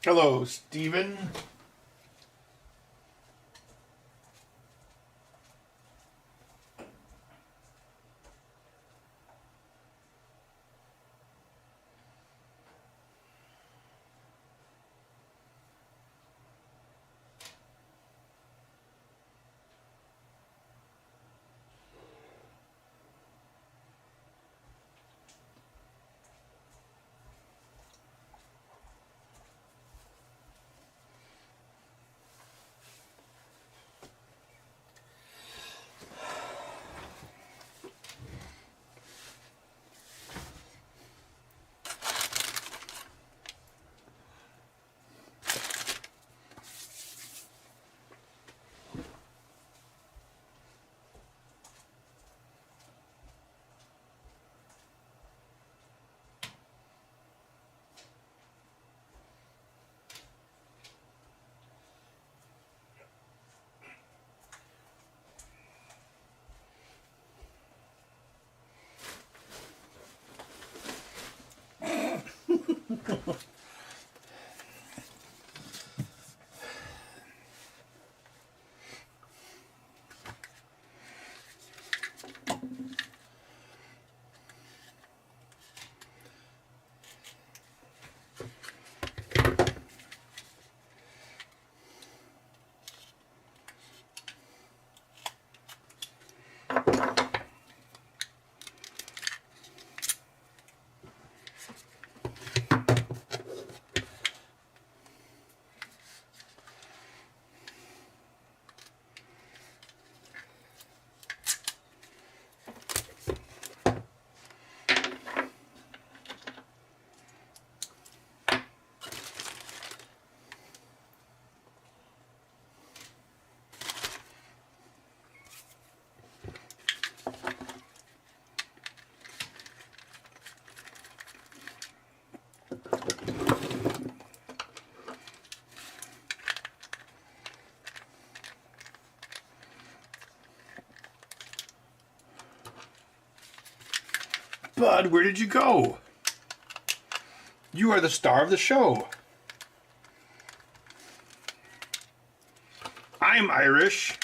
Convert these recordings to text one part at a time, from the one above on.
Hello, Stephen. Bud, where did you go? You are the star of the show. I'm Irish.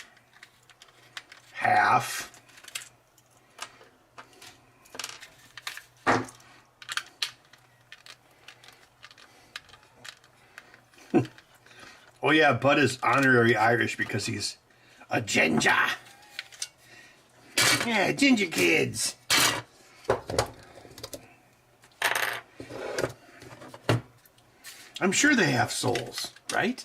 Half. Oh yeah, Bud is honorary Irish because he's a ginger. Yeah, ginger kids. I'm sure they have souls, right?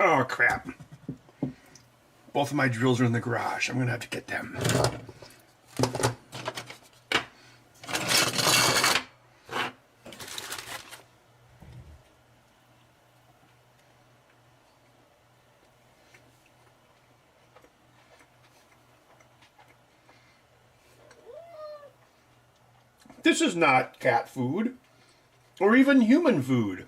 Oh, crap. Both of my drills are in the garage. I'm going to have to get them. This is not cat food or even human food.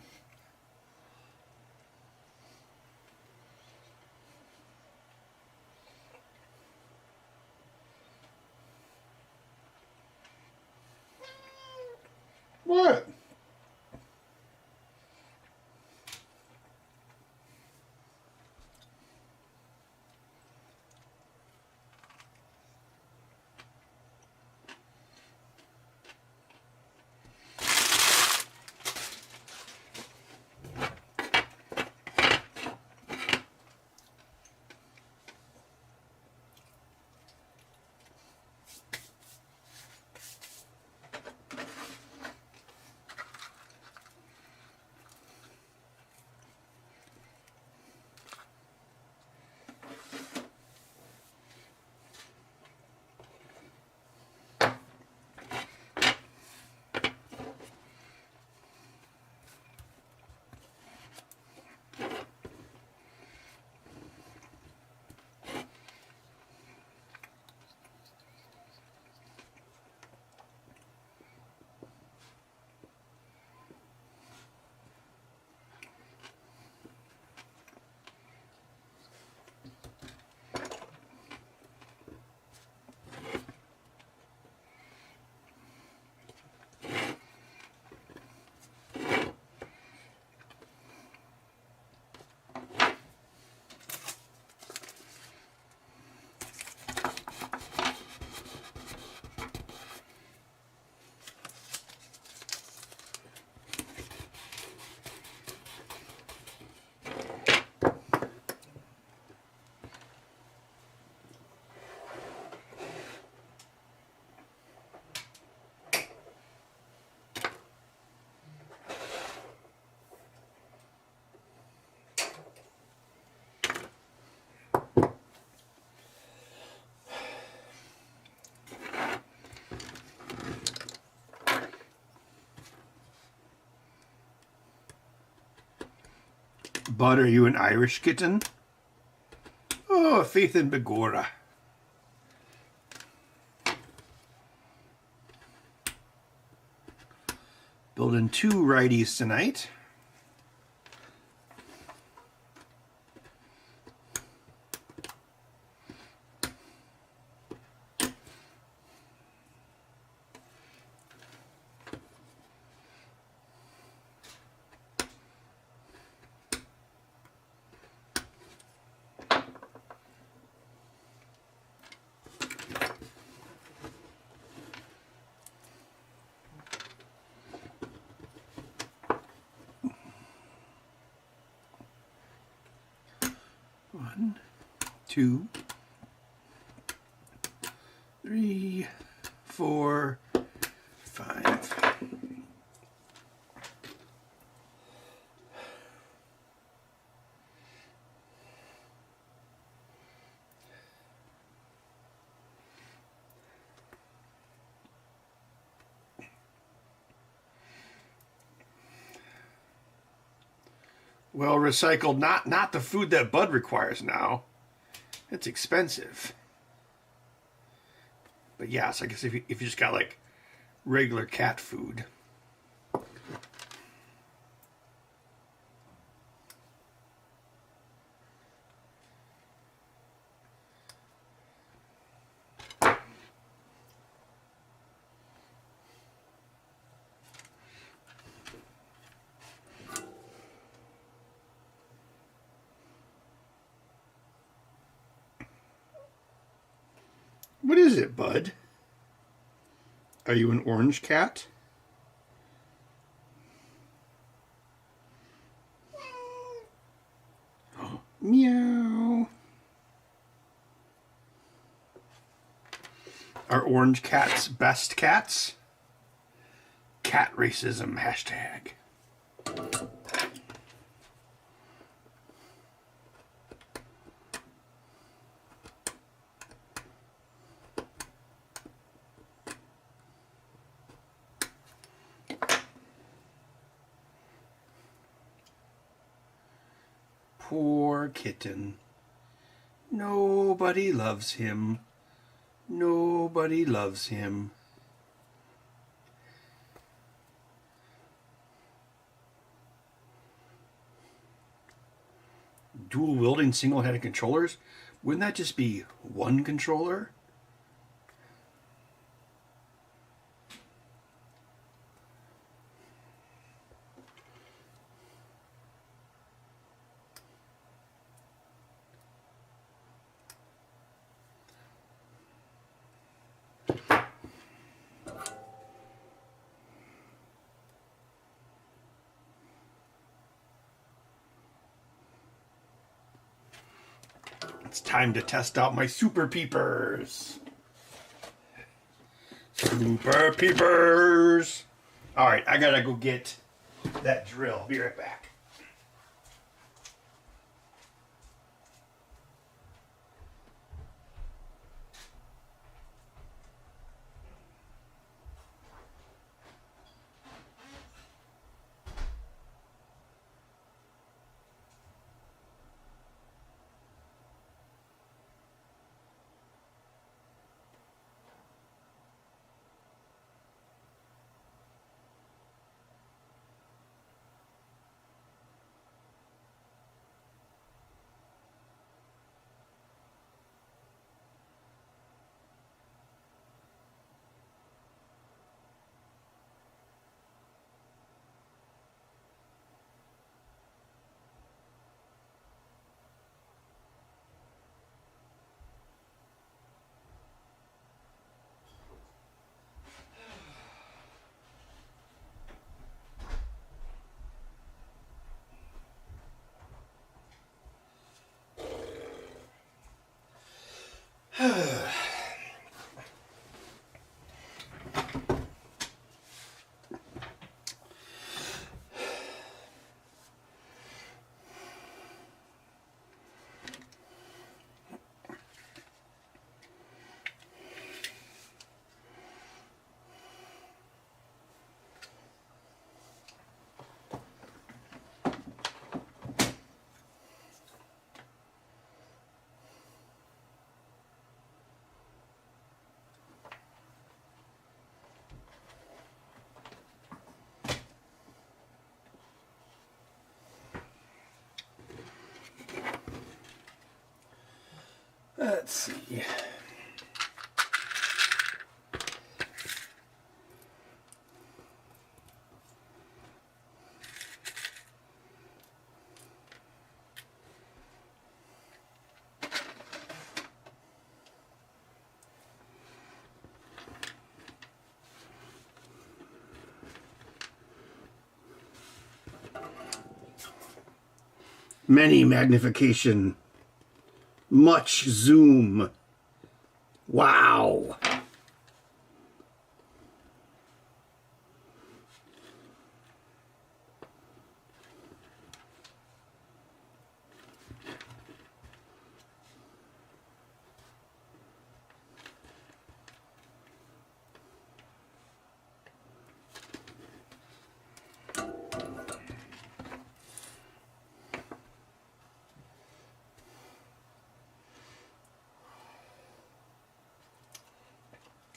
Bud, are you an Irish kitten? Oh, Faith and Begorra. Building 2 righties tonight. One, 2, 3, 4, 5. Well, recycled, not the food that Bud requires now. It's expensive. But yes, I guess if you just got like regular cat food. What is it, Bud? Are you an orange cat? Oh, meow. Are orange cats best cats? Cat racism hashtag. Poor kitten. Nobody loves him. Nobody loves him. Dual wielding single-handed controllers? Wouldn't that just be one controller? It's time to test out my super peepers. Super peepers. All right, I gotta go get that drill. Be right back. Let's see. Many magnification, much zoom. Wow.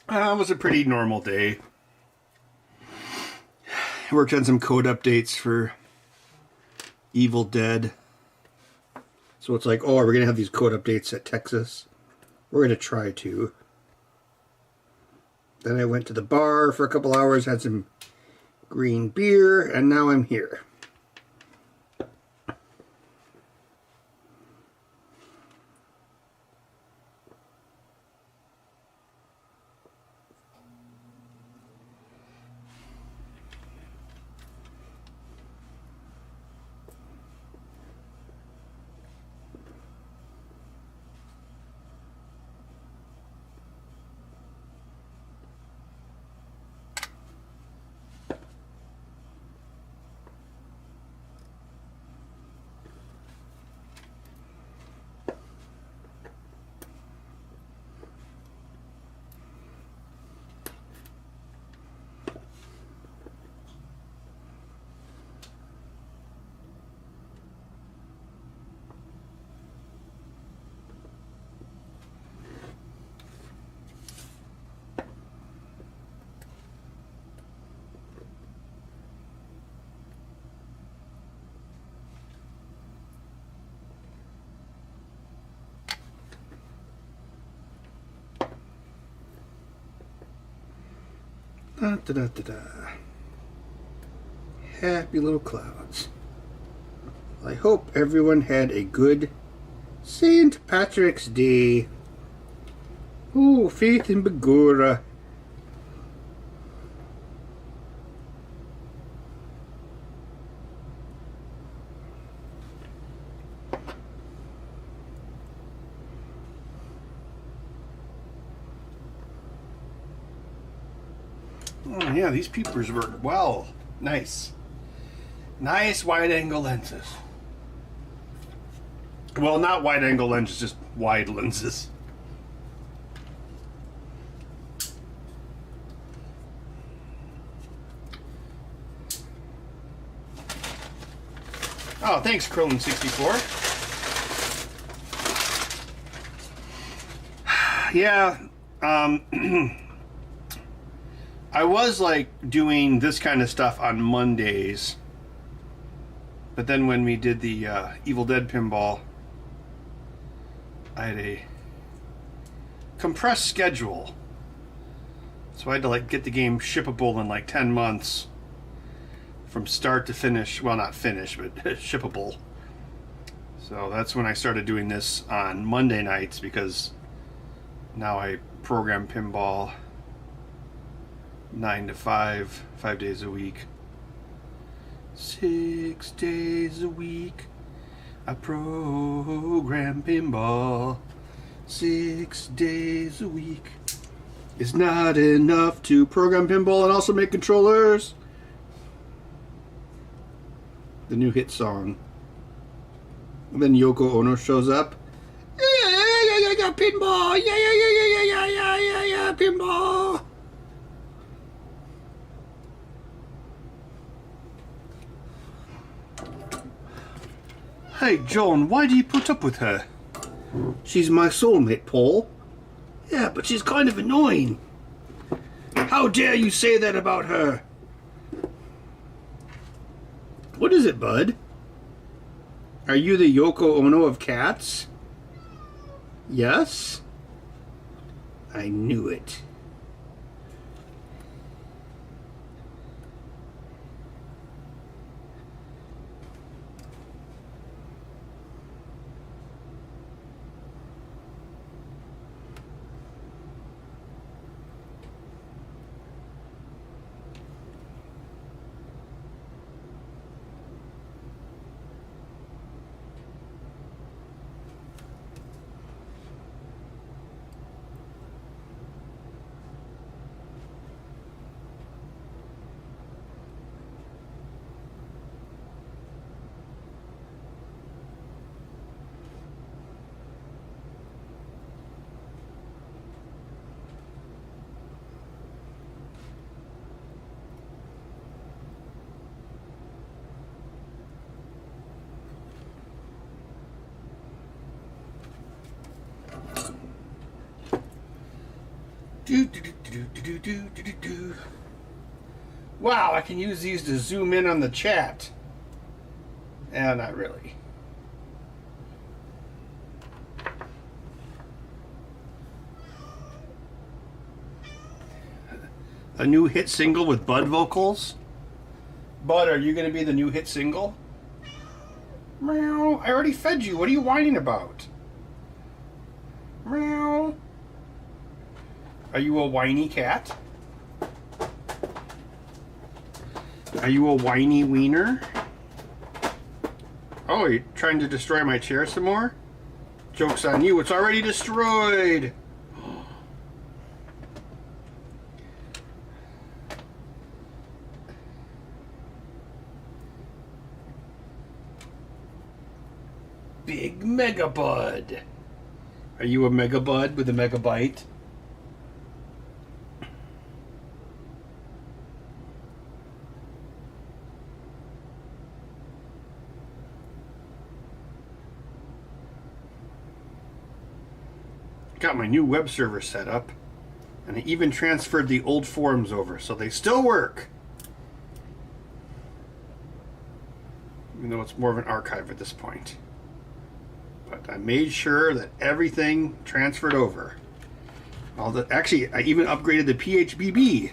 It was a pretty normal day. Worked on some code updates for Evil Dead. So it's like, oh, are we going to have these code updates at Texas? We're going to try to. Then I went to the bar for a couple hours, had some green beer, and now I'm here. Da, da, da, da, da. Happy little clouds. I hope everyone had a good St. Patrick's Day. Oh, faith in Begura. Oh yeah, these peepers work well. Nice. Nice wide-angle lenses. Well, not wide-angle lenses, just wide lenses. Oh, thanks, Krillin64. Yeah, I was like doing this kind of stuff on Mondays, but then when we did the Evil Dead pinball, I had a compressed schedule, so I had to like get the game shippable in like 10 months from start to finish. Well, not finish, but shippable. So that's when I started doing this on Monday nights, because now I program pinball 9 to 5, 5 days a week. 6 days a week I program pinball. 6 days a week is not enough to program pinball and also make controllers. The new hit song. And then Yoko Ono shows up. Yeah, pinball. Yeah, pinball. Hey, John, why do you put up with her? She's my soulmate, Paul. Yeah, but she's kind of annoying. How dare you say that about her? What is it, bud? Are you the Yoko Ono of cats? Yes? I knew it. Wow, I can use these to zoom in on the chat. Not really. A new hit single with Bud vocals? Bud, are you going to be the new hit single? Meow, I already fed you. What are you whining about? Meow. Are you a whiny cat? Are you a whiny wiener? Oh, you're trying to destroy my chair some more? Joke's on you, it's already destroyed! Big Mega Bud. Are you a Mega Bud with a megabyte? Got my new web server set up, and I even transferred the old forums over, so they still work. Even though it's more of an archive at this point. But I made sure that everything transferred over. Actually, I even upgraded the PHBB.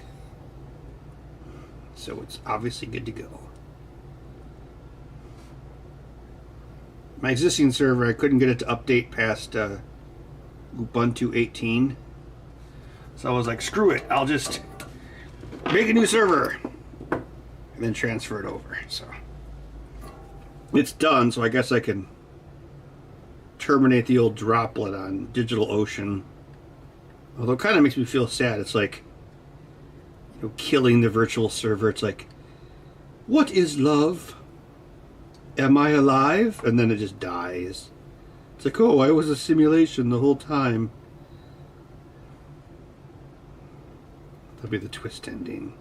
So it's obviously good to go. My existing server, I couldn't get it to update past Ubuntu 18. So I was like, screw it, I'll just make a new server and then transfer it over. So it's done, so I guess I can terminate the old droplet on DigitalOcean. Although it kind of makes me feel sad. It's like, you know, killing the virtual server. It's like, what is love? Am I alive? And then it just dies. It's like, oh, I was a simulation the whole time. That'll be the twist ending.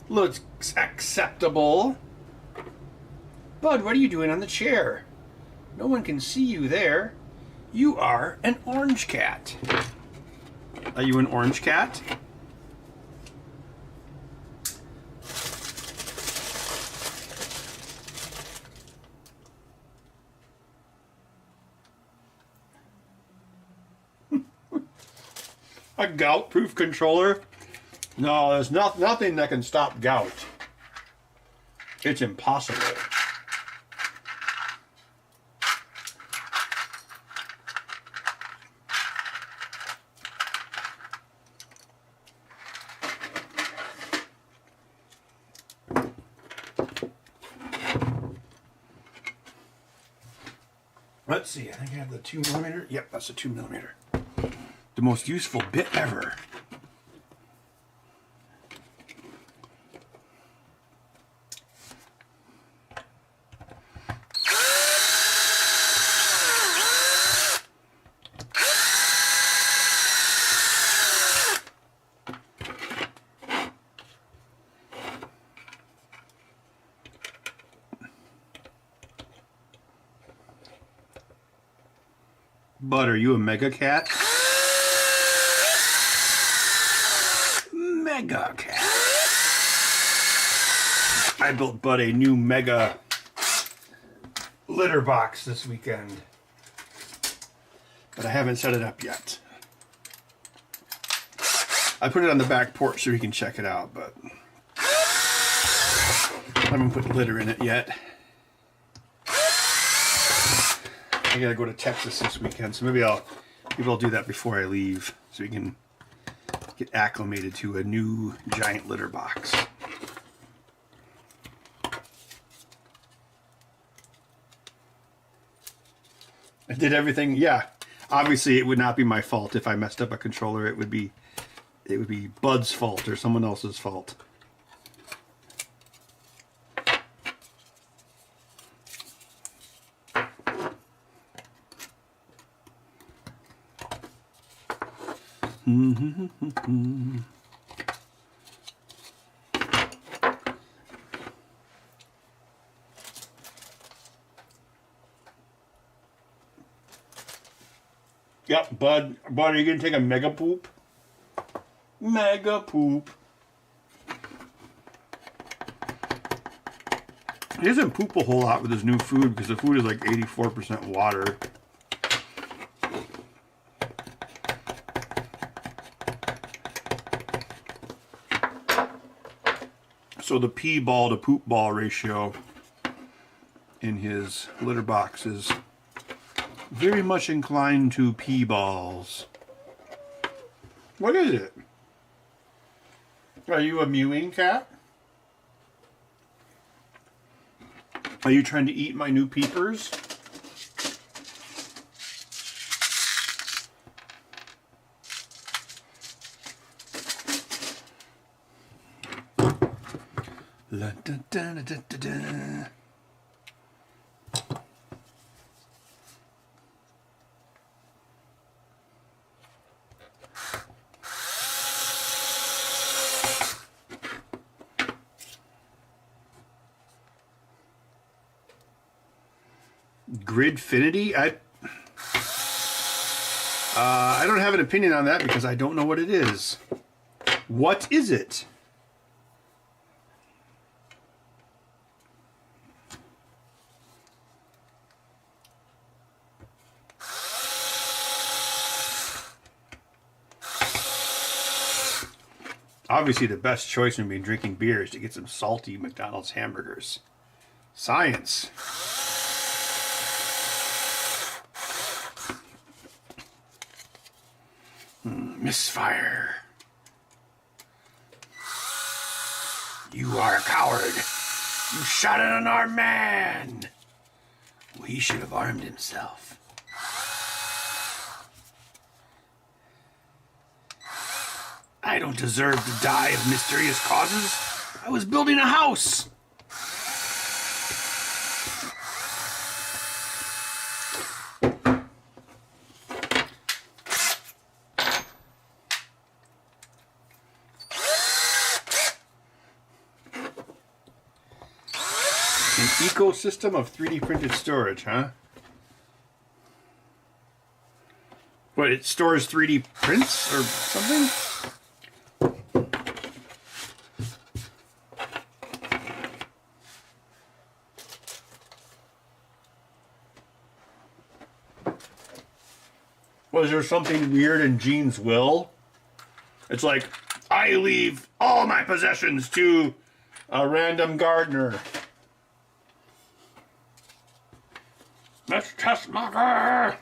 Looks acceptable. Bud, what are you doing on the chair? No one can see you there. You are an orange cat. Are you an orange cat? A gout-proof controller? No, there's nothing that can stop gout. It's impossible. Let's see, I think I have the 2mm. Yep, that's a 2mm. The most useful bit ever. Bud, are you a mega cat? Mega cat. I built Bud a new mega litter box this weekend, but I haven't set it up yet. I put it on the back porch so he can check it out, but I haven't put litter in it yet. I gotta go to Texas this weekend, so maybe I'll do that before I leave, so we can get acclimated to a new giant litter box. I did everything. Yeah, obviously it would not be my fault if I messed up a controller. It would be Bud's fault or someone else's fault. Yep, Bud, are you gonna take a mega poop? Mega poop. He doesn't poop a whole lot with his new food because the food is like 84% water. So the pee ball to poop ball ratio in his litter box is very much inclined to pee balls. What is it? Are you a mewing cat? Are you trying to eat my new peepers? La, da, da, da, da, da. Gridfinity? I don't have an opinion on that because I don't know what it is. What is it? Obviously, the best choice when being drinking beer is to get some salty McDonald's hamburgers. Science. Misfire. You are a coward. You shot at an unarmed man. Well, he should have armed himself. I don't deserve to die of mysterious causes. I was building a house. An ecosystem of 3D printed storage, huh? What, it stores 3D prints or something? Was there something weird in Gene's will? It's like, I leave all my possessions to a random gardener. Let's test marker!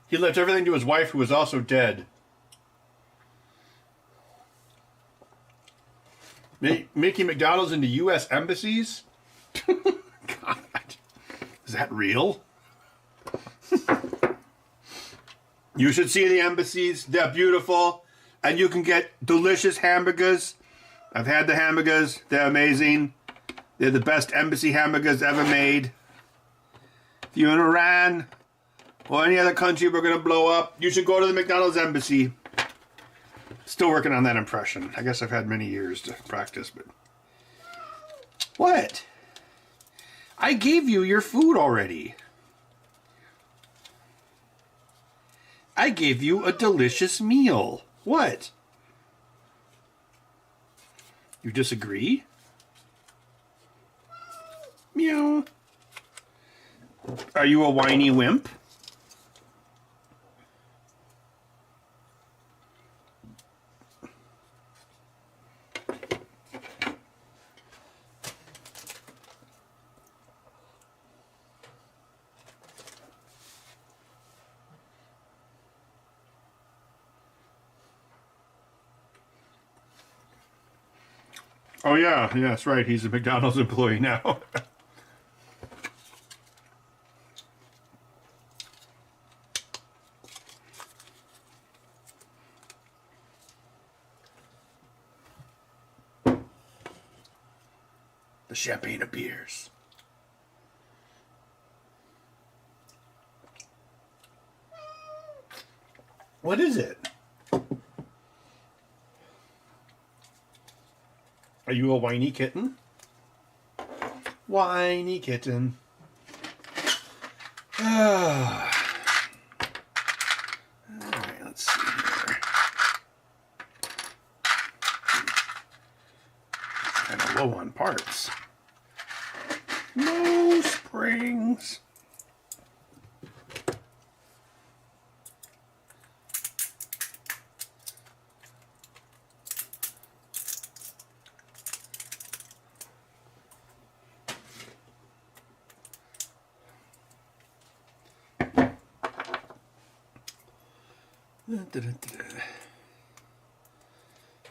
He left everything to his wife, who was also dead. Making McDonald's into U.S. embassies? God. Is that real? You should see the embassies. They're beautiful. And you can get delicious hamburgers I've had the hamburgers. They're amazing. They're the best Embassy hamburgers ever made. If you're in Iran or any other country we're going to blow up, you should go to the McDonald's Embassy. Still working on that impression. I guess I've had many years to practice, but... What? I gave you your food already. I gave you a delicious meal. What? You disagree? Meow. Are you a whiny wimp? Oh yeah, that's right. He's a McDonald's employee now. The champagne appears. What is it? Are you a whiny kitten? Whiny kitten. Alright, let's see here. Kind of low on parts. No springs.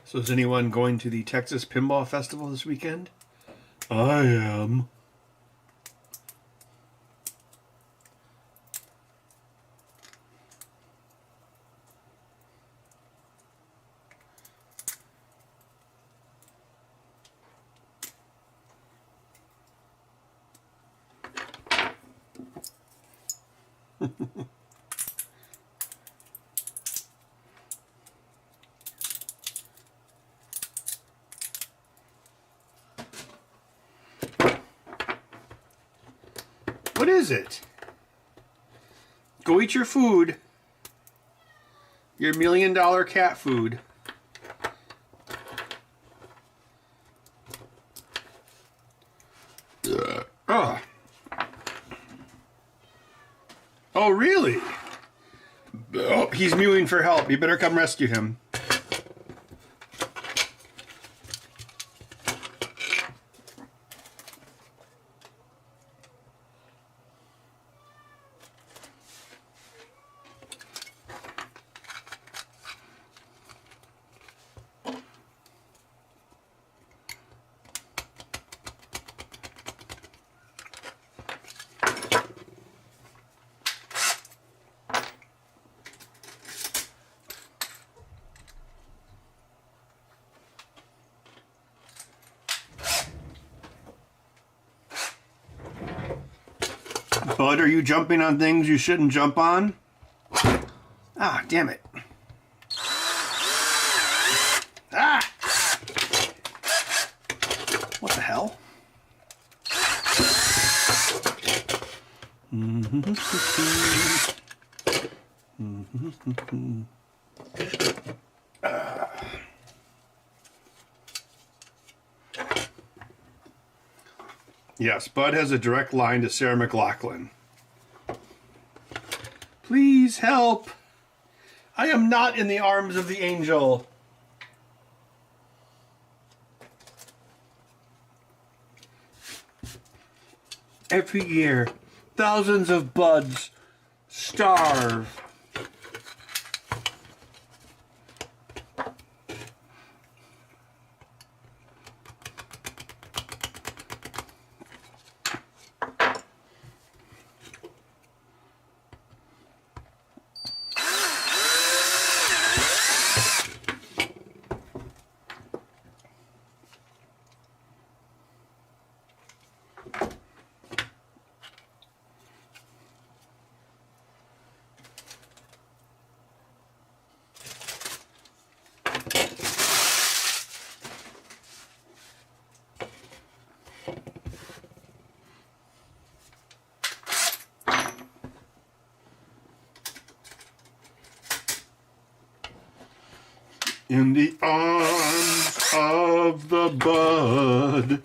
So is anyone going to the Texas Pinball Festival this weekend? I am. What is it? Go eat your food. Your $1 million cat food. Oh. Oh, really? Oh, he's mewing for help. You better come rescue him. Bud, are you jumping on things you shouldn't jump on? Ah, damn it. Ah! What the hell? Yes, Bud has a direct line to Sarah Mclachlan. Please help. I am not in the arms of the angel. Every year, thousands of buds starve. In the arms of the bud,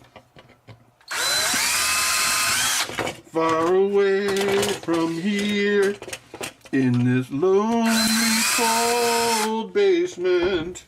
far away from here, in this lonely cold basement.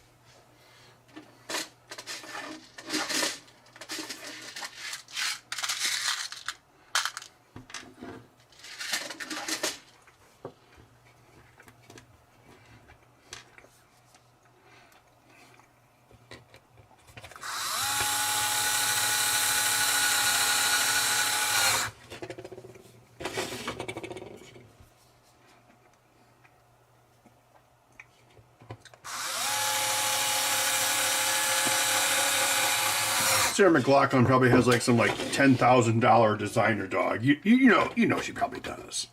Sarah Mclachlan probably has like some like $10,000 designer dog. You know she probably does.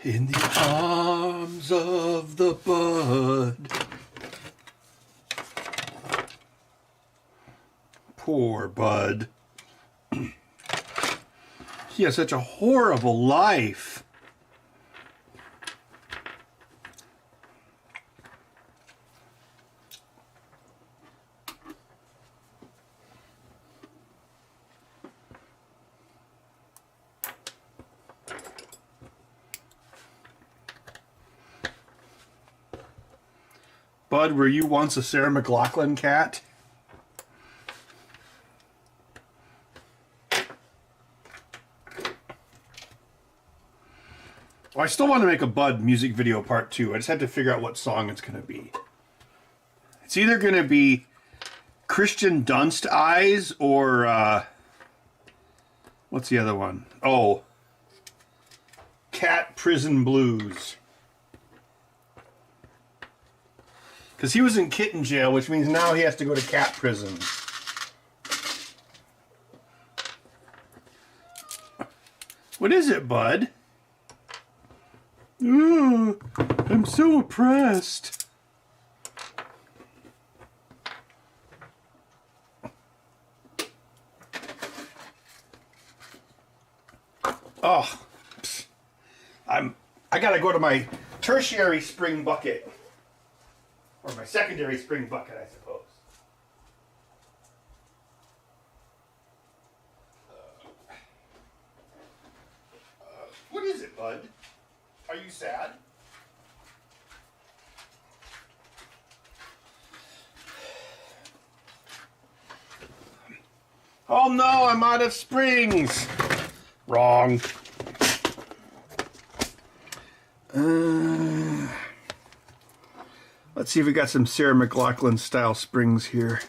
In the arms of the bud. Poor Bud. He has such a horrible life. Bud, were you once a Sarah Mclachlan cat? Well, I still want to make a Bud music video part 2. I just had to figure out what song it's going to be. It's either going to be Christian Dunst Eyes or, what's the other one? Oh, Cat Prison Blues. Because he was in kitten jail, which means now he has to go to cat prison. What is it, Bud? Ooh, I'm so oppressed. Oh, I gotta go to my tertiary spring bucket. Or my secondary spring bucket, I suppose. What is it, Bud? Are you sad? Oh no, I'm out of springs. Wrong. Let's see if we got some Sarah Mclachlan style springs here.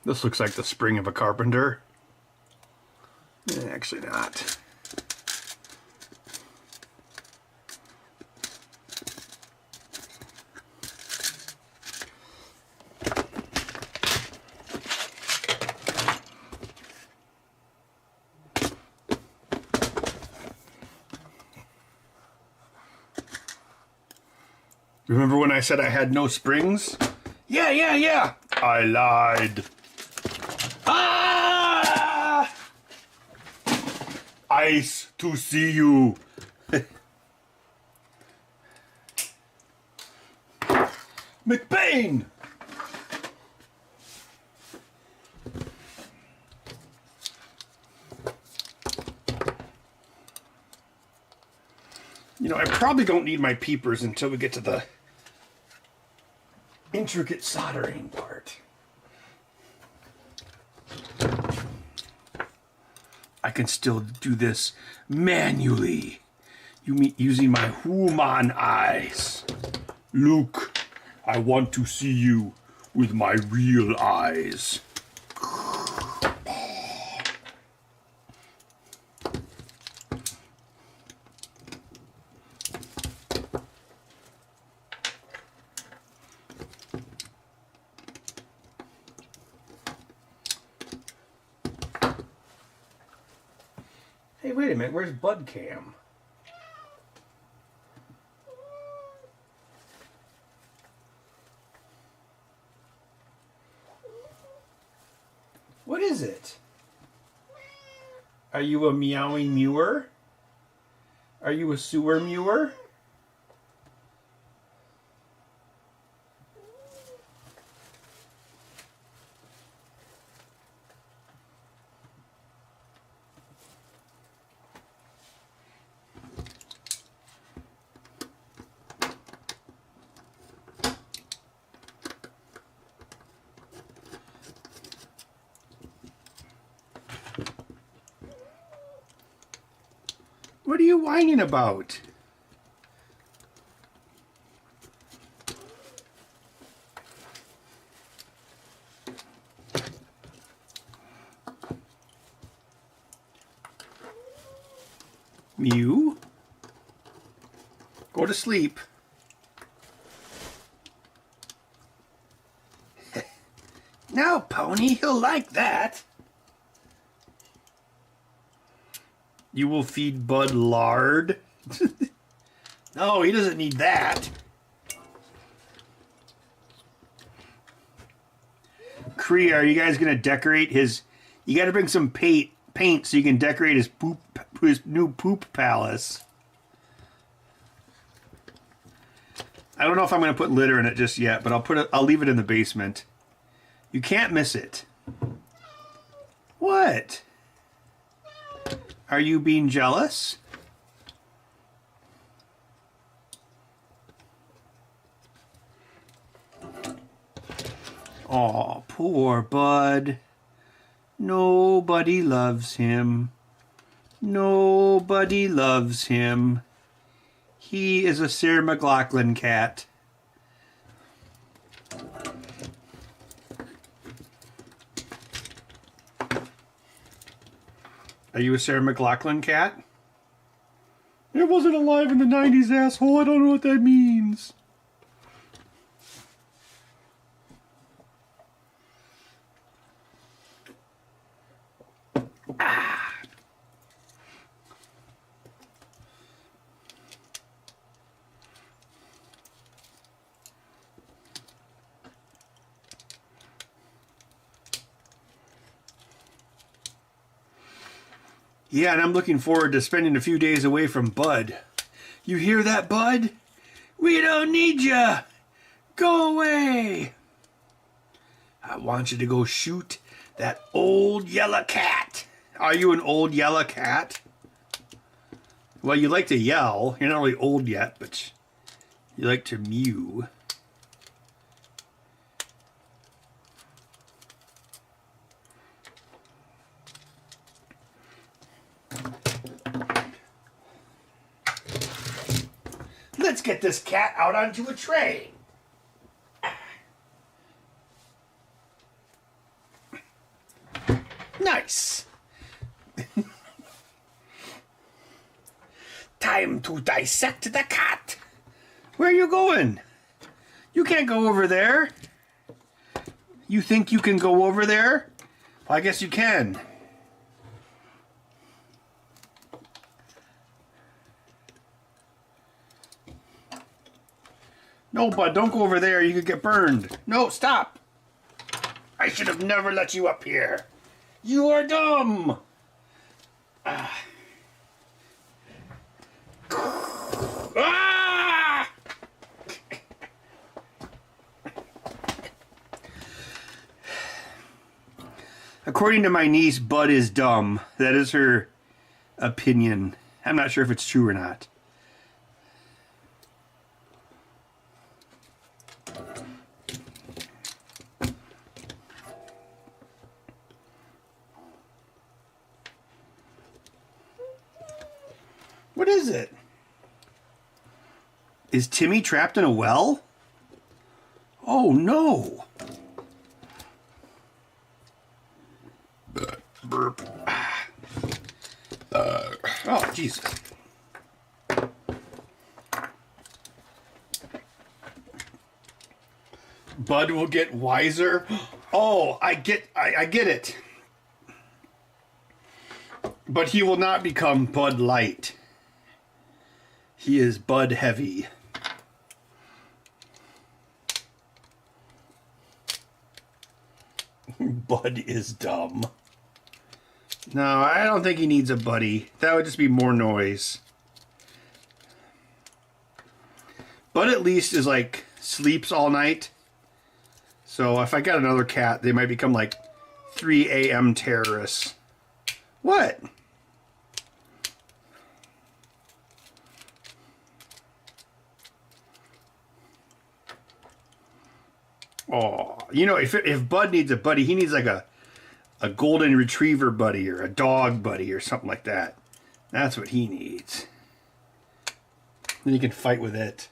This looks like the spring of a carpenter. Actually not. Remember when I said I had no springs? Yeah. I lied. Ah! Ice to see you. McBain! You know, I probably don't need my peepers until we get to the intricate soldering part. I can still do this manually. You mean using my human eyes. Look, I want to see you with my real eyes. wait a minute. Where's Bud Cam? What is it? Are you a meowing mewer? Are you a sewer mewer? What are you whining about? Mew? Go to sleep. Now, Pony, he'll like that. You will feed Bud lard? No, he doesn't need that. Cree, are you guys gonna decorate his... You gotta bring some paint so you can decorate his new poop palace. I don't know if I'm gonna put litter in it just yet, but I'll leave it in the basement. You can't miss it. What? Are you being jealous? Aw, poor Bud. Nobody loves him. Nobody loves him. He is a Sarah Mclachlan cat. Are you a Sarah Mclachlan cat? It wasn't alive in the 90s, asshole. I don't know what that means. Ah. Yeah, and I'm looking forward to spending a few days away from Bud. You hear that, Bud? We don't need ya! Go away! I want you to go shoot that old yellow cat. Are you an old yellow cat? Well, you like to yell. You're not really old yet, but you like to mew. Let's get this cat out onto a train. Nice. Time to dissect the cat. Where are you going? You can't go over there. You think you can go over there? Well, I guess you can. No, Bud, don't go over there. You could get burned. No, stop. I should have never let you up here. You are dumb. Ah. According to my niece, Bud is dumb. That is her opinion. I'm not sure if it's true or not. What is it? Is Timmy trapped in a well? Oh no. Burp. Oh, Jesus. Bud will get wiser. Oh, I get it. But he will not become Bud Light. He is Bud Heavy. Bud is dumb. No, I don't think he needs a buddy. That would just be more noise. Bud at least is like sleeps all night. So if I got another cat, they might become like 3 a.m. terrorists. What? Oh, you know, if Bud needs a buddy, he needs like a golden retriever buddy or a dog buddy or something like that. That's what he needs. Then he can fight with it.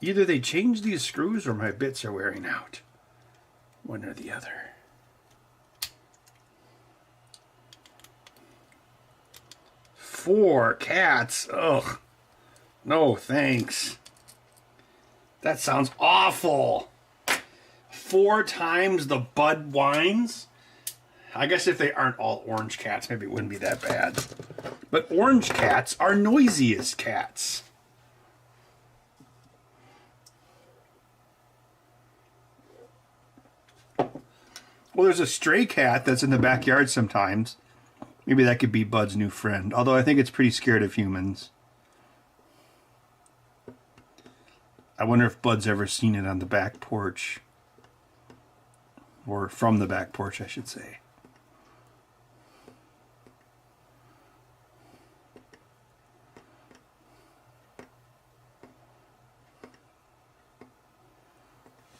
Either they changed these screws or my bits are wearing out. One or the other. Four cats. Ugh. No, thanks. That sounds awful. 4 times the Bud wines? I guess if they aren't all orange cats, maybe it wouldn't be that bad. But orange cats are noisiest cats. Well, there's a stray cat that's in the backyard sometimes. Maybe that could be Bud's new friend. Although I think it's pretty scared of humans. I wonder if Bud's ever seen it on the back porch. Or from the back porch, I should say.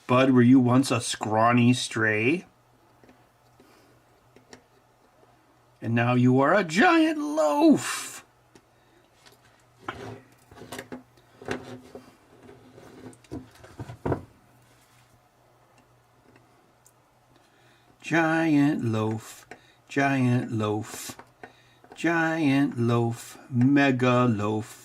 Bud, were you once a scrawny stray? And now you are a giant loaf. Giant loaf, giant loaf, giant loaf, mega loaf.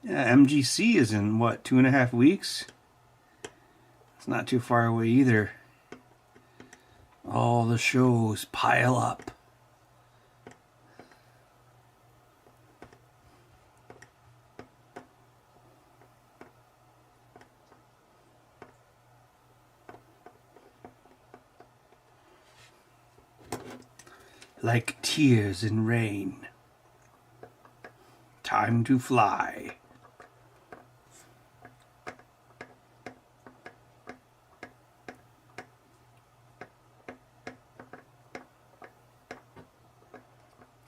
Yeah, MGC is in, what, 2.5 weeks? It's not too far away either. All the shows pile up. Like tears in rain. Time to fly.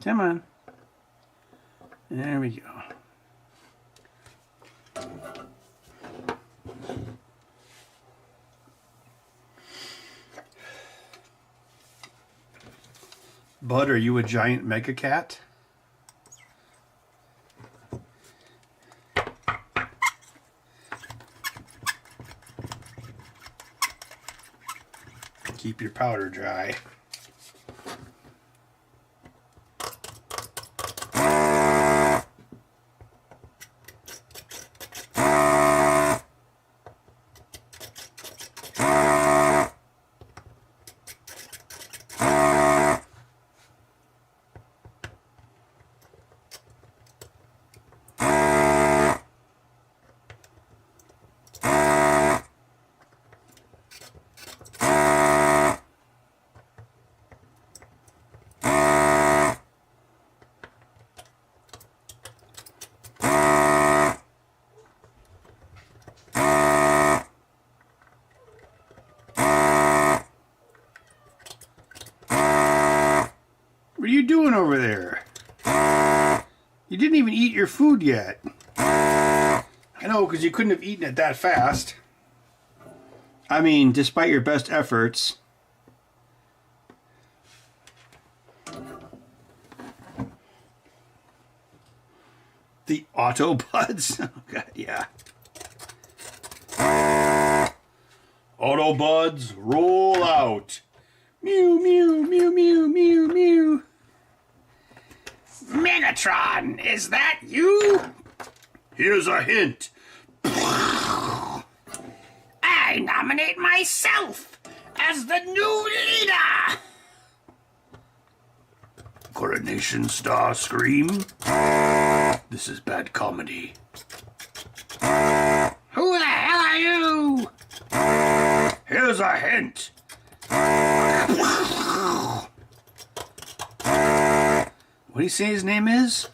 Come on. There we go. Bud, are you a giant mega cat? Keep your powder dry. What are you doing over there? You didn't even eat your food yet. I know, because you couldn't have eaten it that fast. I mean, despite your best efforts. The Autobuds? Oh, God, yeah. Autobuds, roll out. Mew, mew, mew, mew, mew, mew. Megatron, is that you? Here's a hint. I nominate myself as the new leader. Coronation Star Scream. This is bad comedy. Who the hell are you? Here's a hint. What do you say his name is?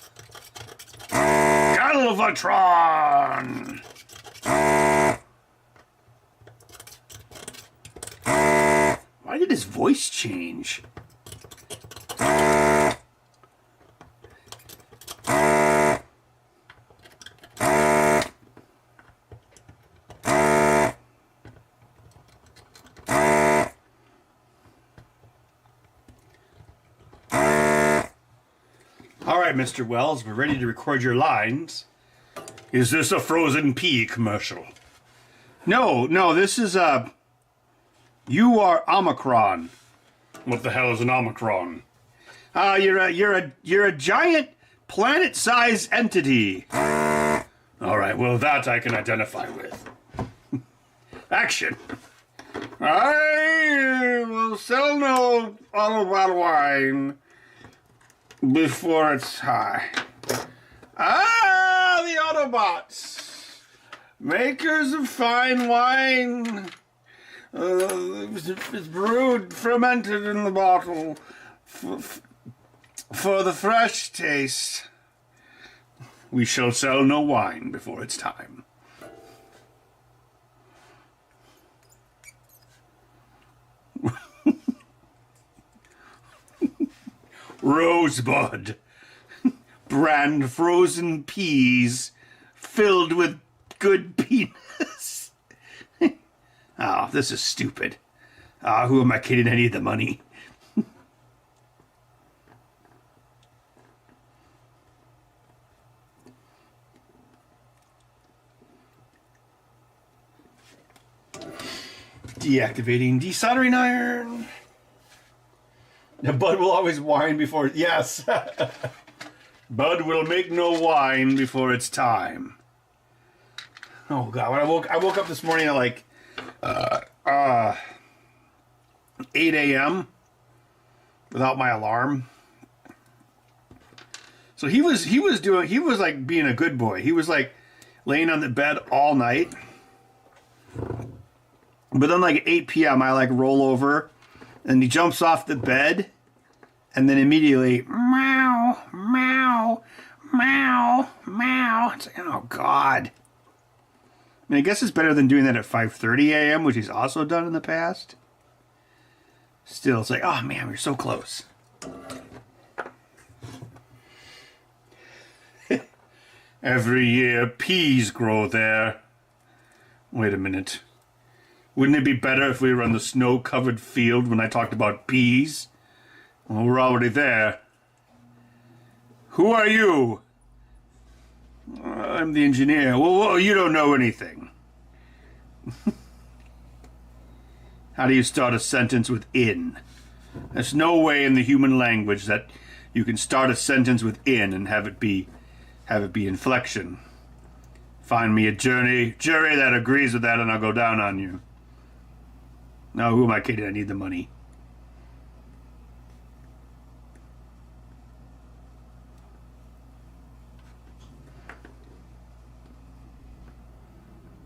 Galvatron! Why did his voice change? All right, Mr. Wells, we're ready to record your lines. Is this a frozen pea commercial? No, this is you are Omicron. What the hell is an Omicron? You're a giant planet-sized entity. All right, well that I can identify with. Action. I will sell no bottle wine before it's high. The Autobots, makers of fine wine. It's brewed, fermented in the bottle for the fresh taste. We shall sell no wine before it's time. Rosebud. Brand frozen peas filled with good penis. Oh, this is stupid. Who am I kidding? I need the money. Deactivating desoldering iron. Bud will always whine before... Yes. Bud will make no wine before it's time. Oh, God. When I woke up this morning at like 8 a.m. without my alarm. So he was like being a good boy. He was like laying on the bed all night. But then like at 8 p.m. I like roll over and he jumps off the bed and then immediately meow, meow, meow, meow. It's like, oh God. I mean, I guess it's better than doing that at 5:30 a.m., which he's also done in the past. Still, it's like, oh man, we're so close. Every year, peas grow there. Wait a minute. Wouldn't it be better if we were on the snow-covered field when I talked about peas? Well, we're already there. Who are you? I'm the engineer. Well, you don't know anything. How do you start a sentence with in? There's no way in the human language that you can start a sentence with in and have it be inflection. Find me a jury that agrees with that and I'll go down on you. No, who am I kidding? I need the money.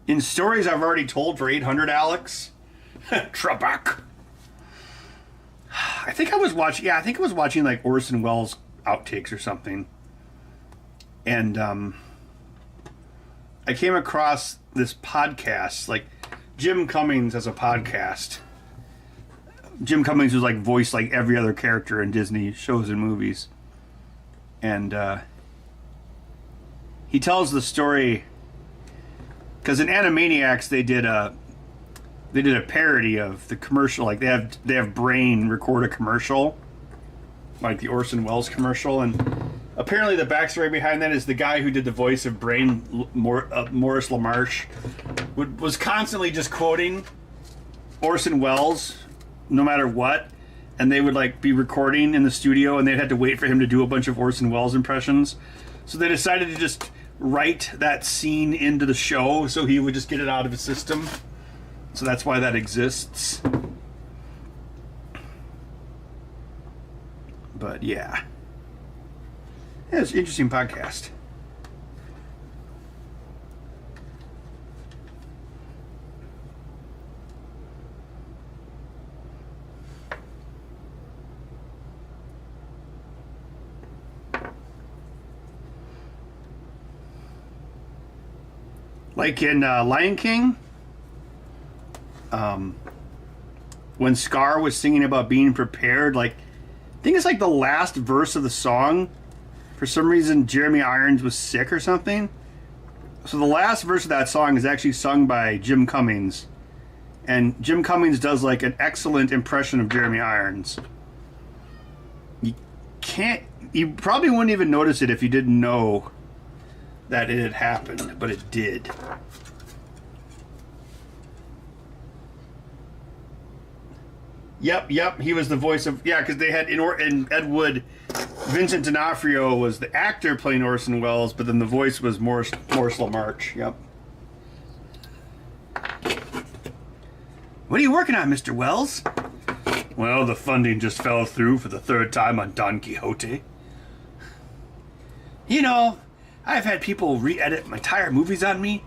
In stories I've already told for 800, Alex. Trebek. I think I was watching like Orson Welles outtakes or something. And I came across this podcast, like Jim Cummings has a podcast Jim Cummings was like voiced like every other character in Disney shows and movies, and he tells the story because in Animaniacs they did a parody of the commercial. Like they have Brain record a commercial, like the Orson Welles commercial, and apparently the backstory behind that is the guy who did the voice of Brain, Morris LaMarche, was constantly just quoting Orson Welles no matter what, and they would like be recording in the studio and they'd have to wait for him to do a bunch of Orson Welles impressions. So they decided to just write that scene into the show so he would just get it out of his system. So that's why that exists. But yeah. Yeah, it's an interesting podcast. Like in Lion King, when Scar was singing about being prepared, like, I think it's like the last verse of the song. For some reason, Jeremy Irons was sick or something. So the last verse of that song is actually sung by Jim Cummings. And Jim Cummings does like an excellent impression of Jeremy Irons. You probably wouldn't even notice it if you didn't know that it had happened, but it did. Yep, he was the voice of, yeah, because they had in Ed Wood, Vincent D'Onofrio was the actor playing Orson Welles, but then the voice was Morris LaMarche. Yep. What are you working on, Mr. Wells? Well, the funding just fell through for the third time on Don Quixote. You know, I've had people re-edit my entire movies on me.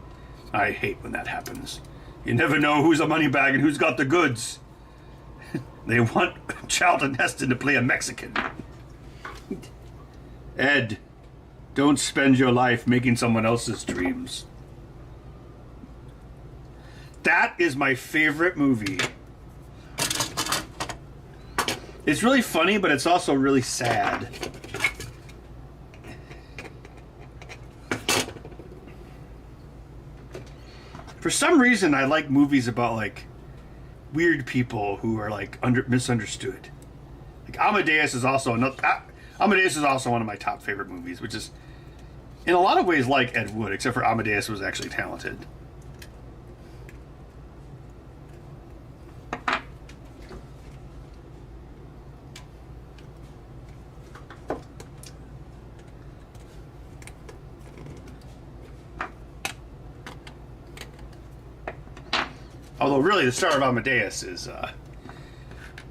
I hate when that happens. You never know who's a money bag and who's got the goods. They want Charlton Heston to play a Mexican. Ed, don't spend your life making someone else's dreams. That is my favorite movie. It's really funny, but it's also really sad. For some reason, I like movies about like weird people who are like misunderstood. Like Amadeus is also one of my top favorite movies, which is in a lot of ways like Ed Wood, except for Amadeus was actually talented. Although really the star of Amadeus is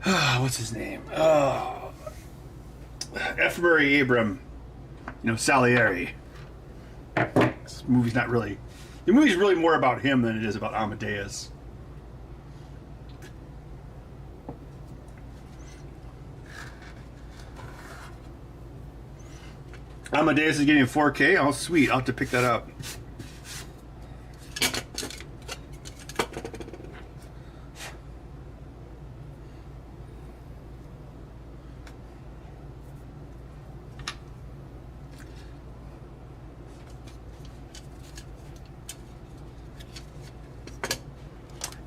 what's his name? F. Murray Abraham, Salieri. This movie's not really... The movie's really more about him than it is about Amadeus. Amadeus is getting a 4K? Oh, sweet. I'll have to pick that up.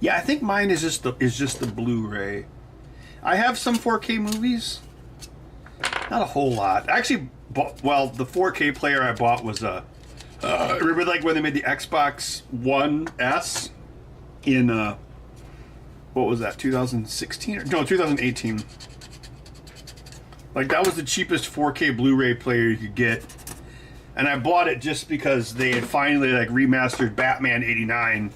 Yeah, I think mine is just the Blu-ray. I have some 4K movies. Not a whole lot. I actually bought, the 4K player I bought was remember like when they made the Xbox One S in what was that, 2016 or no, 2018. Like that was the cheapest 4K Blu-ray player you could get. And I bought it just because they had finally like remastered Batman 89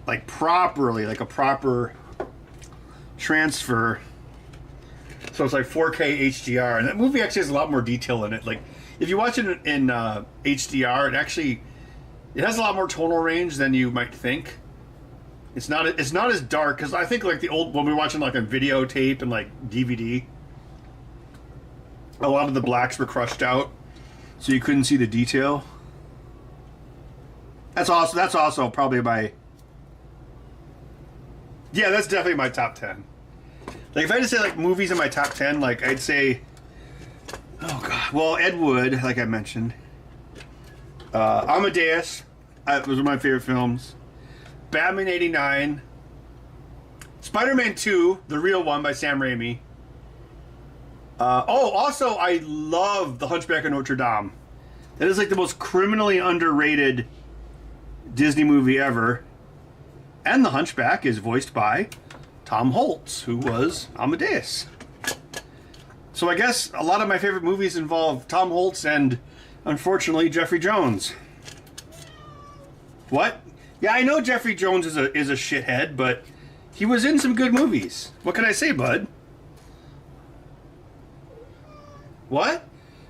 like properly, like a proper transfer. So it's like 4K HDR, and that movie actually has a lot more detail in it. Like if you watch it in HDR, it has a lot more tonal range than you might think. It's not as dark, because I think like the old, when we were watching like a videotape and like DVD, a lot of the blacks were crushed out, so you couldn't see the detail. That's also probably my... Yeah, that's definitely my top 10. Like, if I had to say, like, movies in my top 10, like, I'd say... Oh, God. Well, Ed Wood, like I mentioned. Amadeus. Those are my favorite films. Batman 89. Spider-Man 2, the real one by Sam Raimi. Also, I love The Hunchback of Notre Dame. That is, like, the most criminally underrated Disney movie ever. And the Hunchback is voiced by Tom Holtz, who was Amadeus. So I guess a lot of my favorite movies involve Tom Holtz and, unfortunately, Jeffrey Jones. What? Yeah, I know Jeffrey Jones is a shithead, but he was in some good movies. What can I say, bud? What?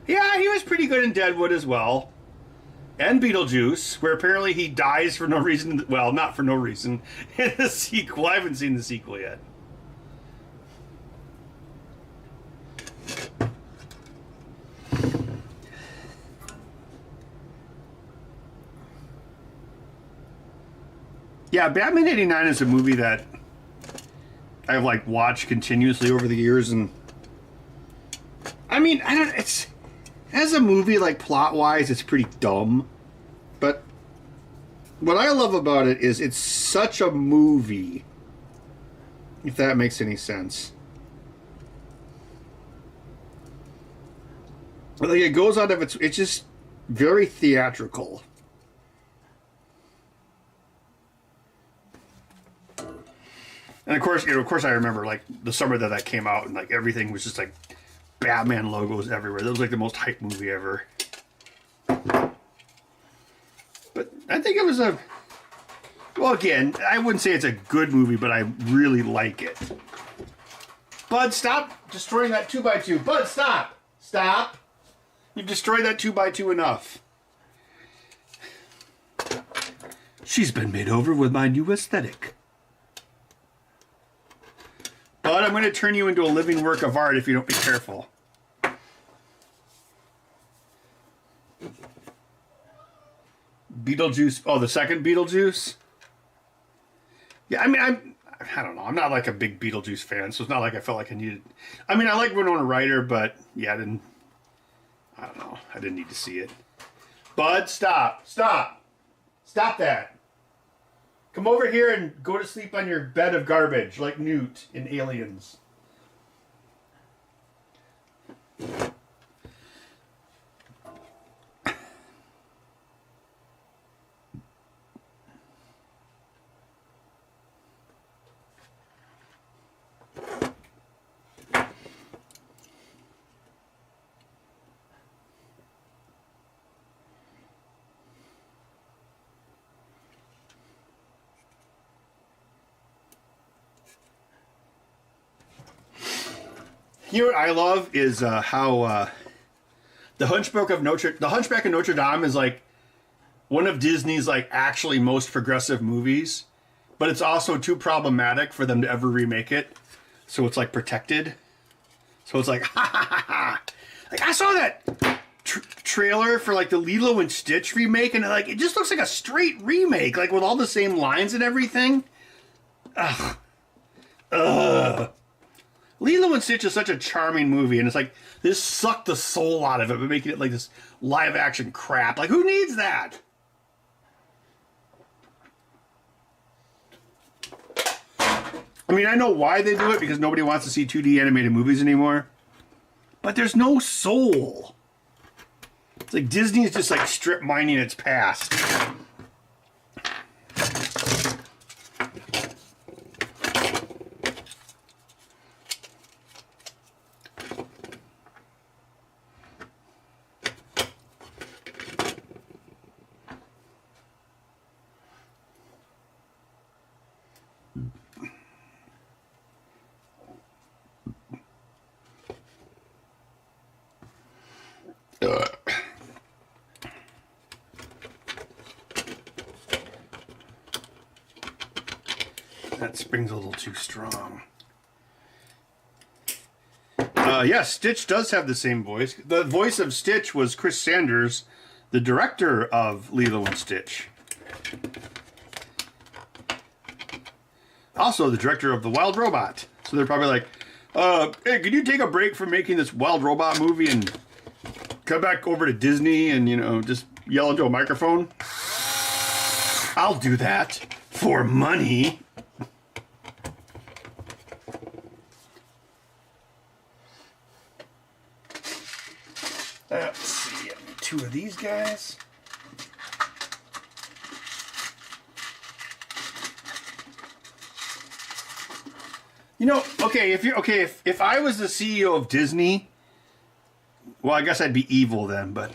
Yeah, he was pretty good in Deadwood as well. And Beetlejuice, where apparently he dies for no reason. Well, not for no reason. In the sequel. I haven't seen the sequel yet. Yeah, Batman 89 is a movie that I've, like, watched continuously over the years, and I mean, it's as a movie, like, plot-wise, it's pretty dumb, but what I love about it is it's such a movie, if that makes any sense. Like, it goes out of it's just very theatrical. And of course, I remember, like, the summer that came out, and, like, everything was just, like, Batman logos everywhere. That was, like, the most hype movie ever. But I think it was well, again, I wouldn't say it's a good movie, but I really like it. Bud, stop destroying that 2x2. Bud, stop. Stop. You've destroyed that 2x2 enough. She's been made over with my new aesthetic. But I'm going to turn you into a living work of art if you don't be careful. Beetlejuice. Oh, the second Beetlejuice? Yeah, I mean, I don't know. I'm not like a big Beetlejuice fan, so it's not like I felt like I needed... I mean, I like Winona Ryder, but yeah, I don't know. I didn't need to see it. Bud, stop. Stop. Stop that. Come over here and go to sleep on your bed of garbage, like Newt in Aliens. You know what I love is how the Hunchback of Notre Dame is, like, one of Disney's, like, actually most progressive movies, but it's also too problematic for them to ever remake it, so it's, like, protected. So it's like, ha ha ha ha. Like, I saw that trailer for, like, the Lilo and Stitch remake, and, like, it just looks like a straight remake, like, with all the same lines and everything. Ugh. Ugh. Lilo and Stitch is such a charming movie, and it's like, this sucked the soul out of it by making it like this live-action crap. Like, who needs that? I mean, I know why they do it, because nobody wants to see 2D animated movies anymore. But there's no soul. It's like Disney is just, like, strip mining its past. That spring's a little too strong. Yeah, Stitch does have the same voice. The voice of Stitch was Chris Sanders, the director of Lilo and Stitch. Also the director of The Wild Robot. So they're probably like, Hey, could you take a break from making this wild robot movie and come back over to Disney and, you know, just yell into a microphone? I'll do that for money. Let's see, I need 2 of these guys. You know, okay, if I was the CEO of Disney, well, I guess I'd be evil then, but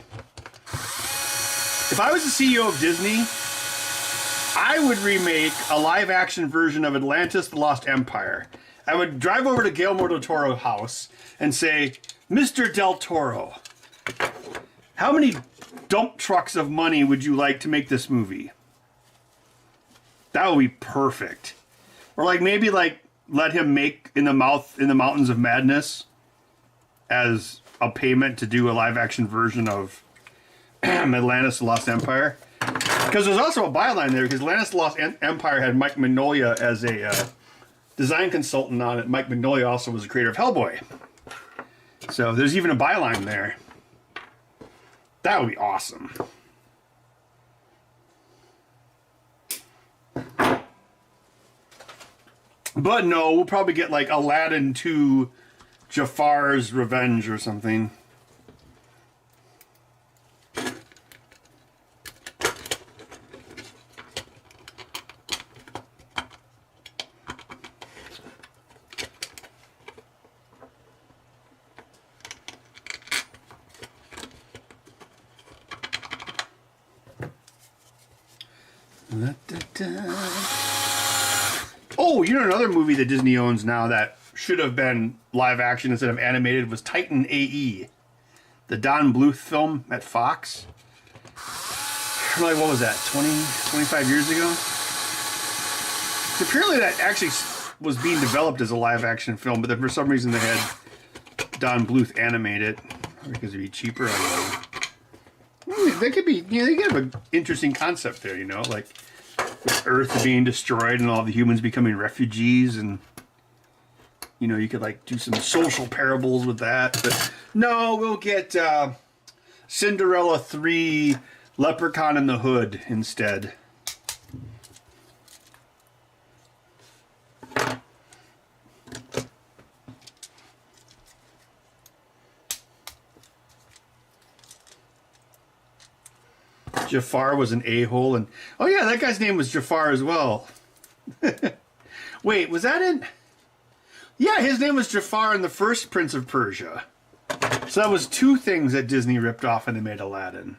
if I was the CEO of Disney, I would remake a live-action version of Atlantis: The Lost Empire. I would drive over to Guillermo del Toro's house and say, Mr. Del Toro, how many dump trucks of money would you like to make this movie? That would be perfect. Or like maybe like let him make in the Mountains of Madness as a payment to do a live-action version of Atlantis: The Lost Empire. Because there's also a byline there, because Atlantis: The Lost Empire had Mike Mignola as a design consultant on it. Mike Mignola also was the creator of Hellboy. So there's even a byline there. That would be awesome. But no, we'll probably get like Aladdin 2 Jafar's Revenge or something. Oh, you know another movie that Disney owns now that should have been live action instead of animated was Titan AE. The Don Bluth film at Fox. Like, what was that, 25 years ago? Apparently that actually was being developed as a live action film, but then for some reason they had Don Bluth animate it. Because it'd be cheaper, I don't know. They could be, you know, they could have an interesting concept there, you know, like with Earth being destroyed and all the humans becoming refugees, and you know, you could like do some social parables with that. But no, we'll get Cinderella 3 Leprechaun in the Hood instead. Jafar was an a-hole, and oh yeah, that guy's name was Jafar as well. Wait, was that in? Yeah, his name was Jafar in the first Prince of Persia. So that was 2 things that Disney ripped off and they made Aladdin.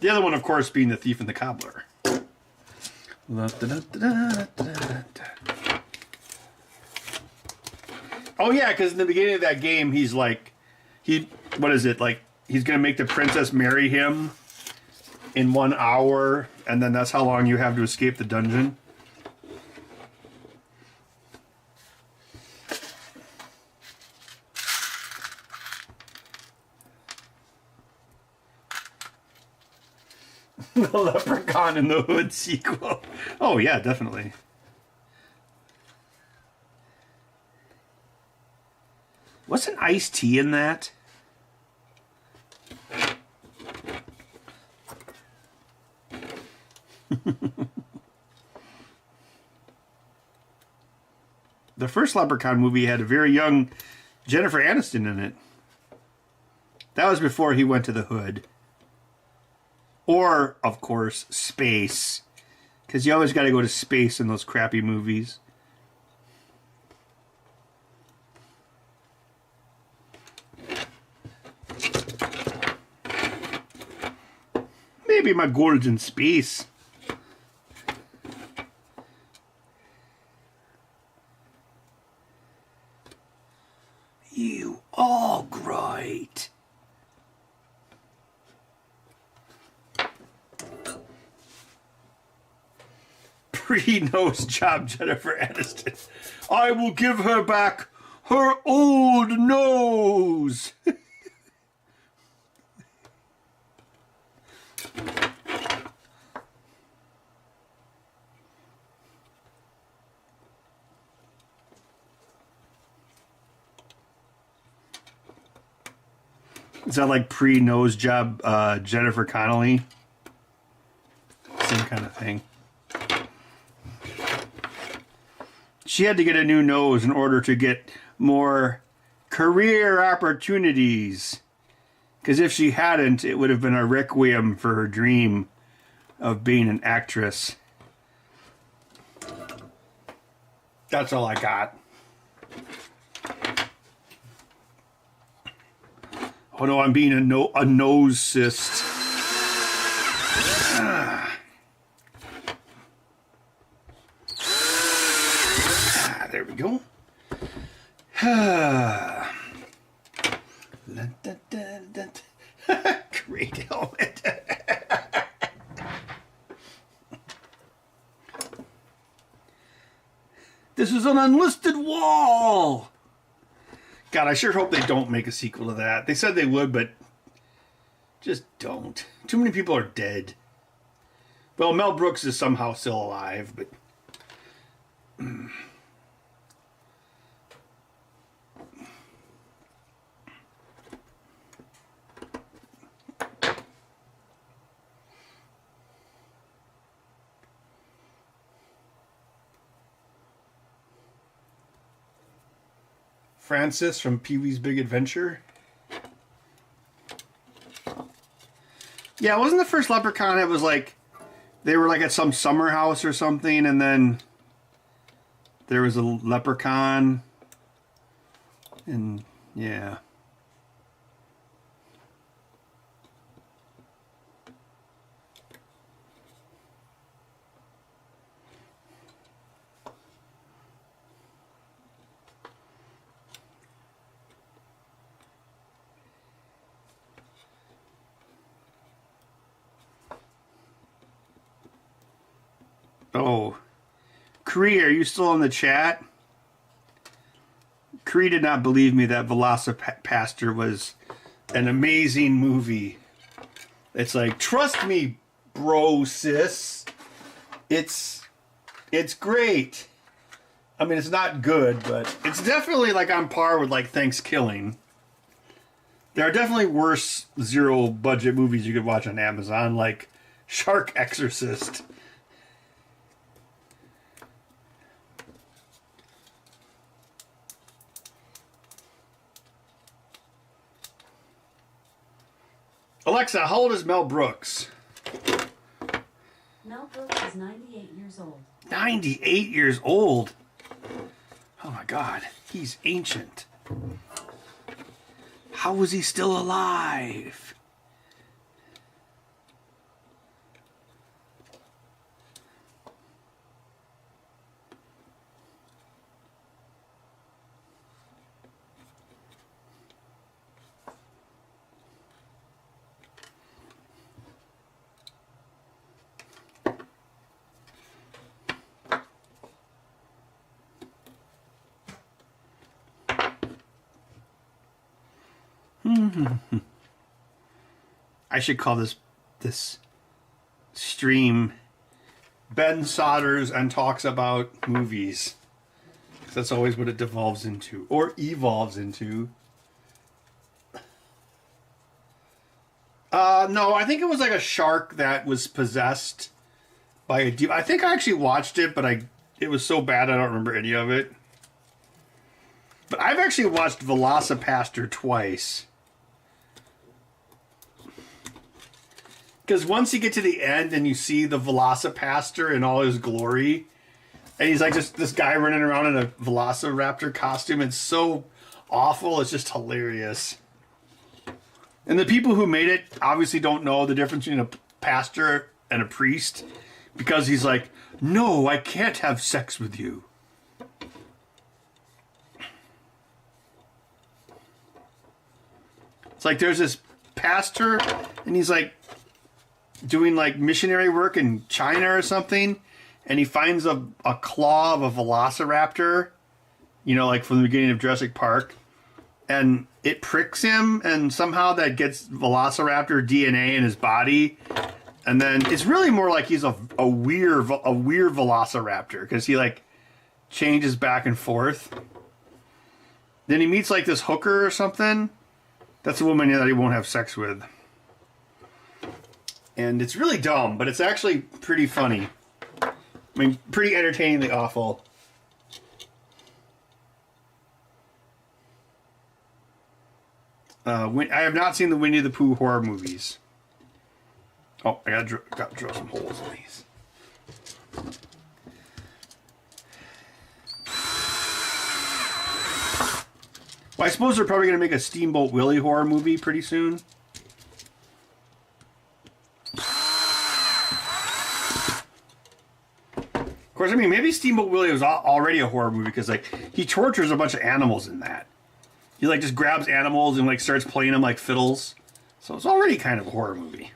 The other one, of course, being The Thief and the Cobbler. Oh yeah, because in the beginning of that game, he's like, what is it, like, he's going to make the princess marry him in 1 hour, and then that's how long you have to escape the dungeon. The Leprechaun in the Hood sequel. Oh, yeah, definitely. Wasn't Ice-T in that? The first Leprechaun movie had a very young Jennifer Aniston in it. That was before he went to the Hood. Or, of course, space. Because you always got to go to space in those crappy movies. Maybe my golden space. You are great. Pretty nose job, Jennifer Aniston. I will give her back her old nose. Is that like pre-nose job Jennifer Connelly? Same kind of thing. She had to get a new nose in order to get more career opportunities. Because if she hadn't, it would have been a requiem for her dream of being an actress. That's all I got. Oh no, I'm being a nose cyst. There we go. Great helmet. This is an unlisted wall. God, I sure hope they don't make a sequel to that. They said they would, but just don't. Too many people are dead. Well, Mel Brooks is somehow still alive, but... Francis from Pee-wee's Big Adventure. Yeah, wasn't the first Leprechaun, it was like, they were like at some summer house or something, and then there was a leprechaun, and yeah. Oh, Cree, are you still in the chat? Cree did not believe me that Velocipastor was an amazing movie. It's like, trust me, bro, sis. It's great. I mean, it's not good, but it's definitely like on par with like Thanksgiving. There are definitely worse zero budget movies you could watch on Amazon, like Shark Exorcist. Alexa, how old is Mel Brooks? Mel Brooks is 98 years old. 98 years old? Oh my God, he's ancient. How was he still alive? I should call this stream Ben Sodders and talks about movies. That's always what it devolves into, or evolves into. No, I think it was like a shark that was possessed by a demon. I think I actually watched it, but it was so bad I don't remember any of it. But I've actually watched Velocipastor twice. Because once you get to the end and you see the Velocipastor in all his glory, and he's like just this guy running around in a Velociraptor costume, it's so awful, it's just hilarious. And the people who made it obviously don't know the difference between a pastor and a priest, because he's like, no, I can't have sex with you. It's like there's this pastor, and he's like doing like missionary work in China or something, and he finds a claw of a velociraptor, you know, like from the beginning of Jurassic Park, and it pricks him, and somehow that gets velociraptor DNA in his body, and then it's really more like he's a weird velociraptor, because he like changes back and forth. Then he meets like this hooker or something, That's a woman that he won't have sex with. And it's really dumb, but it's actually pretty funny. I mean, pretty entertainingly awful. I have not seen the Winnie the Pooh horror movies. Oh, I gotta drill some holes in these. Well, I suppose they're probably going to make a Steamboat Willie horror movie pretty soon. Of course, I mean, maybe Steamboat Willie was already a horror movie because, like, he tortures a bunch of animals in that. He, like, just grabs animals and, like, starts playing them like fiddles. So it's already kind of a horror movie.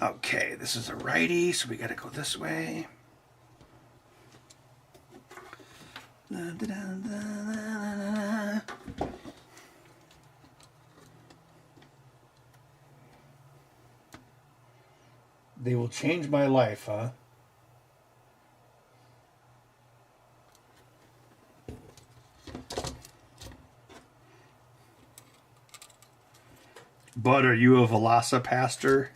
Okay, this is a righty, so we gotta go this way. They will change my life, huh? Bud, are you a Velocipastor?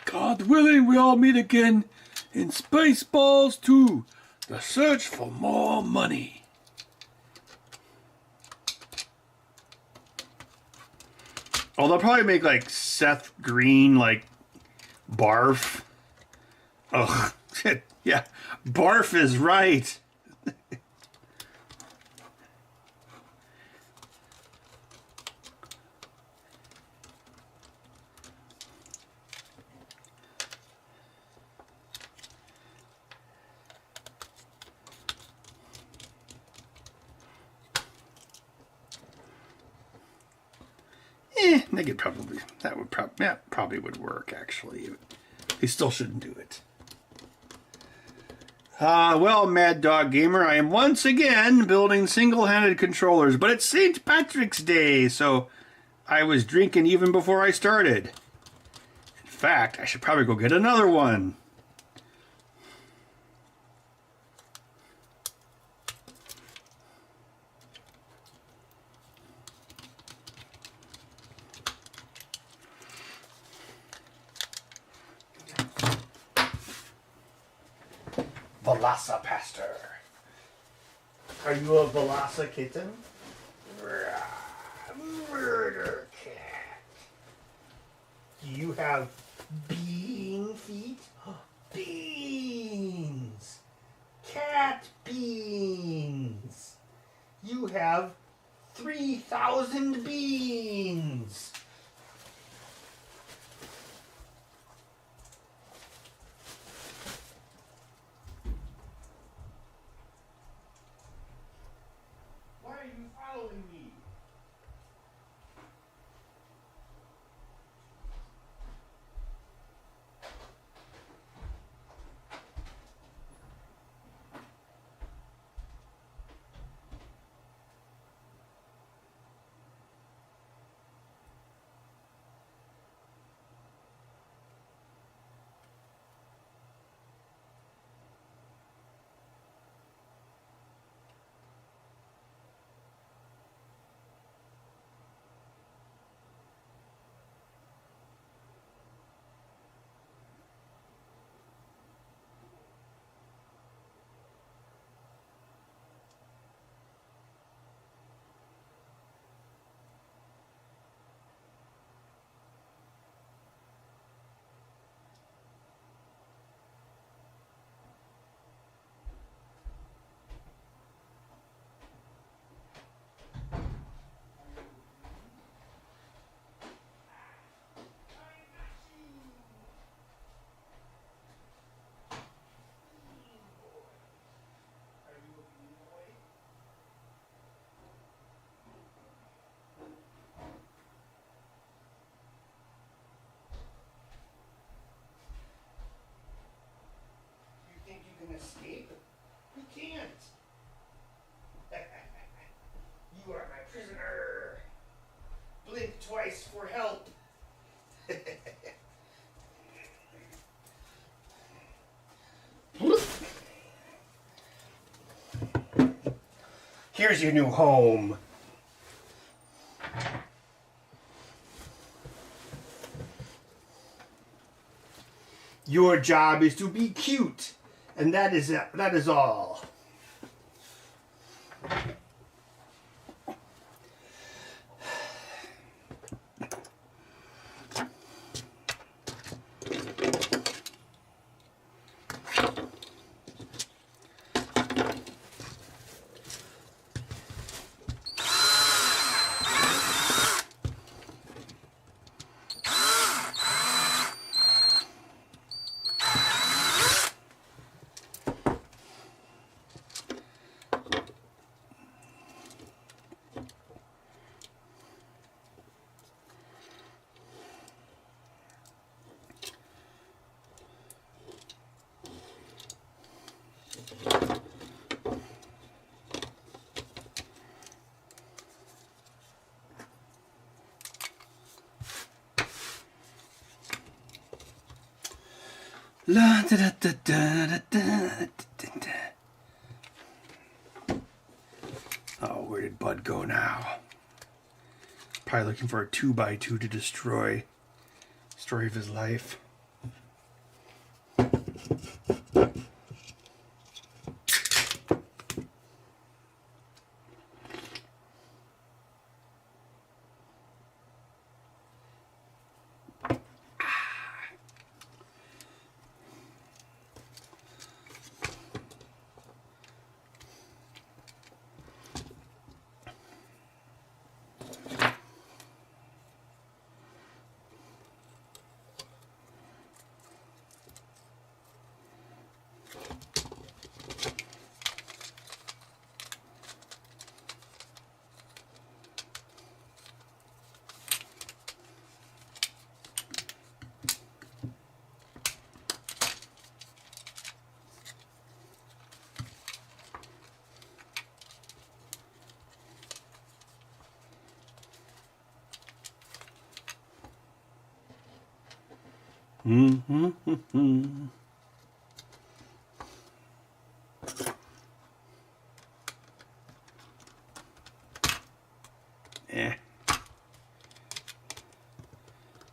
God willing, we all meet again in Spaceballs 2, the search for more money. Oh, they'll probably make, like, Seth Green, like, barf. Oh, shit. Yeah, barf is right. They could probably, that probably would work, actually. They still shouldn't do it. Well, Mad Dog Gamer, I am once again building single-handed controllers, but it's St. Patrick's Day, so I was drinking even before I started. In fact, I should probably go get another one. Velocipastor. Are you a Velocikitten? Murder cat. Do you have bean feet? Beans. Cat beans. You have 3,000 beans. Following me. Here's your new home. Your job is to be cute, and that is all. La, da, da, da, da, da, da, da. Oh, where did Bud go now? Probably looking for a 2x2 to destroy. Story of his life.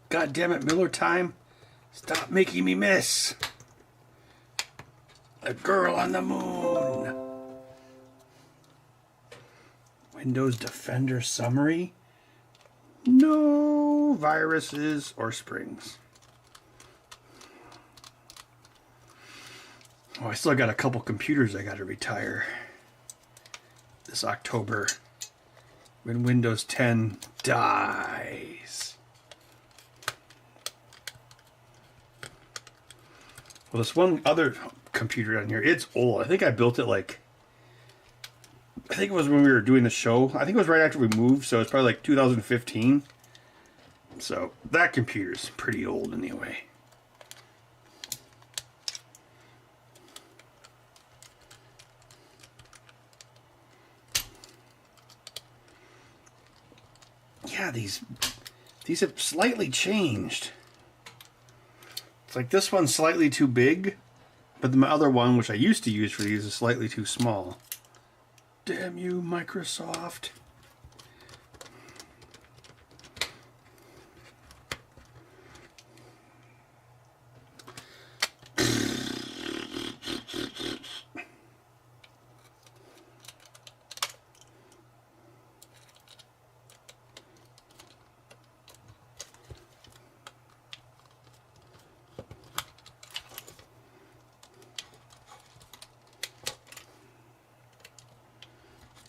God damn it, Miller time. Stop making me miss. A girl on the moon. Windows Defender summary. No viruses or springs. Oh, I still got a couple computers I got to retire this October when Windows 10 dies. Well, this one other computer down here, it's old. I think I built it I think it was when we were doing the show. I think it was right after we moved, so it's probably like 2015. So that computer's pretty old anyway. Yeah, these have slightly changed. It's like this one's slightly too big, but my other one, which I used to use for these, is slightly too small. Damn you, Microsoft.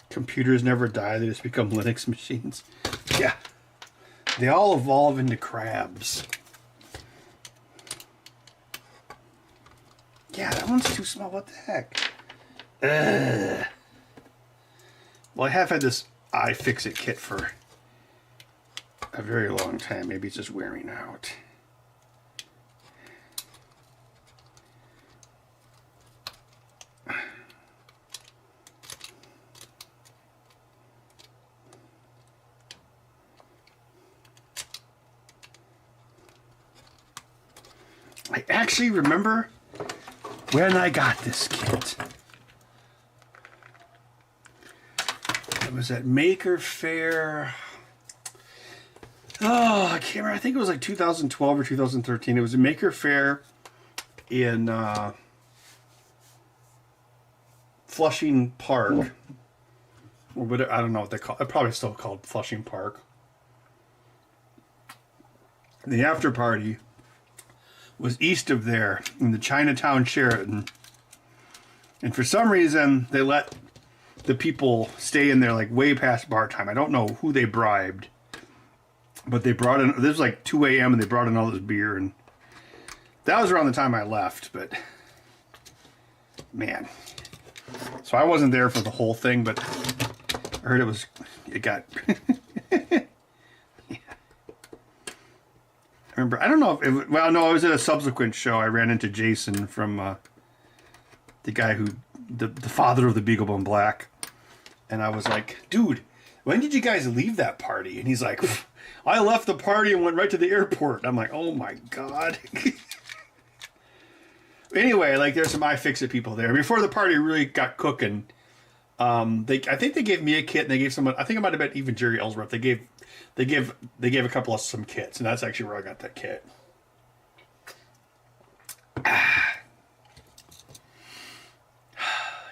Computers never die, they just become Linux machines. Yeah. They all evolve into crabs. Yeah, that one's too small. What the heck? Ugh. Well, I have had this iFixit kit for a very long time. Maybe it's just wearing out. actually remember when I got this kit. It was at Maker Faire. Oh, I can't remember. I think it was like 2012 or 2013. It was a Maker Faire in Flushing Park. Or whatever, I don't know what they call it. Probably still called Flushing Park. The after party was east of there in the Chinatown Sheraton. And for some reason, they let the people stay in there like way past bar time. I don't know who they bribed. But they brought in, this was like 2 a.m. and they brought in all this beer. And that was around the time I left. But, man. So I wasn't there for the whole thing, but I heard it got... Yeah. I remember, I don't know if it, well, no, it was at a subsequent show. I ran into Jason from the guy who, the father of the Beagle Bone Black. And I was like, dude, when did you guys leave that party? And he's like, I left the party and went right to the airport. I'm like, oh my God. Anyway, like there's some iFixit people there. Before the party really got cooking, I think they gave me a kit and they gave someone, I think it might have been even Jerry Ellsworth. They gave a couple of some kits, and that's actually where I got that kit.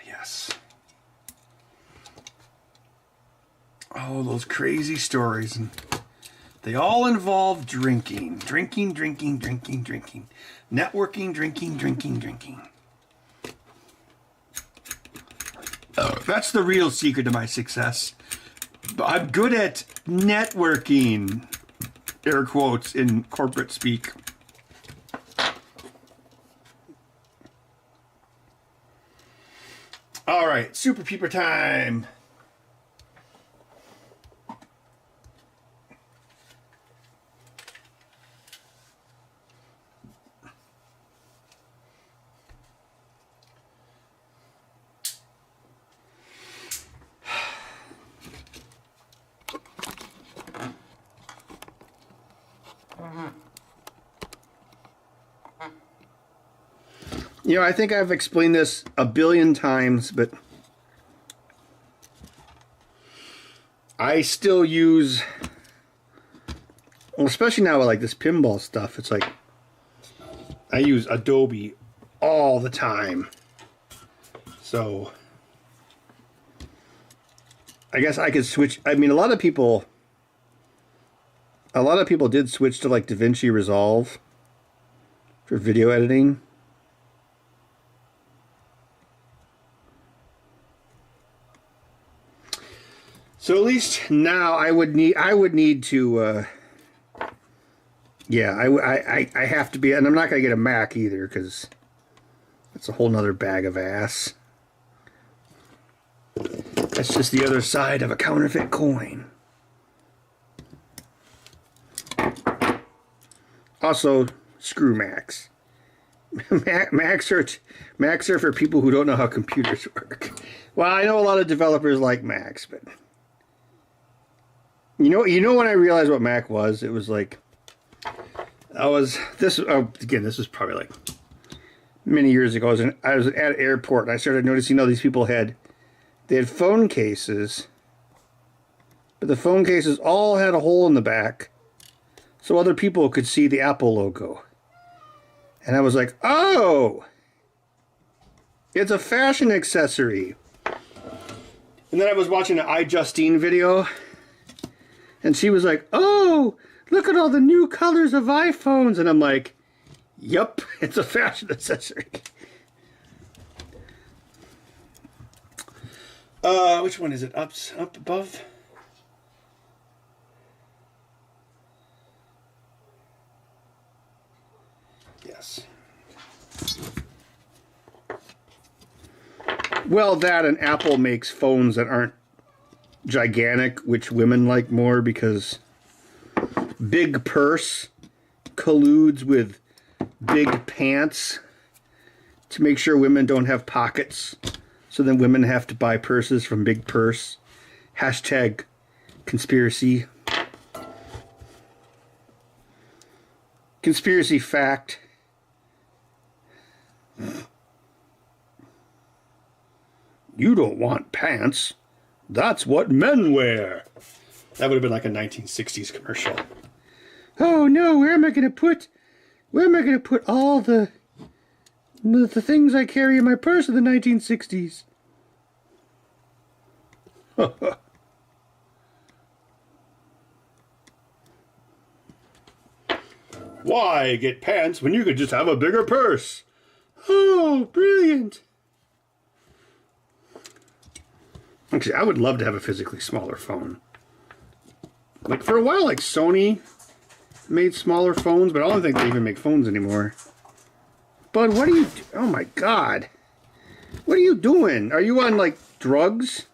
Yes. Oh, those crazy stories. And they all involve drinking. Networking, drinking. That's the real secret to my success. I'm good at networking, air quotes, in corporate speak. All right, super peeper time. You know, I think I've explained this a billion times, but I still use, well, especially now with like this pinball stuff, it's like I use Adobe all the time. So I guess I could switch. I mean, a lot of people did switch to like DaVinci Resolve for video editing. So at least now I would need to, yeah, I have to be, and I'm not going to get a Mac either because that's a whole nother bag of ass. That's just the other side of a counterfeit coin. Also, screw Macs. Macs are for people who don't know how computers work. Well, I know a lot of developers like Macs, but... You know when I realized what Mac was? It was like, this was probably like many years ago. I was at an airport and I started noticing all these people had phone cases, but the phone cases all had a hole in the back so other people could see the Apple logo. And I was like, oh, it's a fashion accessory. And then I was watching an iJustine video. And she was like, oh, look at all the new colors of iPhones. And I'm like, yep, it's a fashion accessory. Which one is it? Up above? Yes. Well, that and Apple makes phones that aren't gigantic, which women like more because big purse colludes with big pants to make sure women don't have pockets. So then women have to buy purses from big purse. Hashtag conspiracy. Conspiracy fact. You don't want pants. That's what men wear. That would have been like a 1960s commercial. Oh no, where am I going to put all the things I carry in my purse in the 1960s? Why get pants when you could just have a bigger purse? Oh, brilliant. Actually, I would love to have a physically smaller phone. Like, for a while, like, Sony made smaller phones, but I don't think they even make phones anymore. But what are you... Oh, my God. What are you doing? Are you on, like, drugs?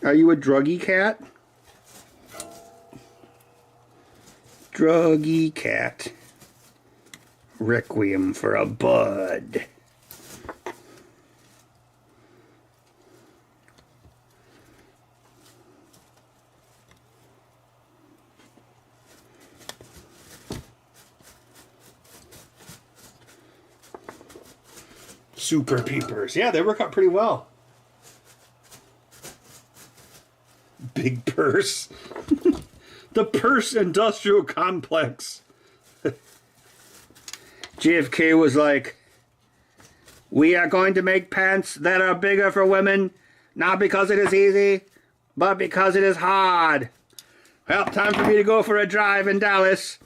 Are you a druggy cat? Druggy cat. Requiem for a bud. Super peepers. Yeah, they work out pretty well. Big purse. The purse industrial complex. JFK was like, we are going to make pants that are bigger for women, not because it is easy, but because it is hard. Well, time for me to go for a drive in Dallas.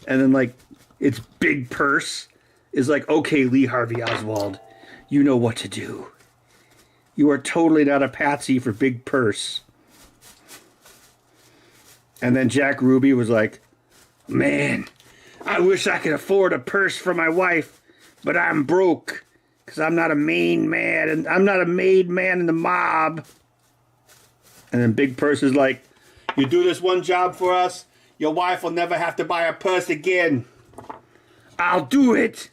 And then, like, its big purse is like, okay, Lee Harvey Oswald, you know what to do. You are totally not a patsy for big purse. And then Jack Ruby was like, man, I wish I could afford a purse for my wife, but I'm broke because I'm not a main man and I'm not a made man in the mob. And then Big Purse is like, you do this one job for us, your wife will never have to buy a purse again. I'll do it.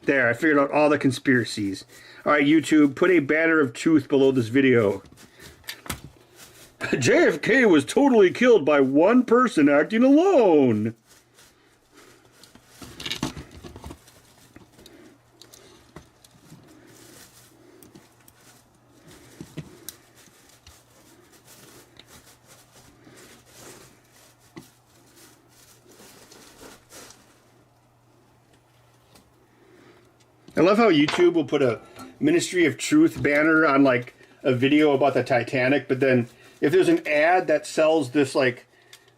There, I figured out all the conspiracies. All right, YouTube, put a banner of truth below this video. JFK was totally killed by one person acting alone. I love how YouTube will put a Ministry of Truth banner on like a video about the Titanic, but then if there's an ad that sells this like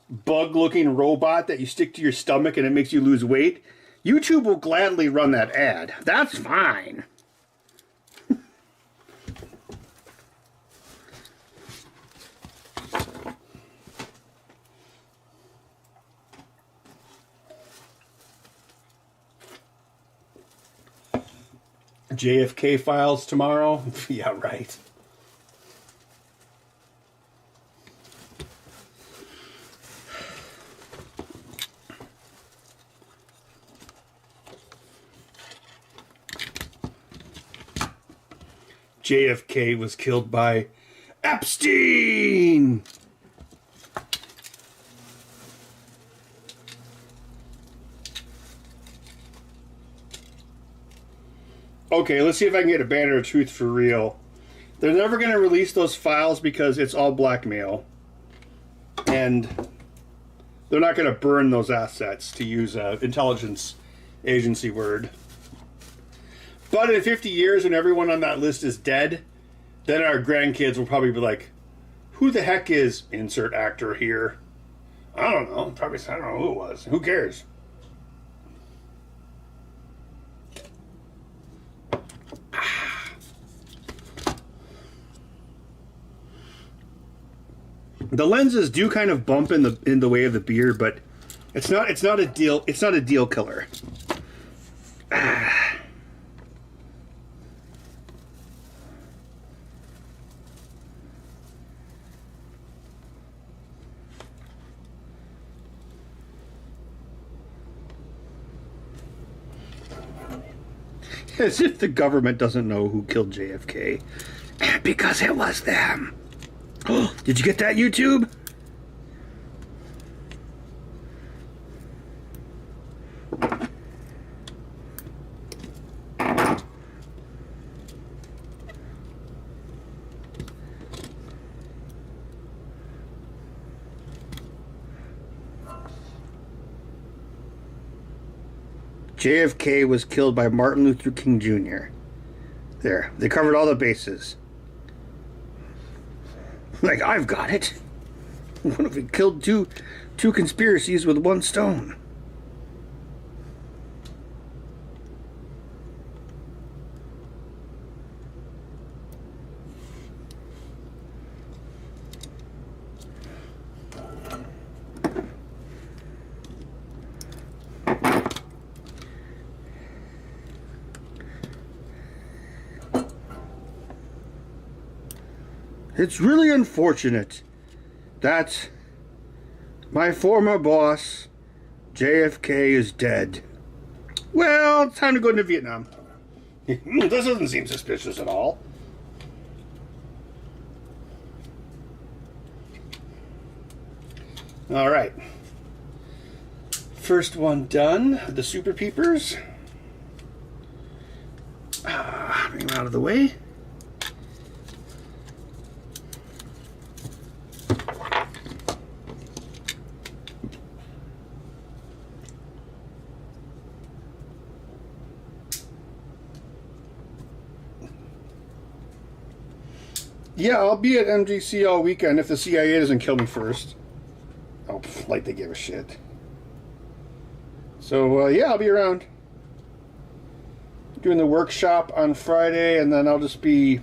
bug-looking robot that you stick to your stomach and it makes you lose weight, YouTube will gladly run that ad. That's fine. JFK files tomorrow? Yeah, right. JFK was killed by Epstein! Okay, let's see if I can get a banner of truth for real. They're never going to release those files because it's all blackmail. And they're not going to burn those assets, to use an intelligence agency word. But in 50 years, when everyone on that list is dead, then our grandkids will probably be like, who the heck is insert actor here? I don't know. Probably, I don't know who it was. Who cares? The lenses do kind of bump in the way of the beer, but it's not a deal killer. As if the government doesn't know who killed JFK. Because it was them. Oh, did you get that, YouTube? JFK was killed by Martin Luther King Jr. There, they covered all the bases. Like, I've got it. What if we killed two conspiracies with one stone? It's really unfortunate that my former boss, JFK, is dead. Well, it's time to go into Vietnam. This doesn't seem suspicious at all. All right. First one done. The super peepers. Bring them out of the way. Yeah, I'll be at MGC all weekend if the CIA doesn't kill me first. Oh, like they give a shit. So, yeah, I'll be around. Doing the workshop on Friday, and then I'll just be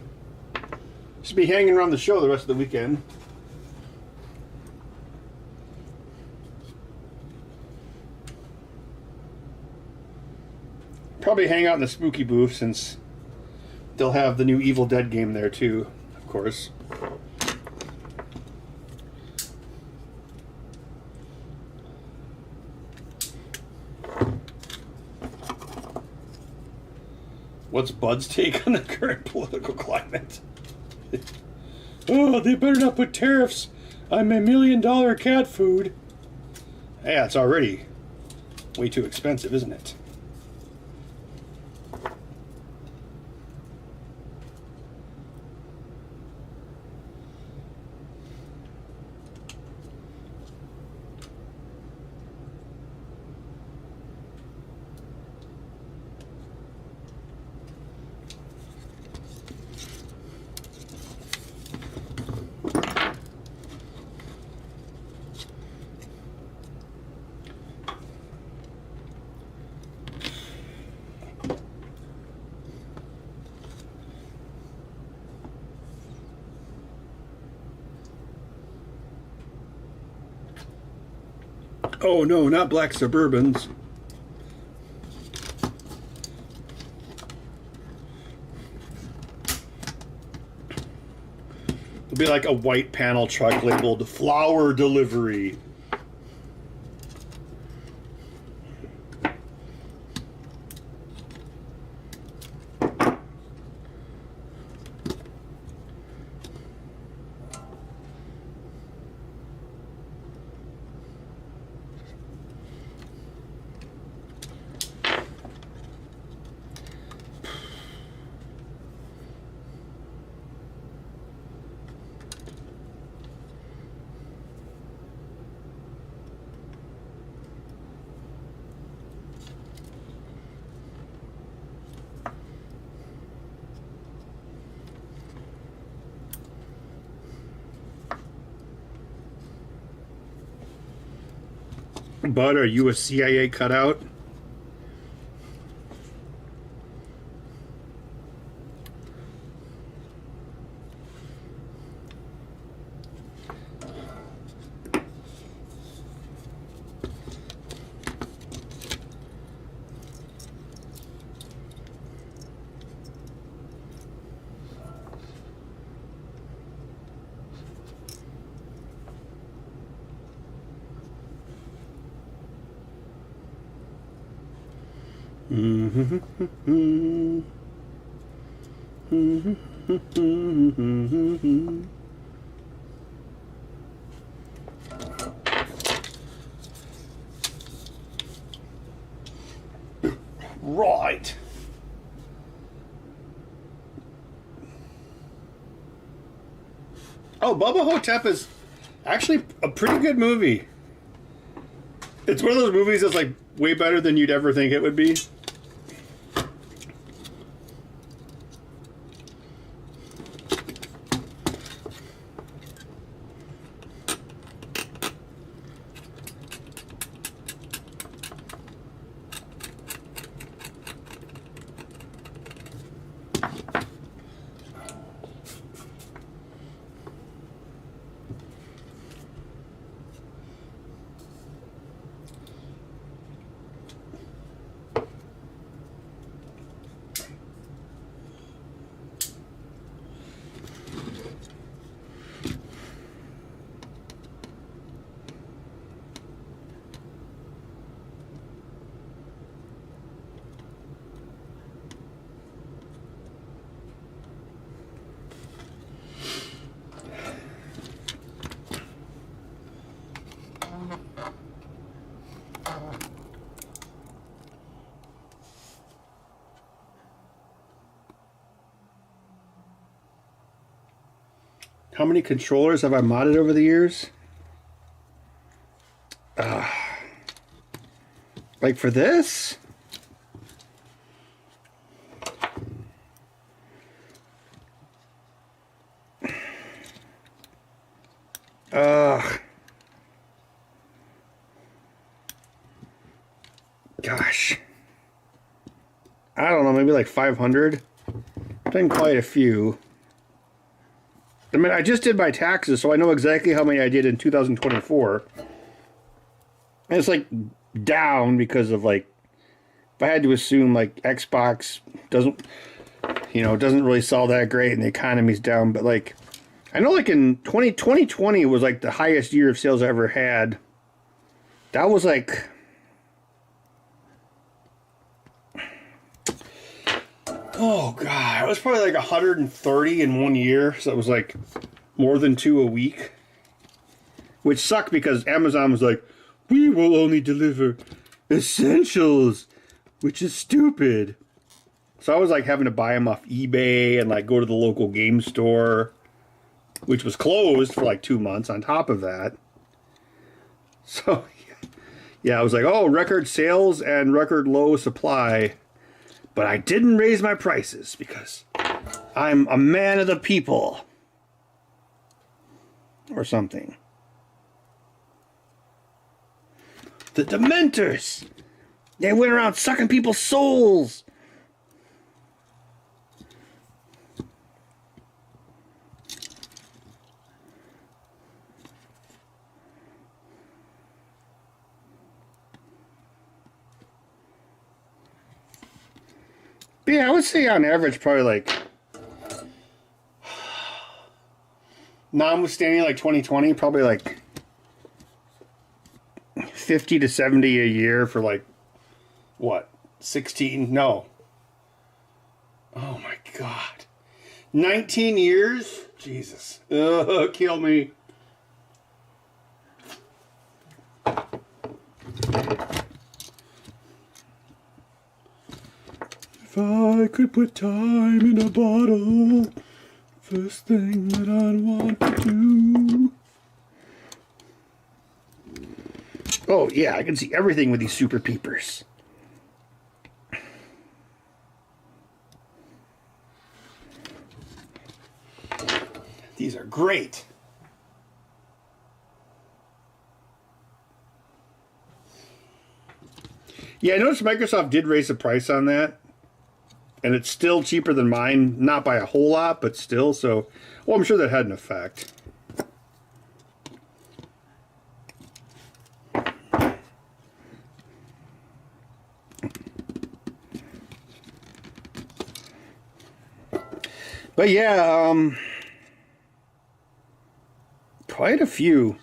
hanging around the show the rest of the weekend. Probably hang out in the spooky booth since they'll have the new Evil Dead game there too. Course. What's Bud's take on the current political climate? Oh, they better not put tariffs on my $1 million cat food. Yeah, it's already way too expensive, isn't it? Oh no, not black Suburbans. It'll be like a white panel truck labeled flower delivery. Bud, are you a CIA cutout? Right. Oh, Bubba Hotep is actually a pretty good movie. It's one of those movies that's like way better than you'd ever think it would be. How many controllers have I modded over the years? Like for this? Gosh. I don't know, maybe like 500. Done quite a few. I mean, I just did my taxes, so I know exactly how many I did in 2024. And it's like down because of like, if I had to assume like Xbox doesn't really sell that great and the economy's down, but like, I know like in 2020 was like the highest year of sales I ever had. That was like, oh God, it was probably like 130 in 1 year. So it was like more than 2 a week. Which sucked because Amazon was like, we will only deliver essentials, which is stupid. So I was like having to buy them off eBay and like go to the local game store, which was closed for like 2 months on top of that. So yeah, I was like, oh, record sales and record low supply. But I didn't raise my prices because I'm a man of the people. Or something. The Dementors! They went around sucking people's souls! But yeah, I would say on average probably like, notwithstanding like 2020, probably like 50 to 70 a year for like, what, 16? No. Oh my God. 19 years? Jesus. Ugh, kill me. If I could put time in a bottle, first thing that I'd want to do. Oh yeah, I can see everything with these super peepers. These are great. Yeah, I noticed Microsoft did raise the price on that. And it's still cheaper than mine. Not by a whole lot, but still. So, well, I'm sure that had an effect. But yeah, quite a few.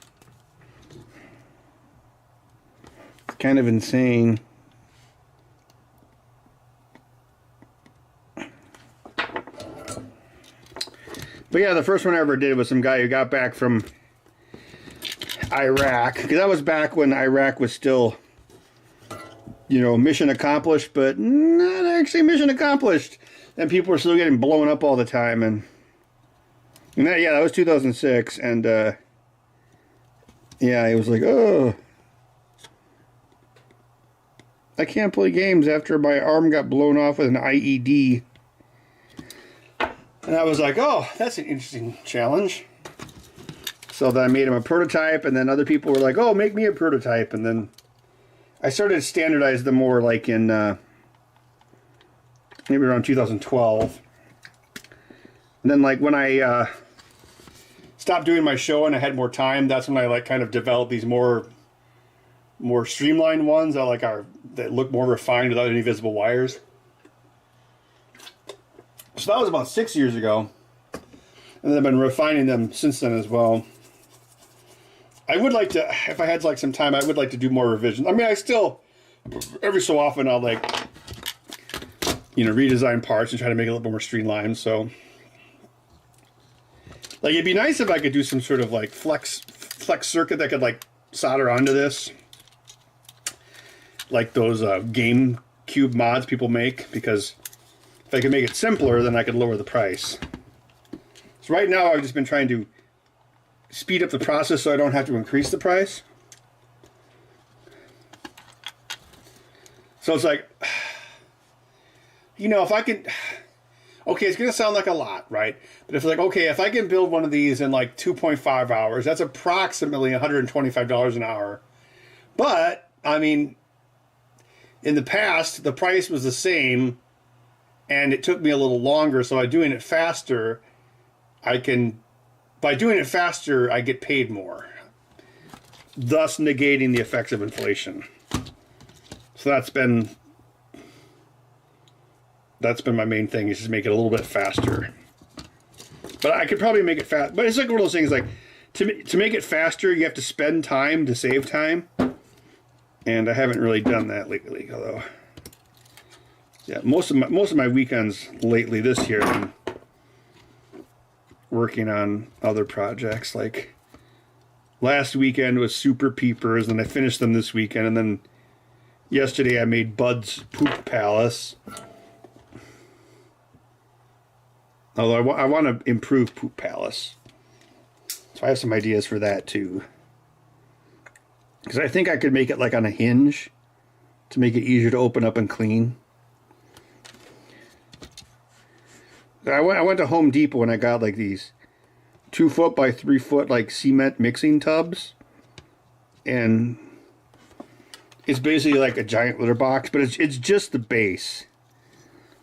It's kind of insane. But yeah, the first one I ever did was some guy who got back from Iraq. Because that was back when Iraq was still, you know, mission accomplished, but not actually mission accomplished. And people were still getting blown up all the time. And that, yeah, that was 2006. And yeah, it was like, oh. I can't play games after my arm got blown off with an IED. And I was like, oh, that's an interesting challenge. So then I made him a prototype, and then other people were like, oh, make me a prototype. And then I started to standardize them more like in maybe around 2012. And then like when I stopped doing my show and I had more time, that's when I like kind of developed these more streamlined ones that look more refined without any visible wires. So that was about 6 years ago. And then I've been refining them since then as well. I would like to, if I had like some time, I would like to do more revisions. I mean, I still, every so often I'll like, redesign parts and try to make it a little bit more streamlined. So like, it'd be nice if I could do some sort of like flex circuit that could like solder onto this. Like those GameCube mods people make, because if I could make it simpler, then I could lower the price. So right now I've just been trying to speed up the process so I don't have to increase the price. So it's like, if I can, okay, it's going to sound like a lot, right? But if like, okay, if I can build one of these in like 2.5 hours, that's approximately $125 an hour. But, I mean, in the past, the price was the same, and it took me a little longer, so by doing it faster, I get paid more, thus negating the effects of inflation. So that's been my main thing, is just make it a little bit faster. But I could probably make it fast. But it's like one of those things, like to make it faster, you have to spend time to save time, and I haven't really done that lately. Although, yeah, most of my weekends lately this year, I'm working on other projects. Like last weekend was Super Peepers, and I finished them this weekend, and then yesterday I made Bud's Poop Palace. Although I want to improve Poop Palace. So I have some ideas for that too. Because I think I could make it like on a hinge to make it easier to open up and clean. I went to Home Depot and I got like these 2 foot by 3 foot like cement mixing tubs. And it's basically like a giant litter box, but it's just the base.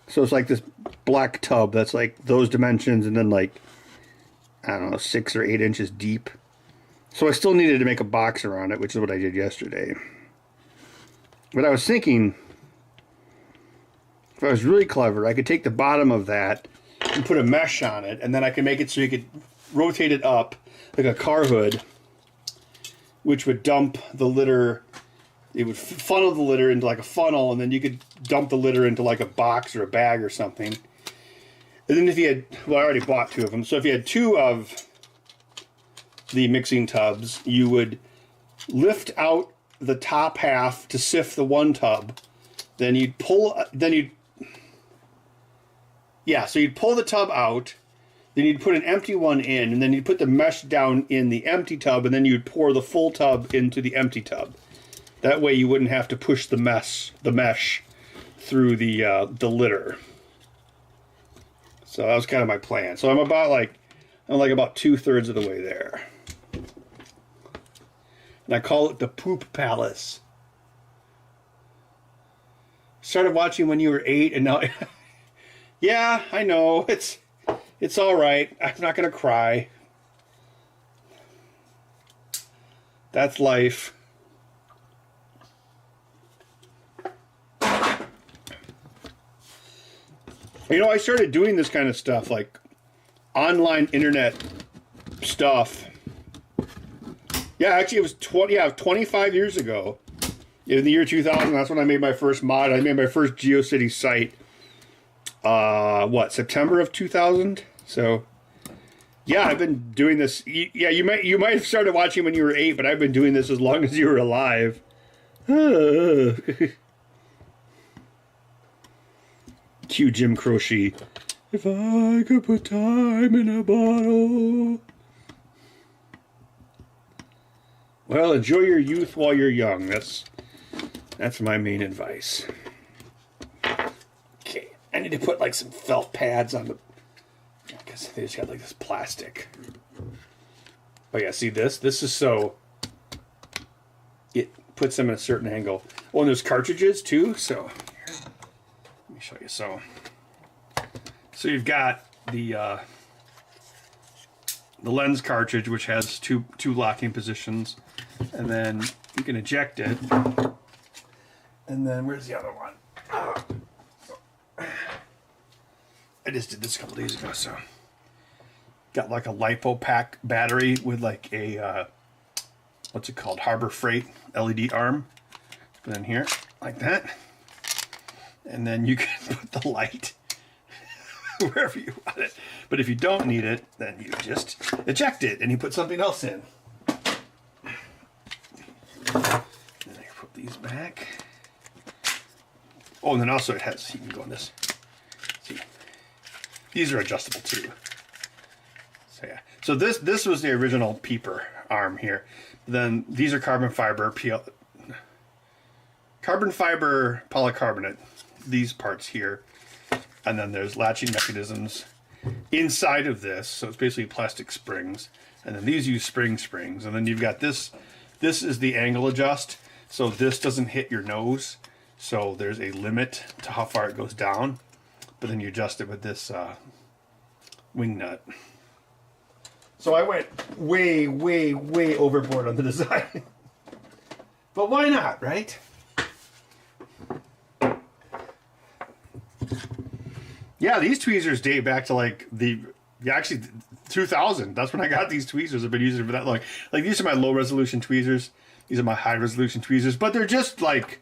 So it's like this black tub that's like those dimensions, and then like, I don't know, 6 or 8 inches deep. So I still needed to make a box around it, which is what I did yesterday. But I was thinking, if I was really clever, I could take the bottom of that and put a mesh on it, and then I could make it so you could rotate it up like a car hood, which would dump the litter. It would funnel the litter into like a funnel, and then you could dump the litter into like a box or a bag or something. And then if you had, well, I already bought 2 of them. So if you had 2 of the mixing tubs, you would lift out the top half to sift the one tub. Then you'd pull, so you'd pull the tub out, then you'd put an empty one in, and then you'd put the mesh down in the empty tub, and then you'd pour the full tub into the empty tub. That way you wouldn't have to push the mesh through the litter. So that was kind of my plan. So I'm about 2/3 of the way there. And I call it the Poop Palace. Started watching when you were 8, and now, yeah, I know, it's all right. I'm not gonna cry. That's life. I started doing this kind of stuff, like online internet stuff. Yeah, actually, it was 25 years ago. In the year 2000, that's when I made my first mod. I made my first GeoCities site. September of 2000? So, yeah, I've been doing this. Yeah, you might have started watching when you were 8, but I've been doing this as long as you were alive. Cue Jim Croce. If I could put time in a bottle. Well, enjoy your youth while you're young. That's That's my main advice. Okay, I need to put like some felt pads on the, because they just got like this plastic. Oh yeah, see this? This is so it puts them in a certain angle. Oh, and there's cartridges too, so let me show you. So you've got the lens cartridge, which has two locking positions, and then you can eject it. And then where's the other one? I just did this a couple days ago, so got like a LiPo pack battery with like a what's it called? Harbor Freight LED arm. Put it in here like that, and then you can put the light wherever you want it. But if you don't need it, then you just eject it and you put something else in. Then I put these back. Oh, and then also it has, you can go in this. See, these are adjustable too. So yeah, so this was the original peeper arm here. Then these are carbon fiber polycarbonate. These parts here. And then there's latching mechanisms inside of this. So it's basically plastic springs. And then these use springs. And then you've got this. This is the angle adjust. So this doesn't hit your nose. So there's a limit to how far it goes down. But then you adjust it with this wing nut. So I went way, way, way overboard on the design. But why not, right? Yeah, these tweezers date back to like actually 2000. That's when I got these tweezers. I've been using them for that long. Like these are my low resolution tweezers. These are my high resolution tweezers, but they're just like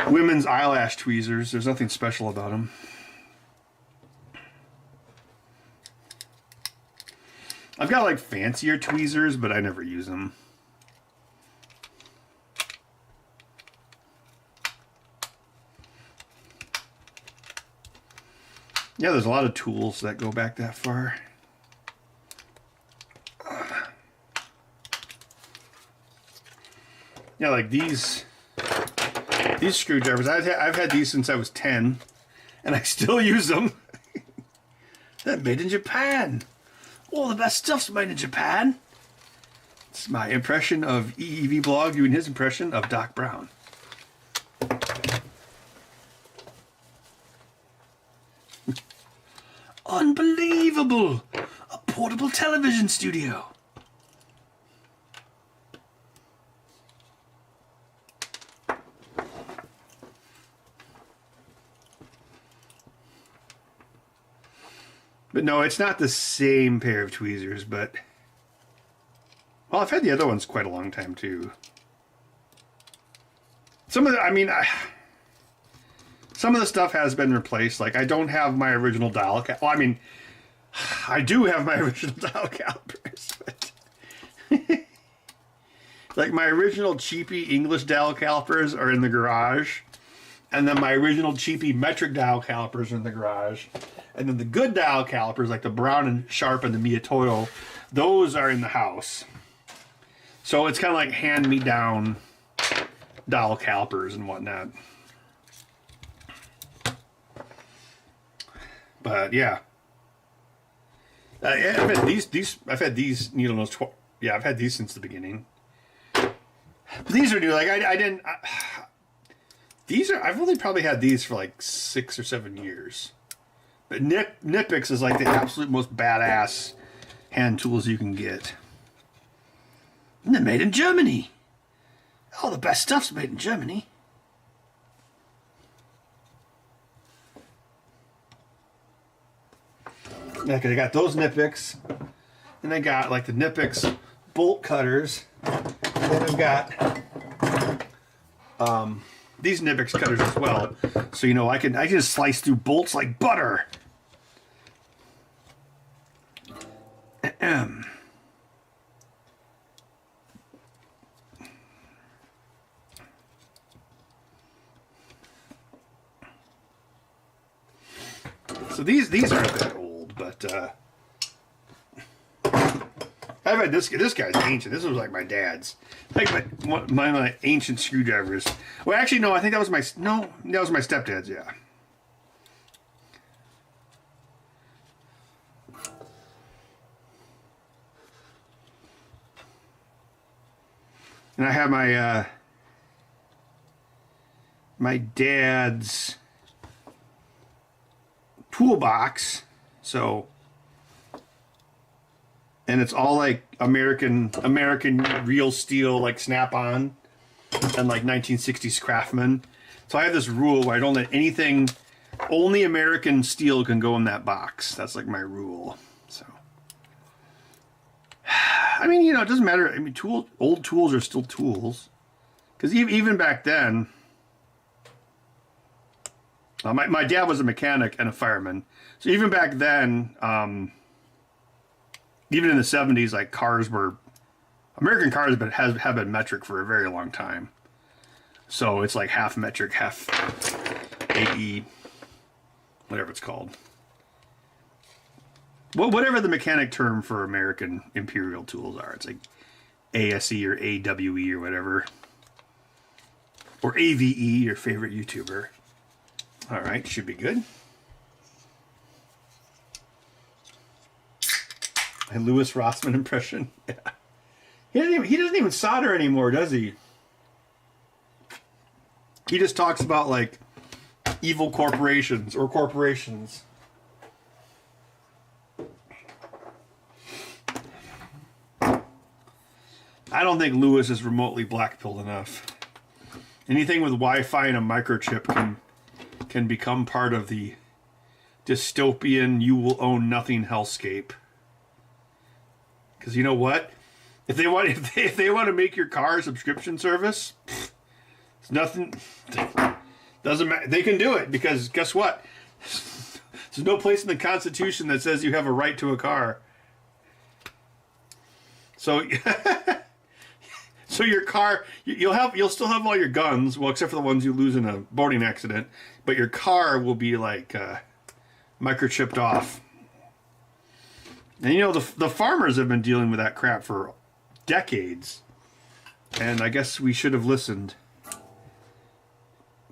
women's eyelash tweezers. There's nothing special about them. I've got like fancier tweezers, but I never use them. Yeah, there's a lot of tools that go back that far. Yeah, like these screwdrivers. I've had these since I was 10, and I still use them. They're made in Japan. All the best stuff's made in Japan. It's my impression of EEV Blog doing his impression of Doc Brown. Unbelievable! A portable television studio. But no, it's not the same pair of tweezers, but... Well, I've had the other ones quite a long time, too. Some of the stuff has been replaced. Like, I don't have my original dial calipers. Well, I mean, I do have my original dial calipers, but... like, my original cheapy English dial calipers are in the garage. And then my original cheapy metric dial calipers are in the garage. And then the good dial calipers, like the Brown and Sharp and the Miyatoto, those are in the house. So it's kind of like hand-me-down dial calipers and whatnot. But yeah, I've had these. I've had these needle nose. Yeah, I've had these since the beginning. But these are new. Like I didn't. These are. I've only probably had these for like 6 or 7 years. But Knipex is like the absolute most badass hand tools you can get. And they're made in Germany. All the best stuff's made in Germany. Yeah, cause I got those Knipex, and I got like the Knipex bolt cutters, and then I've got these Knipex cutters as well. So you know I can just slice through bolts like butter. So these aren't that old, but I've had this guy's ancient. This was like my dad's. Like my ancient screwdrivers. Well, actually, no. I think that was my stepdad's. Yeah. And I have my dad's toolbox. So. And it's all like American real steel, like Snap-on, and like 1960s Craftsman. So I have this rule where I don't let anything, only American steel can go in that box. That's like my rule. So, I mean, it doesn't matter. I mean, old tools are still tools, because even back then, my dad was a mechanic and a fireman. So even back then. Even in the 70s, like American cars have been metric for a very long time. So it's like half metric, half AE, whatever it's called. Whatever the mechanic term for American imperial tools are. It's like ASE or AWE or whatever. Or AVE, your favorite YouTuber. All right, should be good. My Louis Rossmann impression. Yeah. He doesn't even solder anymore, does he? He just talks about like evil corporations or corporations. I don't think Louis is remotely black-pilled enough. Anything with Wi-Fi and a microchip can become part of the dystopian you will own nothing hellscape. Because you know what? If they want to make your car a subscription service, it's nothing. Doesn't matter. They can do it because guess what? There's no place in the Constitution that says you have a right to a car. So, so your car, you'll still have all your guns, well, except for the ones you lose in a boating accident. But your car will be like microchipped off. And the farmers have been dealing with that crap for decades. And I guess we should have listened.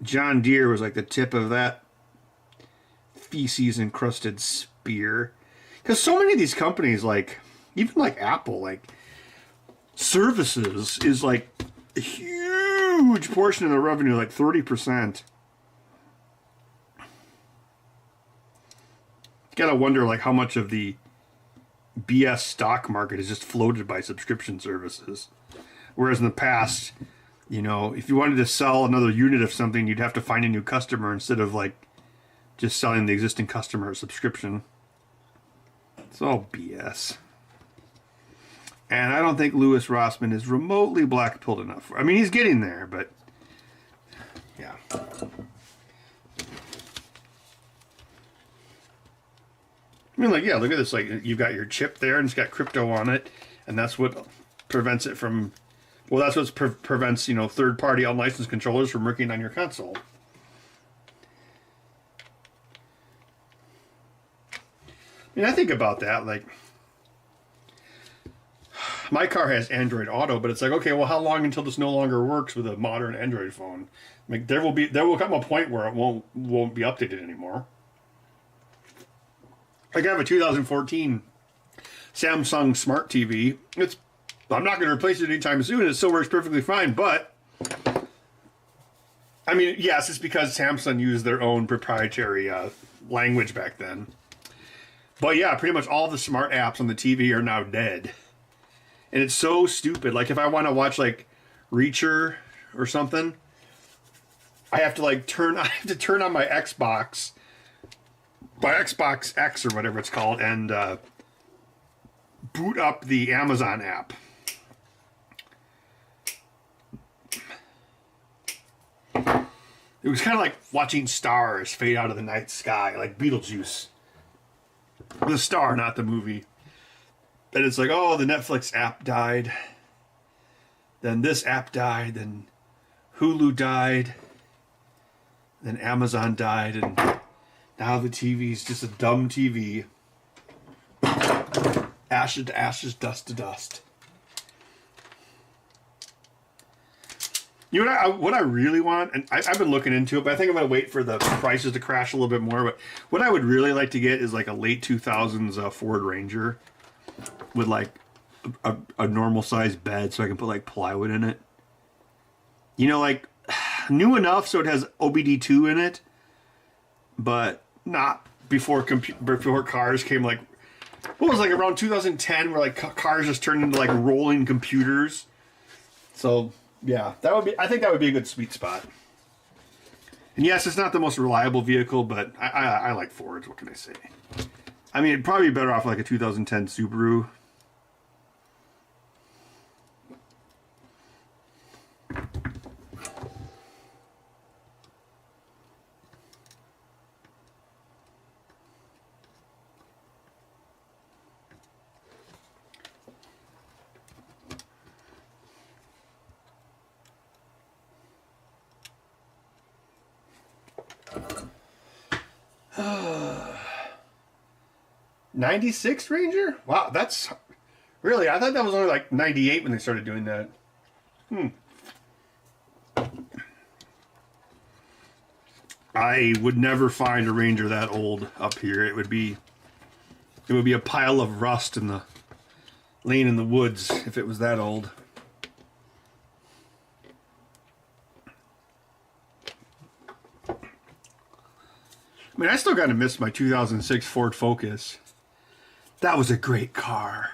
John Deere was like the tip of that feces encrusted spear. Because so many of these companies, like, even like Apple, like, services is like a huge portion of the revenue, like 30%. Gotta wonder, like, how much of the BS stock market is just floated by subscription services. Whereas in the past, if you wanted to sell another unit of something, you'd have to find a new customer instead of like just selling the existing customer a subscription. It's all BS. And I don't think Louis Rossmann is remotely black-pilled enough. I mean, he's getting there, but yeah. I mean, like, yeah, look at this. Like, you've got your chip there, and it's got crypto on it, and that's what prevents it from... Well, that's what prevents, third-party unlicensed controllers from working on your console. I mean, I think about that, like... My car has Android Auto, but it's like, okay, well, how long until this no longer works with a modern Android phone? Like, there will come a point where it won't be updated anymore. Like, I have a 2014 Samsung Smart TV. I'm not going to replace it anytime soon. It still works perfectly fine, but I mean, yes, it's because Samsung used their own proprietary language back then. But yeah, pretty much all the smart apps on the TV are now dead. And it's so stupid. Like, if I want to watch, like, Reacher or something, I have to turn on my Xbox X or whatever it's called, and boot up the Amazon app. It was kind of like watching stars fade out of the night sky, like Beetlejuice. The star, not the movie. And it's like, oh, the Netflix app died. Then this app died. Then Hulu died. Then Amazon died. And now the TV's just a dumb TV. Ashes to ashes, dust to dust. You know what I really want, and I've been looking into it, but I think I'm going to wait for the prices to crash a little bit more. But what I would really like to get is like a late 2000s Ford Ranger with like a normal sized bed, so I can put like plywood in it. You know, like new enough so it has OBD2 in it, but not before cars came. Like, what was like around 2010 where like cars just turned into like rolling computers. So yeah, that would be. I think that would be a good sweet spot. And yes, it's not the most reliable vehicle, but I like Fords. What can I say? I mean, it'd probably be better off like a 2010 Subaru. '96 Ranger? Wow, that's really. I thought that was only like '98 when they started doing that. I would never find a Ranger that old up here. It would be a pile of rust in the laying in the woods if it was that old. I mean, I still gotta miss my 2006 Ford Focus. That was a great car.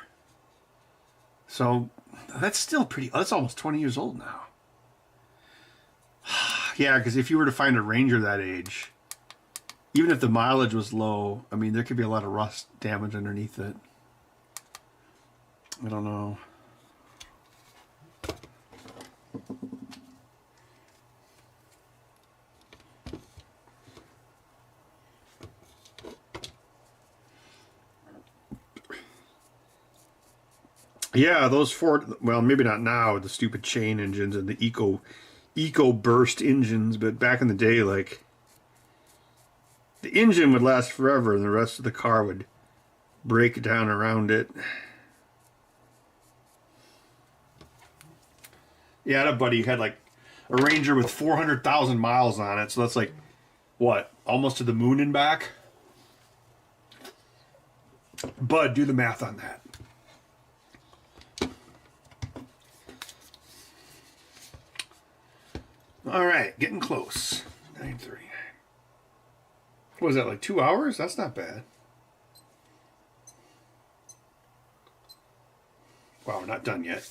So that's still pretty. That's almost 20 years old now. Yeah, because if you were to find a Ranger that age, even if the mileage was low, I mean, there could be a lot of rust damage underneath it. I don't know. Yeah, those Ford, well, maybe not now with the stupid chain engines and the eco burst engines, but back in the day, like, the engine would last forever and the rest of the car would break down around it. Yeah, I had a buddy who had like a Ranger with 400,000 miles on it, so that's like, what, almost to the moon and back? Bud, do the math on that. All right, getting close. 9:39. What was that, like 2 hours? That's not bad. Wow, we're not done yet.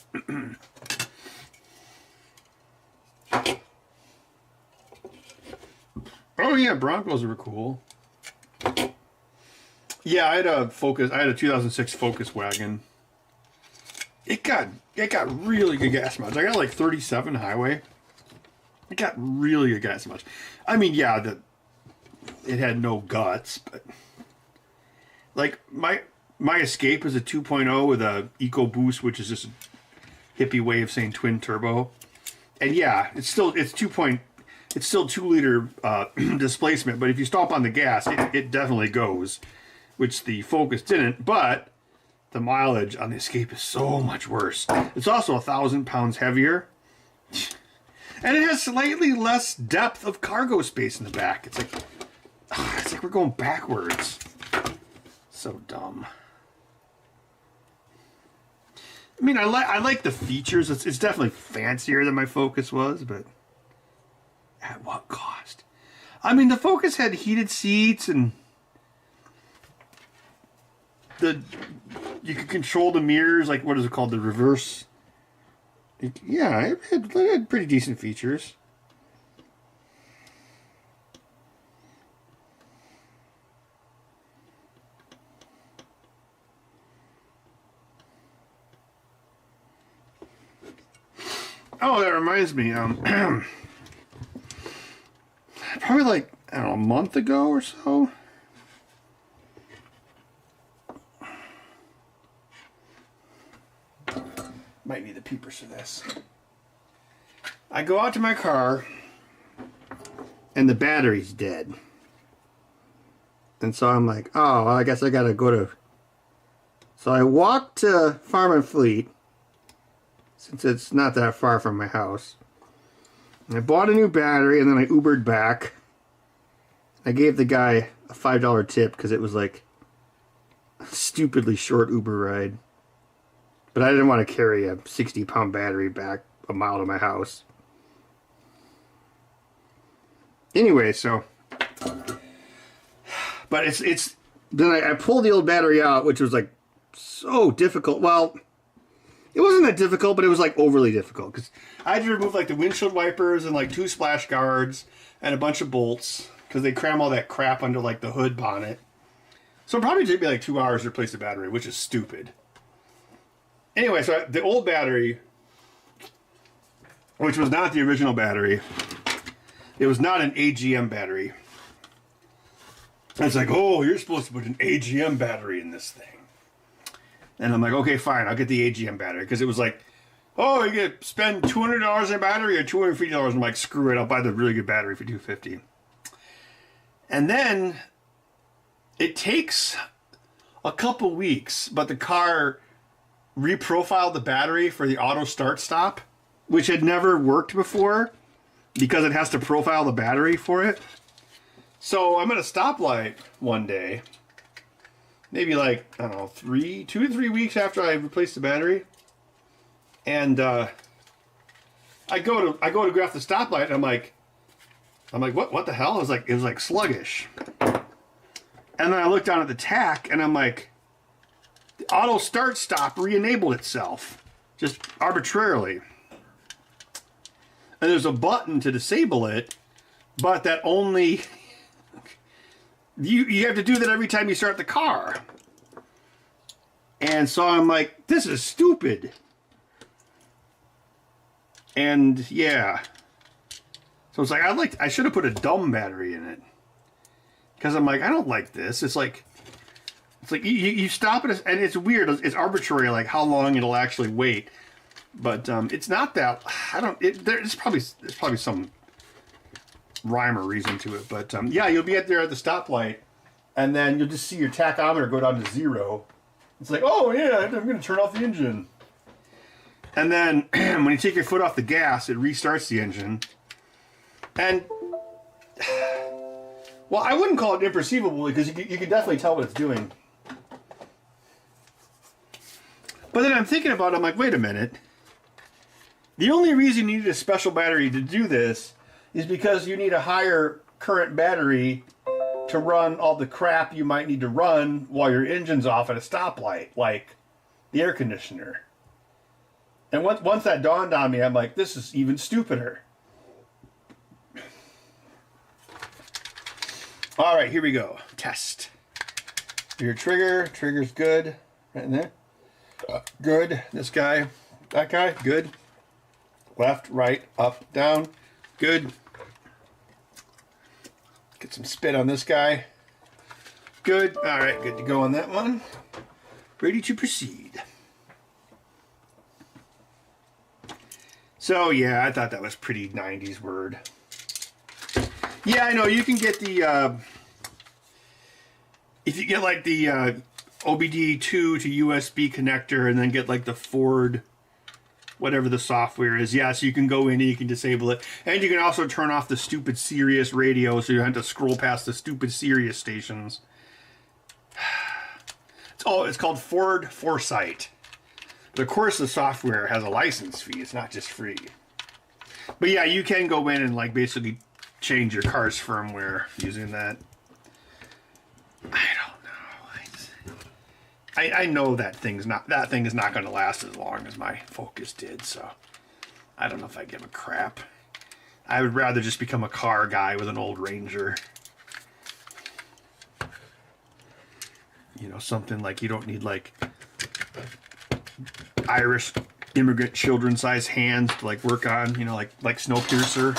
Oh yeah, Broncos were cool. Yeah, I had a 2006 Focus wagon. It got really good gas mileage. I got like 37 highway. It got really good gas mileage. I mean, yeah, it had no guts, but like my Escape is a 2.0 with a EcoBoost, which is just a hippie way of saying twin turbo. And yeah, it's still 2-liter displacement, but if you stop on the gas, it definitely goes, which the Focus didn't. But the mileage on the Escape is so much worse. It's also 1,000 pounds heavier. And it has slightly less depth of cargo space in the back. It's like we're going backwards. So dumb. I mean, I like the features. It's definitely fancier than my Focus was, but at what cost? I mean, the Focus had heated seats and you could control the mirrors. Like, what is it called? The reverse. Yeah, it had pretty decent features. Oh, that reminds me. Probably like, I don't know, a month ago or so. Might need the peepers for this. I go out to my car and the battery's dead. And so I'm like, oh, well, I guess I gotta go to So I walked to Farm and Fleet, since it's not that far from my house. And I bought a new battery, and then I Ubered back. I gave the guy a $5 tip because it was like a stupidly short Uber ride. But I didn't want to carry a 60-pound battery back a mile to my house. Anyway, so... But it's then I pulled the old battery out, which was like so difficult. Well, it wasn't that difficult, but it was like overly difficult because I had to remove like the windshield wipers and like 2 splash guards and a bunch of bolts because they cram all that crap under like the hood bonnet. So it probably took me like 2 hours to replace the battery, which is stupid. Anyway, so the old battery, which was not the original battery, it was not an AGM battery. It's like, oh, you're supposed to put an AGM battery in this thing. And I'm like, okay, fine, I'll get the AGM battery. Because it was like, oh, you get spend $200 on a battery or $250. I'm like, screw it, I'll buy the really good battery for $250. And then it takes a couple weeks, but the car reprofiled the battery for the auto start stop, which had never worked before because it has to profile the battery for it. So I'm at a stoplight one day, maybe like, I don't know, 2 to 3 weeks after I replaced the battery. And I go to grab the stoplight and I'm like, what the hell? It was like sluggish. And then I looked down at the tack and I'm like, the auto start stop re-enabled itself just arbitrarily. And there's a button to disable it, but that only... You have to do that every time you start the car. And so I'm like, this is stupid. And yeah. So it's like, I should have put a dumb battery in it. Because I'm like, I don't like this. It's like you stop it and it's weird. It's arbitrary, like how long it'll actually wait. But it's not that, there's probably some rhyme or reason to it, but yeah, you'll be there at the stoplight and then you'll just see your tachometer go down to 0. It's like, oh yeah, I'm gonna turn off the engine, and then when you take your foot off the gas, it restarts the engine. And well, I wouldn't call it imperceivable because you can definitely tell what it's doing. But then I'm thinking about it, I'm like, wait a minute, the only reason you need a special battery to do this is because you need a higher current battery to run all the crap you might need to run while your engine's off at a stoplight, like the air conditioner. And once that dawned on me, I'm like, this is even stupider. All right, here we go. Test. Your trigger's good. Right in there. Good. This guy, that guy, good. Left, right, up, down. Good. Get some spit on this guy. Good. All right, good to go on that one. Ready to proceed. So yeah, I thought that was pretty 90s word. Yeah, I know you can get the if you get like the OBD2 to USB connector and then get like the Ford whatever the software is. Yeah, so you can go in and you can disable it. And you can also turn off the stupid Sirius radio so you don't have to scroll past the stupid Sirius stations. It's called Ford Foresight. But of course the software has a license fee. It's not just free. But yeah, you can go in and like basically change your car's firmware using that. I don't know. I know that thing is not going to last as long as my Focus did, so I don't know if I give a crap. I would rather just become a car guy with an old Ranger. You know, something like you don't need like Irish immigrant children size hands to like work on, you know, like Snowpiercer.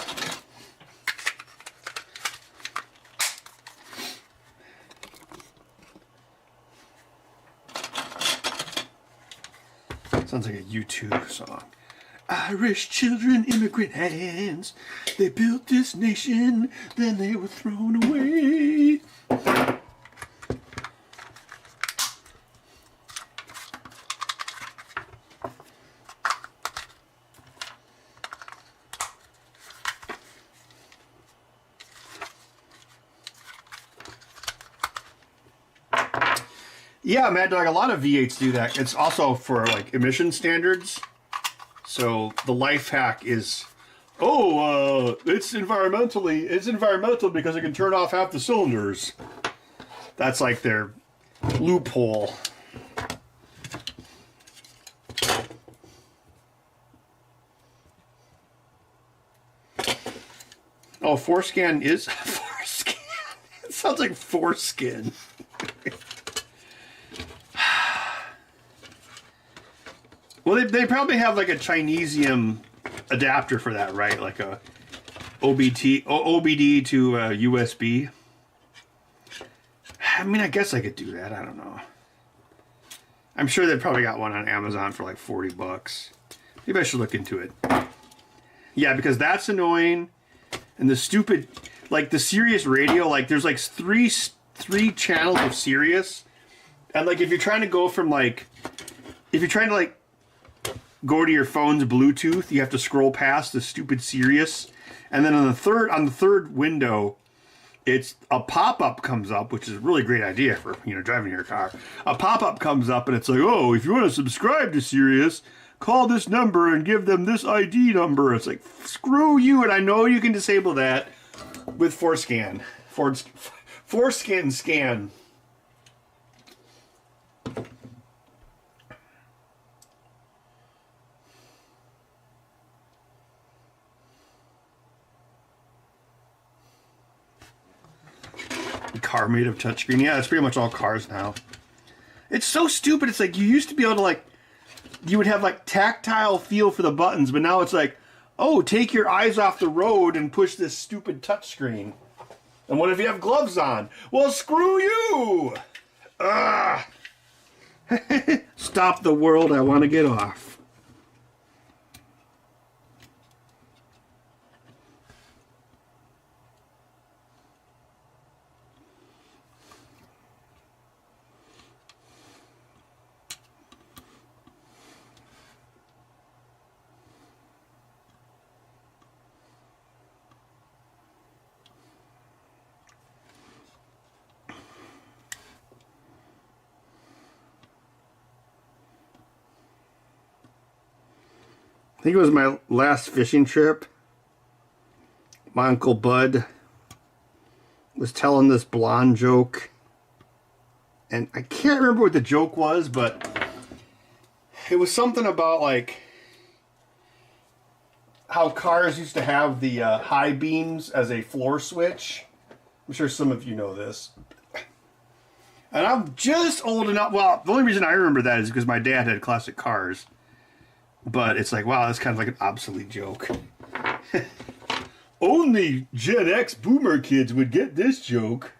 Sounds like a U2 song. Irish children, immigrant hands. They built this nation, then they were thrown away. Yeah, Mad Dog, a lot of V8s do that. It's also for like emission standards. So the life hack is, it's environmental because it can turn off half the cylinders. That's like their loophole. Oh, forescan is forescan. It sounds like foreskin. Well, they probably have like a Chinesium adapter for that, right? Like a OBD to USB. I mean, I guess I could do that. I don't know. I'm sure they probably got one on Amazon for like $40. Maybe I should look into it. Yeah, because that's annoying. And the stupid, like the Sirius radio, like there's like three channels of Sirius. And like if you're trying to go from like, if you're trying to like go to your phone's Bluetooth, you have to scroll past the stupid Sirius. And then on the third window, it's a pop-up comes up, which is a really great idea for, driving your car. A pop-up comes up and it's like, oh, if you want to subscribe to Sirius, call this number and give them this ID number. It's like, screw you, and I know you can disable that with forescan. Foreskin scan. Car made of touchscreen. Yeah, that's pretty much all cars now. It's so stupid. It's like you used to be able to like, you would have like tactile feel for the buttons, but now it's like, oh, take your eyes off the road and push this stupid touchscreen. And what if you have gloves on? Well, screw you! Ugh. Stop the world, I want to get off. I think it was my last fishing trip. My Uncle Bud was telling this blonde joke. And I can't remember what the joke was, but it was something about like how cars used to have the high beams as a floor switch. I'm sure some of you know this. And I'm just old enough. Well, the only reason I remember that is because my dad had classic cars. But it's like, wow, that's kind of like an obsolete joke. Only Gen X boomer kids would get this joke.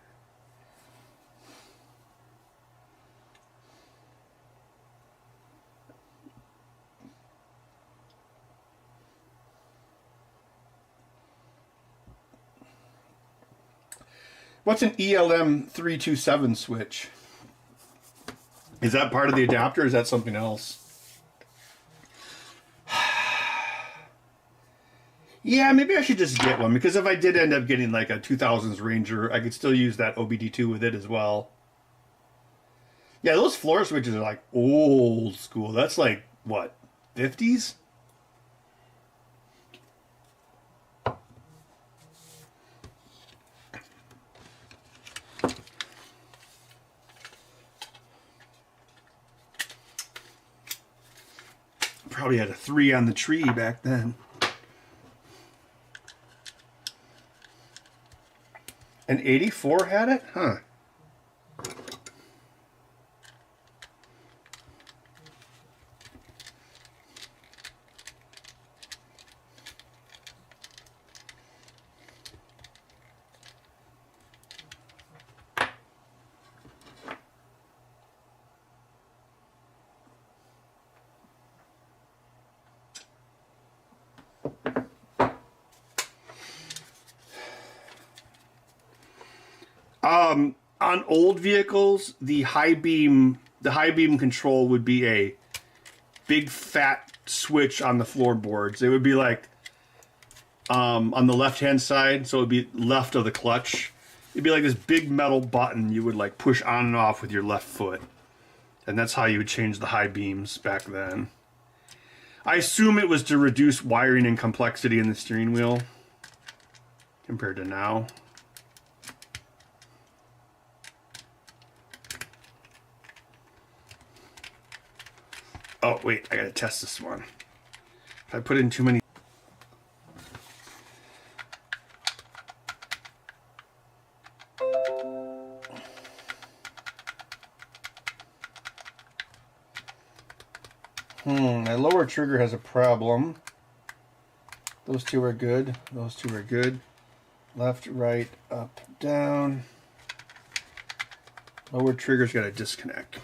What's an ELM 327 switch? Is that part of the adapter or is that something else? Yeah, maybe I should just get one, because if I did end up getting like a 2000s Ranger, I could still use that OBD2 with it as well. Yeah, those floor switches are like old school. That's like, what, 50s? Probably had a 3 on the tree back then. An 84 had it? Huh. On old vehicles, the high beam control would be a big fat switch on the floorboards. It would be like on the left hand side, so it would be left of the clutch. It'd be like this big metal button you would like push on and off with your left foot. And that's how you would change the high beams back then. I assume it was to reduce wiring and complexity in the steering wheel compared to now. Oh, wait, I gotta test this one. If I put in too many... My lower trigger has a problem. Those two are good. Those two are good. Left, right, up, down. Lower trigger's got a disconnect.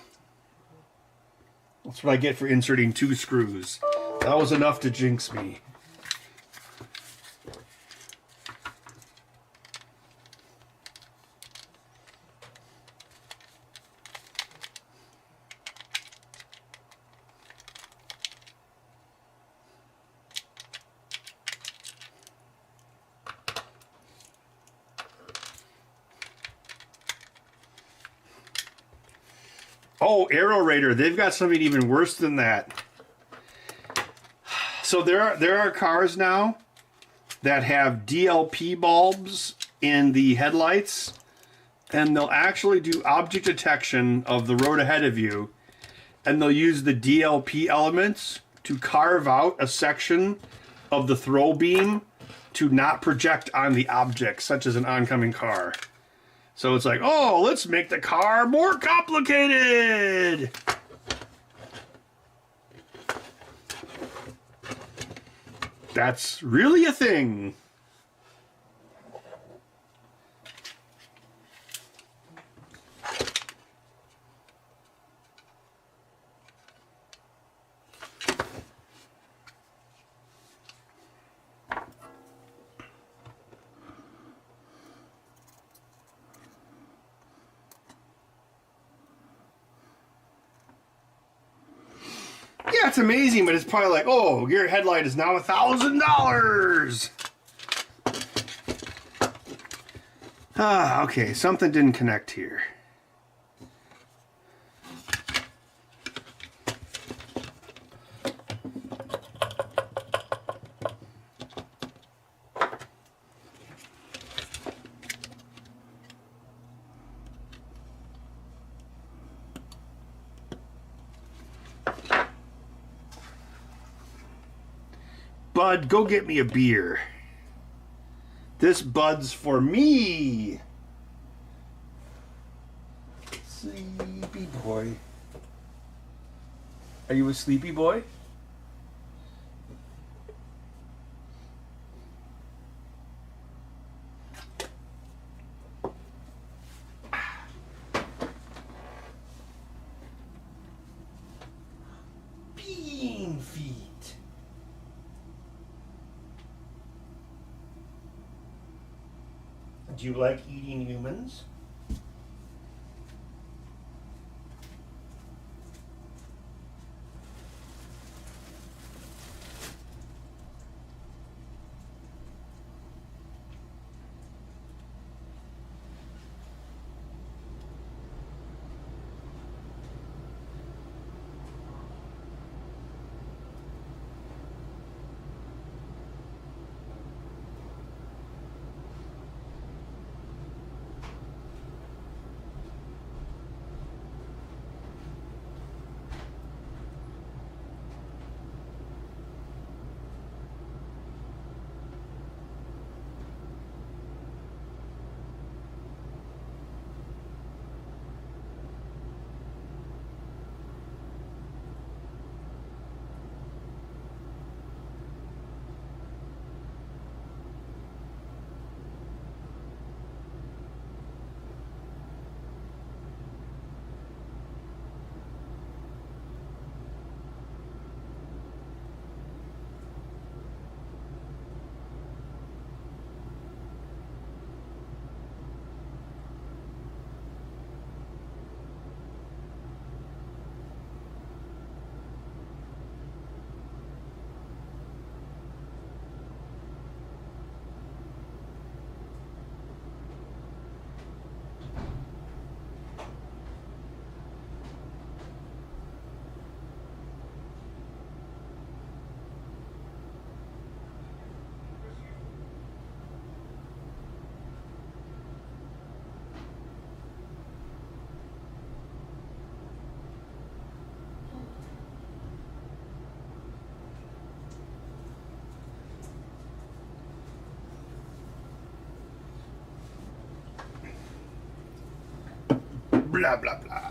That's what I get for inserting 2 screws. That was enough to jinx me. Oh, Aero Raider, they've got something even worse than that. So there are cars now that have DLP bulbs in the headlights, and they'll actually do object detection of the road ahead of you, and they'll use the DLP elements to carve out a section of the throw beam to not project on the object, such as an oncoming car. So it's like, oh, let's make the car more complicated. That's really a thing. Yeah, it's amazing, but it's probably like, oh, your headlight is now $1,000. Ah, okay, something didn't connect here. Bud, go get me a beer. This Bud's for me. Sleepy boy. Are you a sleepy boy? Bean feet. Do you like eating humans? blah, blah, blah.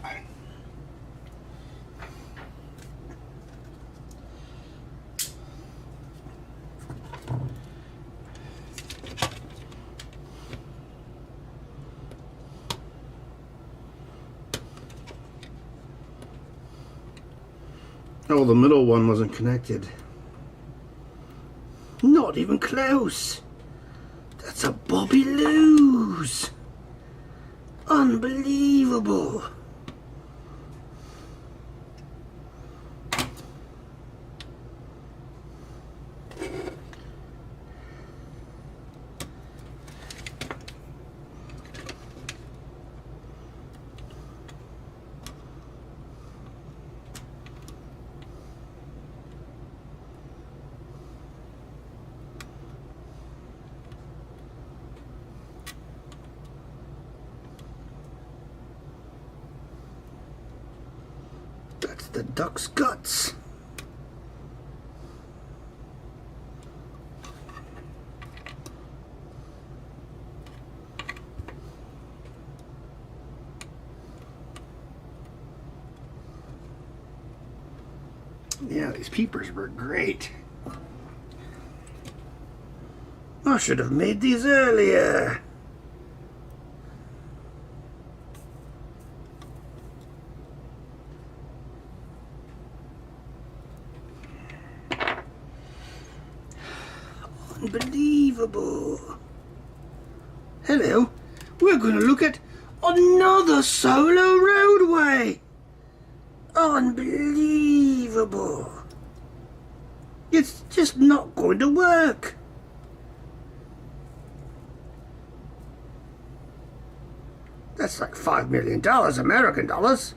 Oh, the middle one wasn't connected. Not even close. That's a Bobby Lose. Unbelievable. That's the duck's guts. Yeah, these peepers were great. I should have made these earlier. Unbelievable. Hello, we're going to look at another solo roadway. Unbelievable. It's just not going to work. That's like $5 million American dollars.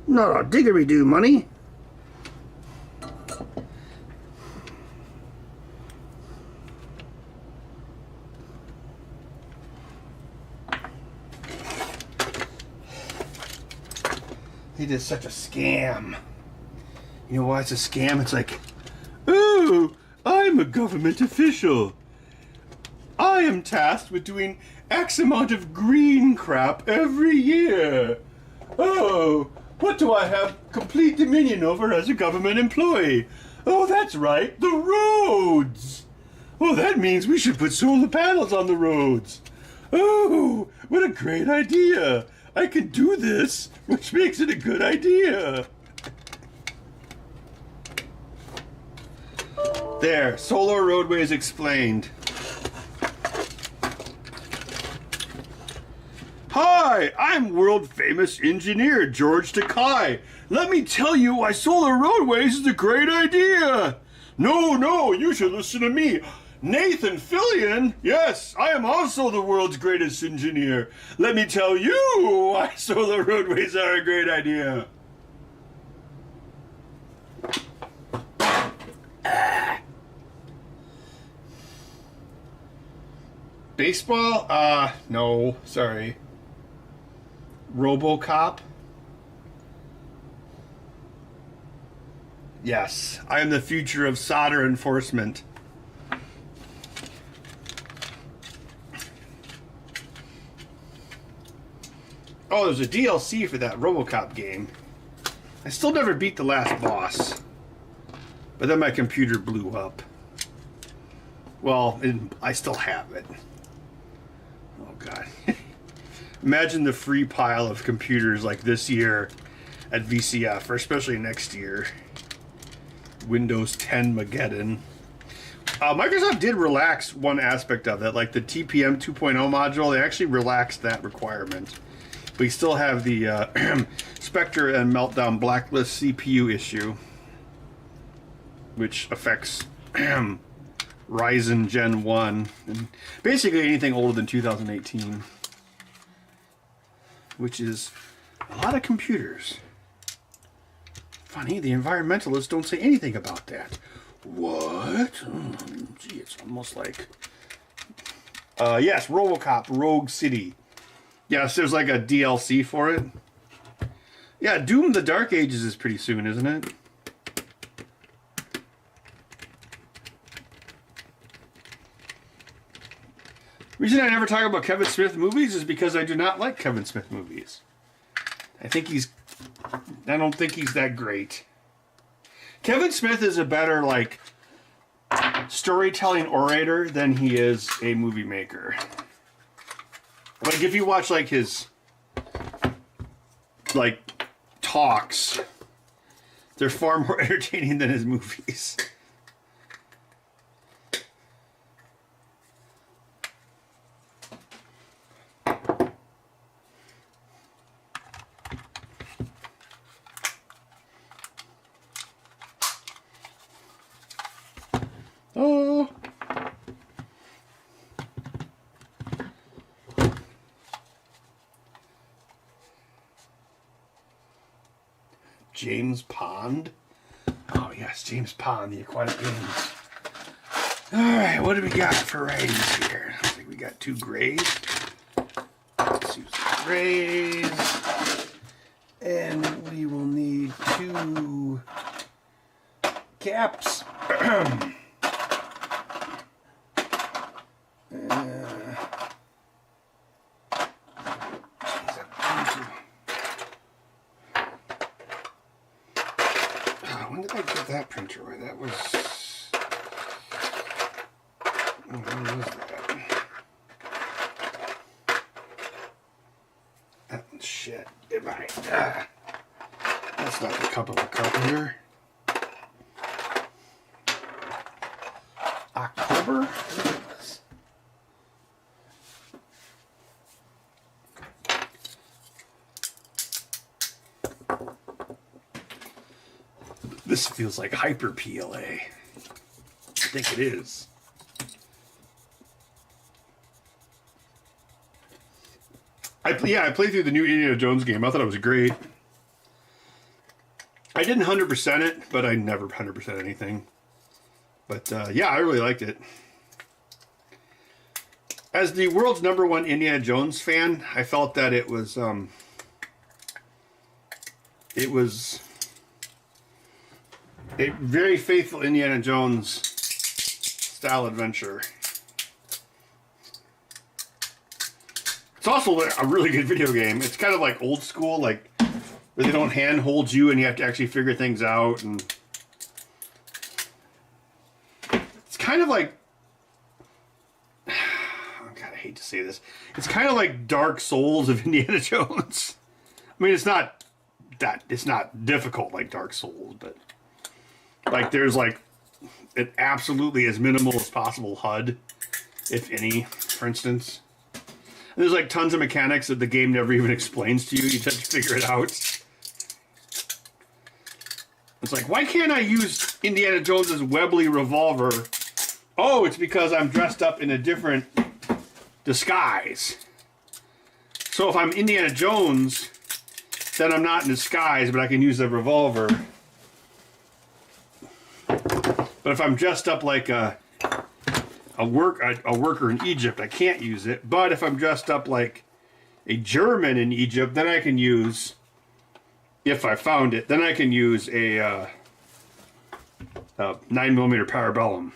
Not our diggery-do money. It is such a scam. You know why it's a scam? It's like, oh, I'm a government official. I am tasked with doing X amount of green crap every year. Oh, what do I have complete dominion over as a government employee? Oh, that's right, the roads. Oh, that means we should put solar panels on the roads. Oh, what a great idea. I can do this, which makes it a good idea. There, solar roadways explained. Hi, I'm world famous engineer George Takei. Let me tell you why solar roadways is a great idea. No, you should listen to me. Nathan Fillion? Yes, I am also the world's greatest engineer. Let me tell you why solar roadways are a great idea. Baseball? No, sorry. RoboCop? Yes, I am the future of solder enforcement. Oh, there's a DLC for that RoboCop game. I still never beat the last boss. But then my computer blew up. Well, I still have it. Oh, God. Imagine the free pile of computers like this year at VCF, or especially next year. Windows 10 Mageddon. Microsoft did relax one aspect of that, like the TPM 2.0 module. They actually relaxed that requirement. We still have the Spectre and Meltdown Blacklist CPU issue, which affects Ryzen Gen 1 and basically anything older than 2018, which is a lot of computers. Funny, the environmentalists don't say anything about that. What? Gee, it's almost like... yes, RoboCop Rogue City. Yes, there's like a DLC for it. Yeah, Doom the Dark Ages is pretty soon, isn't it? The reason I never talk about Kevin Smith movies is because I do not like Kevin Smith movies. I don't think he's that great. Kevin Smith is a better, like, storytelling orator than he is a movie maker. Like, if you watch, like, his, like, talks, they're far more entertaining than his movies. Oh. James Pond. Oh, yes, James Pond, the Aquatic Games. All right, what do we got for righties here? I think we got 2 grays. Let's use the grays. And we will need 2 caps. When did I get that printer away? That was... Oh, when was that? That one's shit. Goodbye. That's not the cup of a carpenter. October? This feels like hyper PLA. I think it is. I played through the new Indiana Jones game. I thought it was great. I didn't 100% it, but I never 100% anything. But yeah, I really liked it. As the world's #1 Indiana Jones fan, I felt that it was a very faithful Indiana Jones style adventure. It's also a really good video game. It's kind of like old school, like where they don't handhold you and you have to actually figure things out. And it's kind of like, oh God, I hate to say this. It's kind of like Dark Souls of Indiana Jones. I mean, it's not difficult like Dark Souls, but like there's like an absolutely as minimal as possible HUD, if any, for instance. And there's like tons of mechanics that the game never even explains to you. You just have to figure it out. It's like, why can't I use Indiana Jones's Webley revolver? Oh, it's because I'm dressed up in a different disguise. So if I'm Indiana Jones, then I'm not in disguise, but I can use the revolver. But if I'm dressed up like a worker in Egypt, I can't use it. But if I'm dressed up like a German in Egypt, then I can use, if I found it, then I can use a 9mm Parabellum.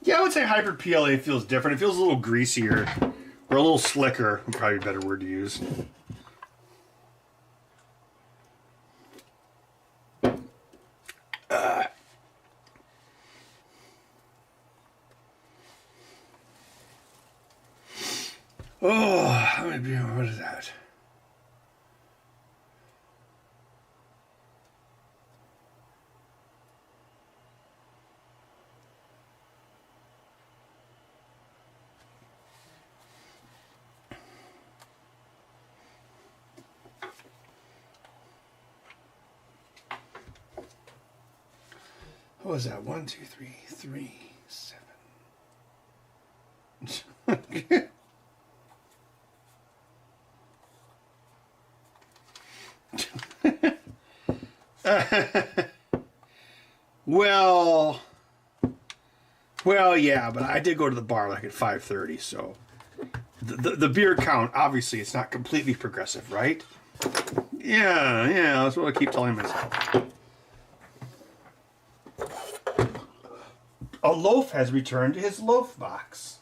Yeah, I would say Hyper PLA feels different. It feels a little greasier, or a little slicker, would probably be a better word to use. Oh, what is that? What was that? 1, 2, 3, 3, 7. Well, yeah, but I did go to the bar like at 5:30, so the beer count, obviously, it's not completely progressive, right? Yeah, that's what I keep telling myself. A loaf has returned to his loaf box.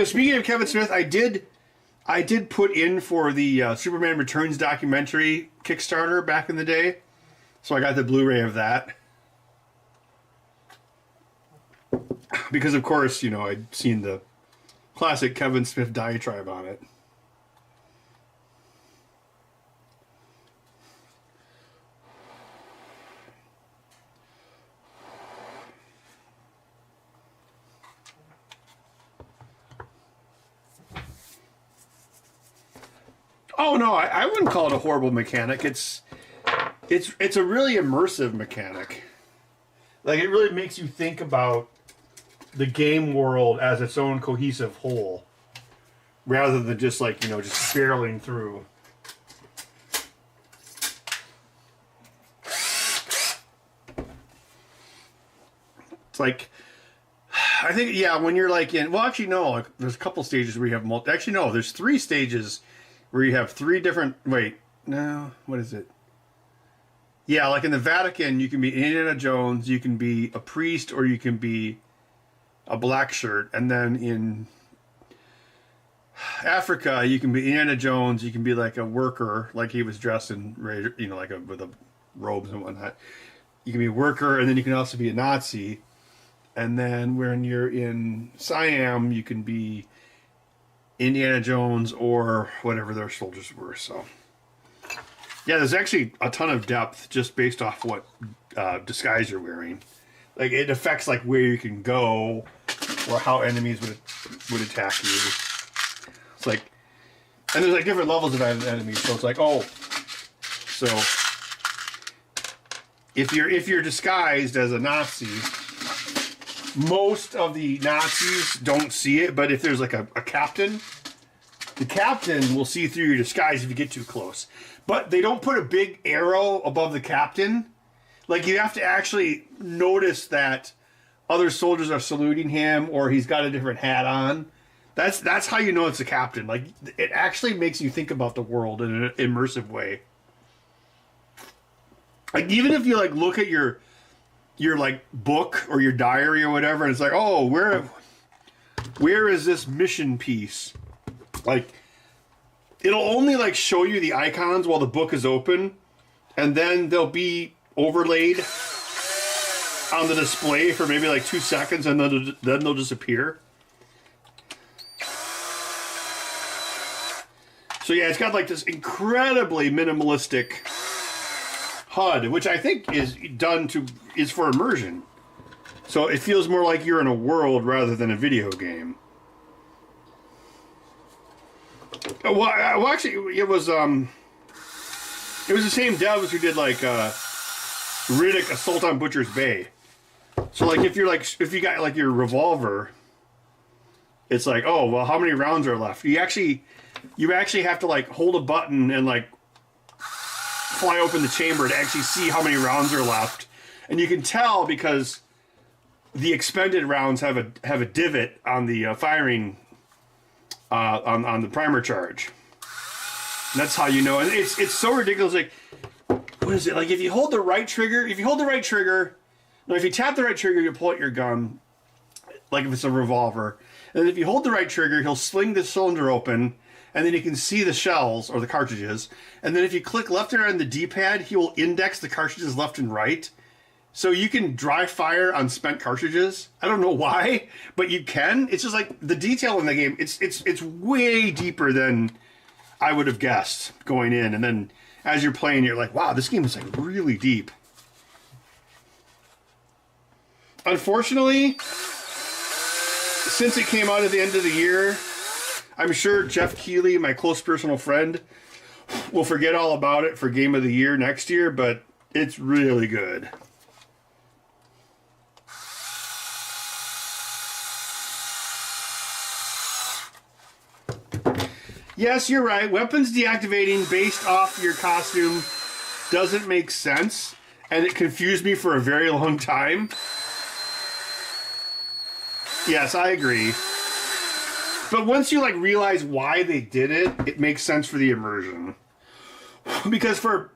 Speaking of Kevin Smith, I did put in for the Superman Returns documentary Kickstarter back in the day, so I got the Blu-ray of that. Because of course, I'd seen the classic Kevin Smith diatribe on it. Oh no, I wouldn't call it a horrible mechanic. It's a really immersive mechanic. Like, it really makes you think about the game world as its own cohesive whole, rather than just just barreling through. It's like, I think, when you're there's a couple stages where you have there's 3 stages where you have 3 different, what is it? Yeah, like in the Vatican, you can be Indiana Jones, you can be a priest, or you can be a black shirt. And then in Africa, you can be Indiana Jones, you can be like a worker, like he was dressed in, with a robes and whatnot. You can be a worker, and then you can also be a Nazi. And then when you're in Siam, you can be Indiana Jones or whatever their soldiers were. So yeah, there's actually a ton of depth just based off what disguise you're wearing. Like, it affects like where you can go or how enemies would attack you. It's like, and there's like different levels of enemies. So it's like, so if you're disguised as a Nazi, most of the Nazis don't see it, but if there's like a captain, the captain will see through your disguise if you get too close. But they don't put a big arrow above the captain. Like, you have to actually notice that other soldiers are saluting him, or he's got a different hat on. That's how you know it's a captain. Like, it actually makes you think about the world in an immersive way. Like, even if you look at your book or your diary or whatever, and it's like, oh, where is this mission piece? Like, it'll only show you the icons while the book is open, and then they'll be overlaid on the display for maybe 2 seconds, and then they'll disappear. So yeah, it's got this incredibly minimalistic HUD, which I think is for immersion. So it feels more like you're in a world rather than a video game. Well, actually, it was the same devs who did Riddick Assault on Butcher's Bay. So if you got your revolver, it's like, oh well, how many rounds are left? You actually have to hold a button and fly open the chamber to actually see how many rounds are left, and you can tell because the expended rounds have a divot on the firing on the primer charge. And that's how you know. And it's so ridiculous. Like, what is it? Like, if you hold the right trigger, if you tap the right trigger, you pull out your gun, like if it's a revolver. And if you hold the right trigger, he'll sling the cylinder open, and then you can see the shells or the cartridges. And then if you click left and right on the D-pad, he will index the cartridges left and right. So you can dry fire on spent cartridges. I don't know why, but you can. It's just like the detail in the game. It's way deeper than I would have guessed going in. And then as you're playing, you're like, wow, this game is really deep. Unfortunately, since it came out at the end of the year, I'm sure Jeff Keighley, my close personal friend, will forget all about it for Game of the Year next year, but it's really good. Yes, you're right. Weapons deactivating based off your costume doesn't make sense, and it confused me for a very long time. Yes, I agree. But once you like realize why they did it, it makes sense for the immersion. Because for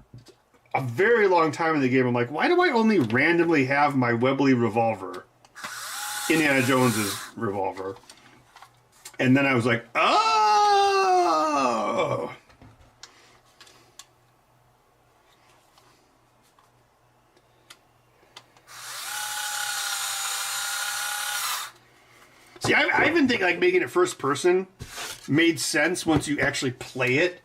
a very long time in the game, I'm like, why do I only randomly have my Webley revolver? Indiana Jones's revolver. And then I was like, oh! See, I even think like making it first person made sense once you actually play it.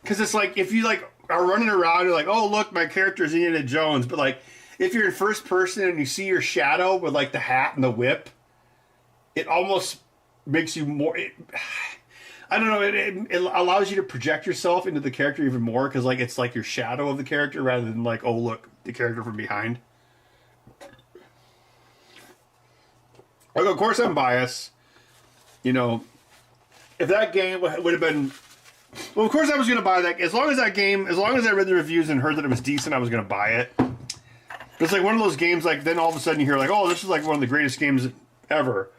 Because it's like, if you like are running around, you're like, oh, look, my character's Indiana Jones. But like, if you're in first person and you see your shadow with like the hat and the whip, it almost makes you more... I don't know, it allows you to project yourself into the character even more. Because like, it's like your shadow of the character rather than like, oh, look, the character from behind. Like, of course I'm biased. You know, if that game would have been... Well, of course I was going to buy that. As long as I read the reviews and heard that it was decent, I was going to buy it. But it's like one of those games, like, then all of a sudden you hear, like, oh, this is like one of the greatest games ever.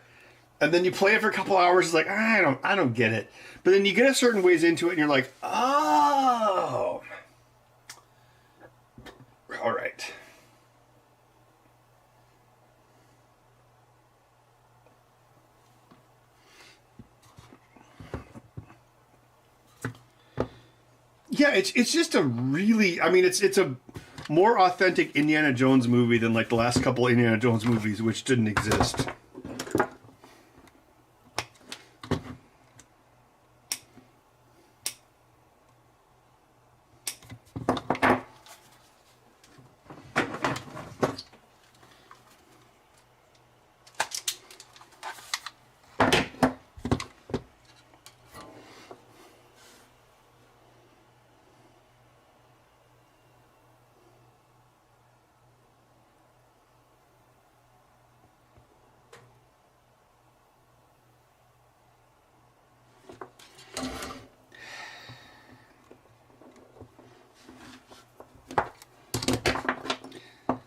And then you play it for a couple hours, it's like, I don't get it. But then you get a certain ways into it, and you're like, oh. All right. Yeah, it's just a really... I mean, it's a more authentic Indiana Jones movie than like the last couple Indiana Jones movies, which didn't exist.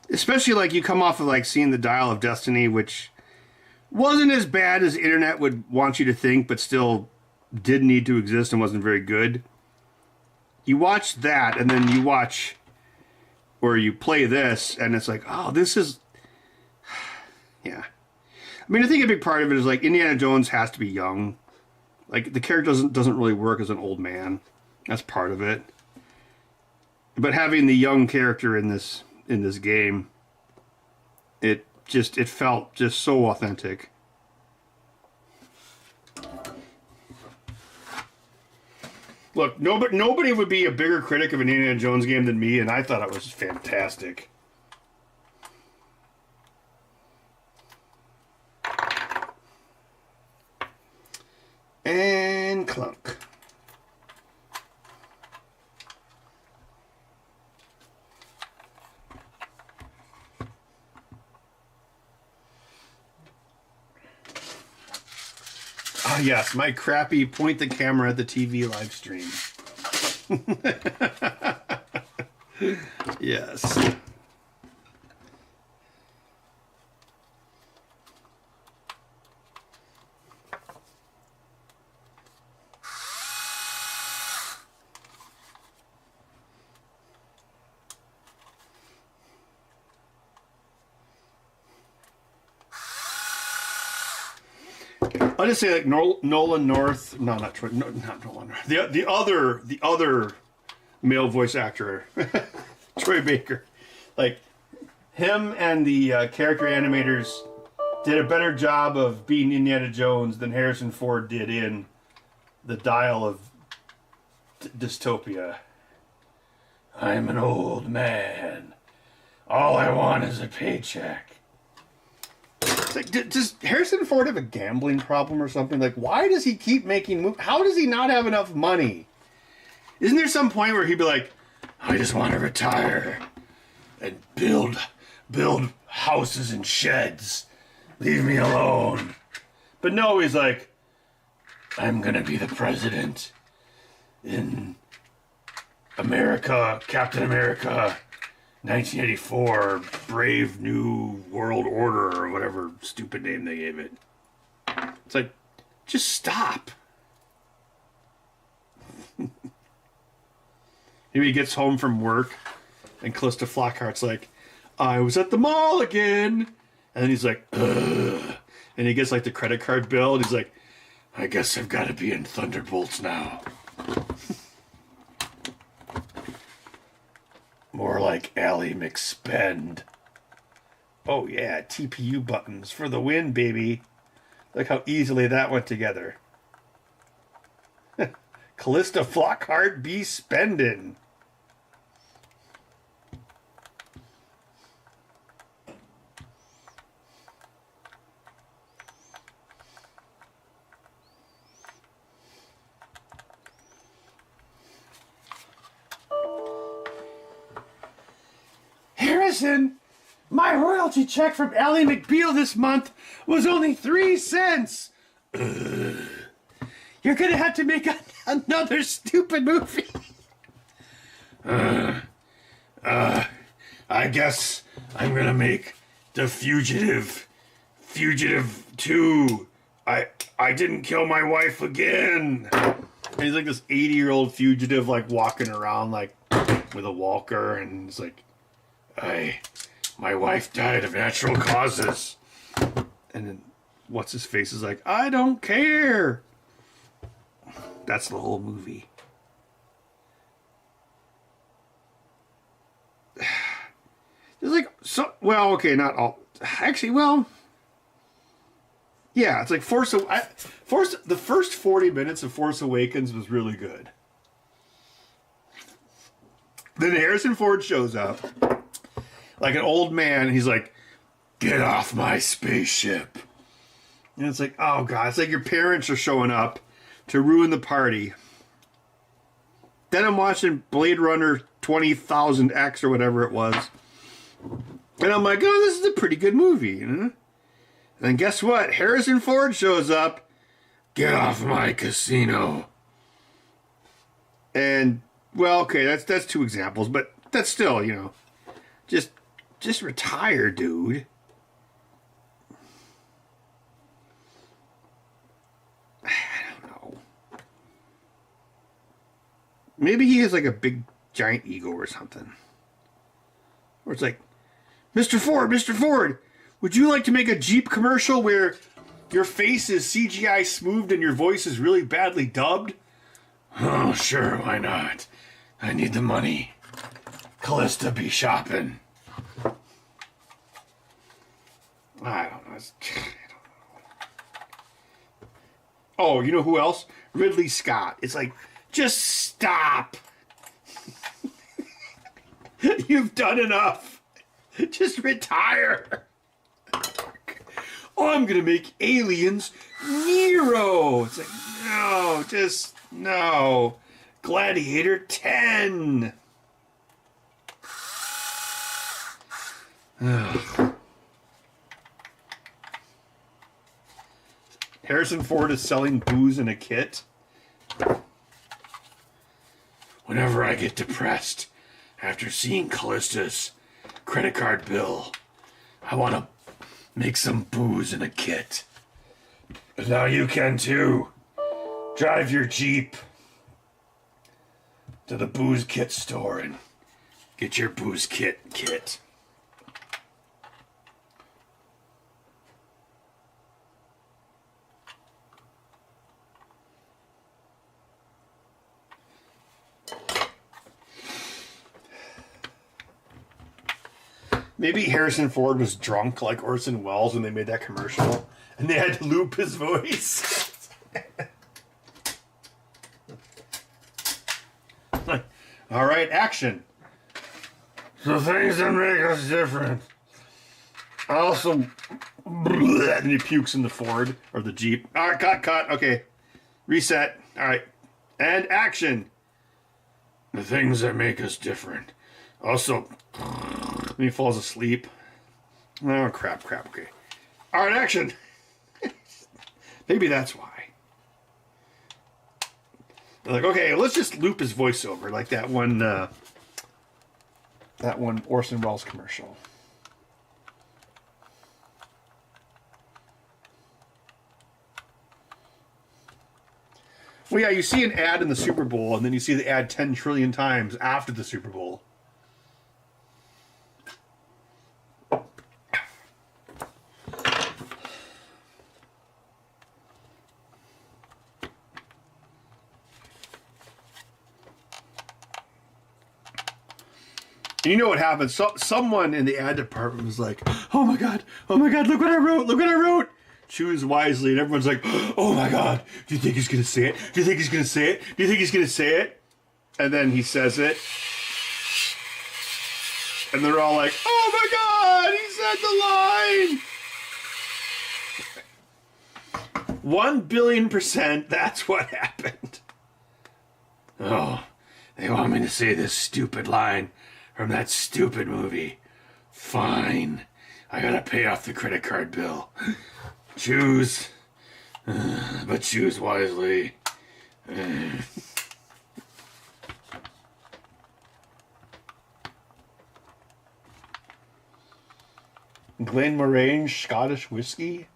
Especially like you come off of like seeing the Dial of Destiny, which wasn't as bad as the internet would want you to think, but still did need to exist and wasn't very good. You watch that, and then you watch, or you play this, and it's like, oh, this is, yeah. I mean, I think a big part of it is like Indiana Jones has to be young. Like the character doesn't really work as an old man. That's part of it. But having the young character in this game, it felt just so authentic. Look, nobody would be a bigger critic of an Indiana Jones game than me, and I thought it was fantastic. And clunk. Ah, yes, my crappy point the camera at the TV live stream. Yes. I'll just say like Nolan North, no, not Troy, no, not Nolan North. The other male voice actor, Troy Baker, like him and the character animators did a better job of being Indiana Jones than Harrison Ford did in the Dial of Dystopia. I'm an old man. All I want is a paycheck. Like, does Harrison Ford have a gambling problem or something? Like, why does he keep making movies? How does he not have enough money? Isn't there some point where he'd be like, I just want to retire and build houses and sheds. Leave me alone. But no, he's like, I'm going to be the president in America, Captain America, 1984, Brave New World Order, or whatever stupid name they gave it. It's like, just stop. Maybe he gets home from work, and Callista Flockhart's like, I was at the mall again. And then he's like, ugh. And he gets like the credit card bill, and he's like, I guess I've got to be in Thunderbolts now. More like Ally McSpend. Oh yeah, TPU buttons for the win, baby. Look how easily that went together. Callista Flockhart be spendin'. Harrison, my royalty check from Ally McBeal this month was only 3 cents. You're gonna have to make another stupid movie. I guess I'm gonna make The Fugitive 2. I didn't kill my wife again. And he's like this 80-year-old fugitive, like walking around like with a walker, and it's like, my wife died of natural causes. And then what's his face is like, I don't care. That's the whole movie. There's like, so, well, okay, not all. Actually, well, yeah, it's like the first 40 minutes of Force Awakens was really good. Then Harrison Ford shows up, like an old man, and he's like, get off my spaceship. And it's like, oh God, it's like your parents are showing up to ruin the party. Then I'm watching Blade Runner 20,000X or whatever it was. And I'm like, oh, this is a pretty good movie. And then guess what? Harrison Ford shows up. Get off my casino. And, well, okay, that's 2 examples, but that's still, you know, just retire, dude. I don't know. Maybe he has like a big giant ego or something. Or it's like, Mr. Ford, would you like to make a Jeep commercial where your face is CGI smoothed and your voice is really badly dubbed? Oh, sure, why not? I need the money. Callista be shopping. I don't know. Oh, you know who else? Ridley Scott. It's like, just stop. You've done enough. Just retire. Oh, I'm going to make Aliens Nero. It's like, no, just no. Gladiator 10. Ugh. Harrison Ford is selling booze in a kit. Whenever I get depressed after seeing Callista's credit card bill, I want to make some booze in a kit. But now you can too. Drive your Jeep to the booze kit store and get your booze kit. Maybe Harrison Ford was drunk like Orson Welles when they made that commercial, and they had to loop his voice. All right, action. The things that make us different. Also, and he pukes in the Ford or the Jeep. All right, cut. Okay, reset. All right, and action. The things that make us different. Also, when he falls asleep. Oh, crap, okay. All right, action. Maybe that's why. They're like, okay, let's just loop his voiceover, like that one Orson Welles commercial. Well, yeah, you see an ad in the Super Bowl, and then you see the ad 10 trillion times after the Super Bowl. And you know what happened? Someone in the ad department was like, oh my God, look what I wrote. Choose wisely. And everyone's like, oh my God, do you think he's going to say it? And then he says it. And they're all like, oh my God, he said the line. 1,000,000,000%, that's what happened. Oh, they want me to say this stupid line from that stupid movie. Fine. I gotta pay off the credit card bill. Choose. But choose wisely. Glenmorangie Scottish whiskey.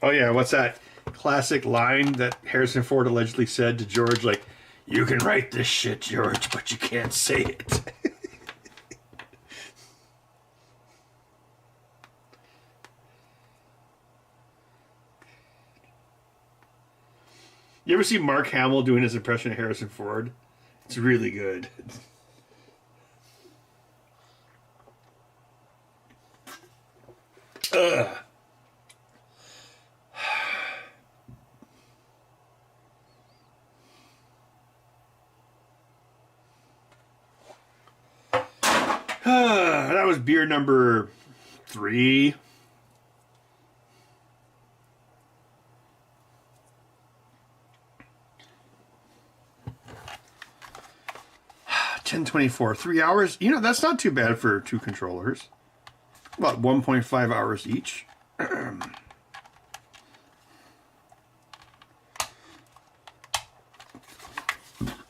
Oh yeah, what's that classic line that Harrison Ford allegedly said to George? Like, you can write this shit, George, but you can't say it. You ever see Mark Hamill doing his impression of Harrison Ford? It's really good. Ugh. That was beer number 3. $10.24, 3 hours. You know, that's not too bad for 2 controllers. About 1.5 hours each.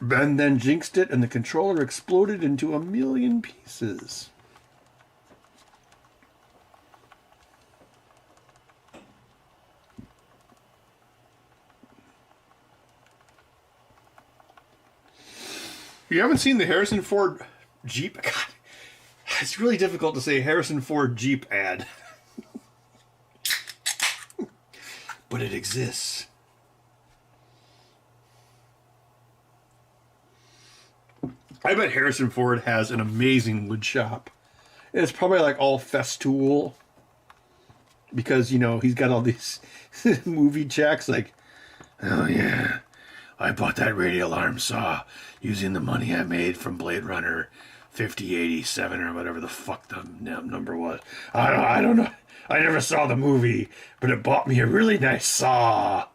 Ben then jinxed it, and the controller exploded into 1,000,000 pieces. You haven't seen the Harrison Ford Jeep? God, it's really difficult to say Harrison Ford Jeep ad. But it exists. I bet Harrison Ford has an amazing wood shop. It's probably like all festool. Because, you know, he's got all these movie checks like, oh yeah, I bought that radial arm saw using the money I made from Blade Runner 5087 or whatever the fuck the number was. I don't know. I never saw the movie, but it bought me a really nice saw.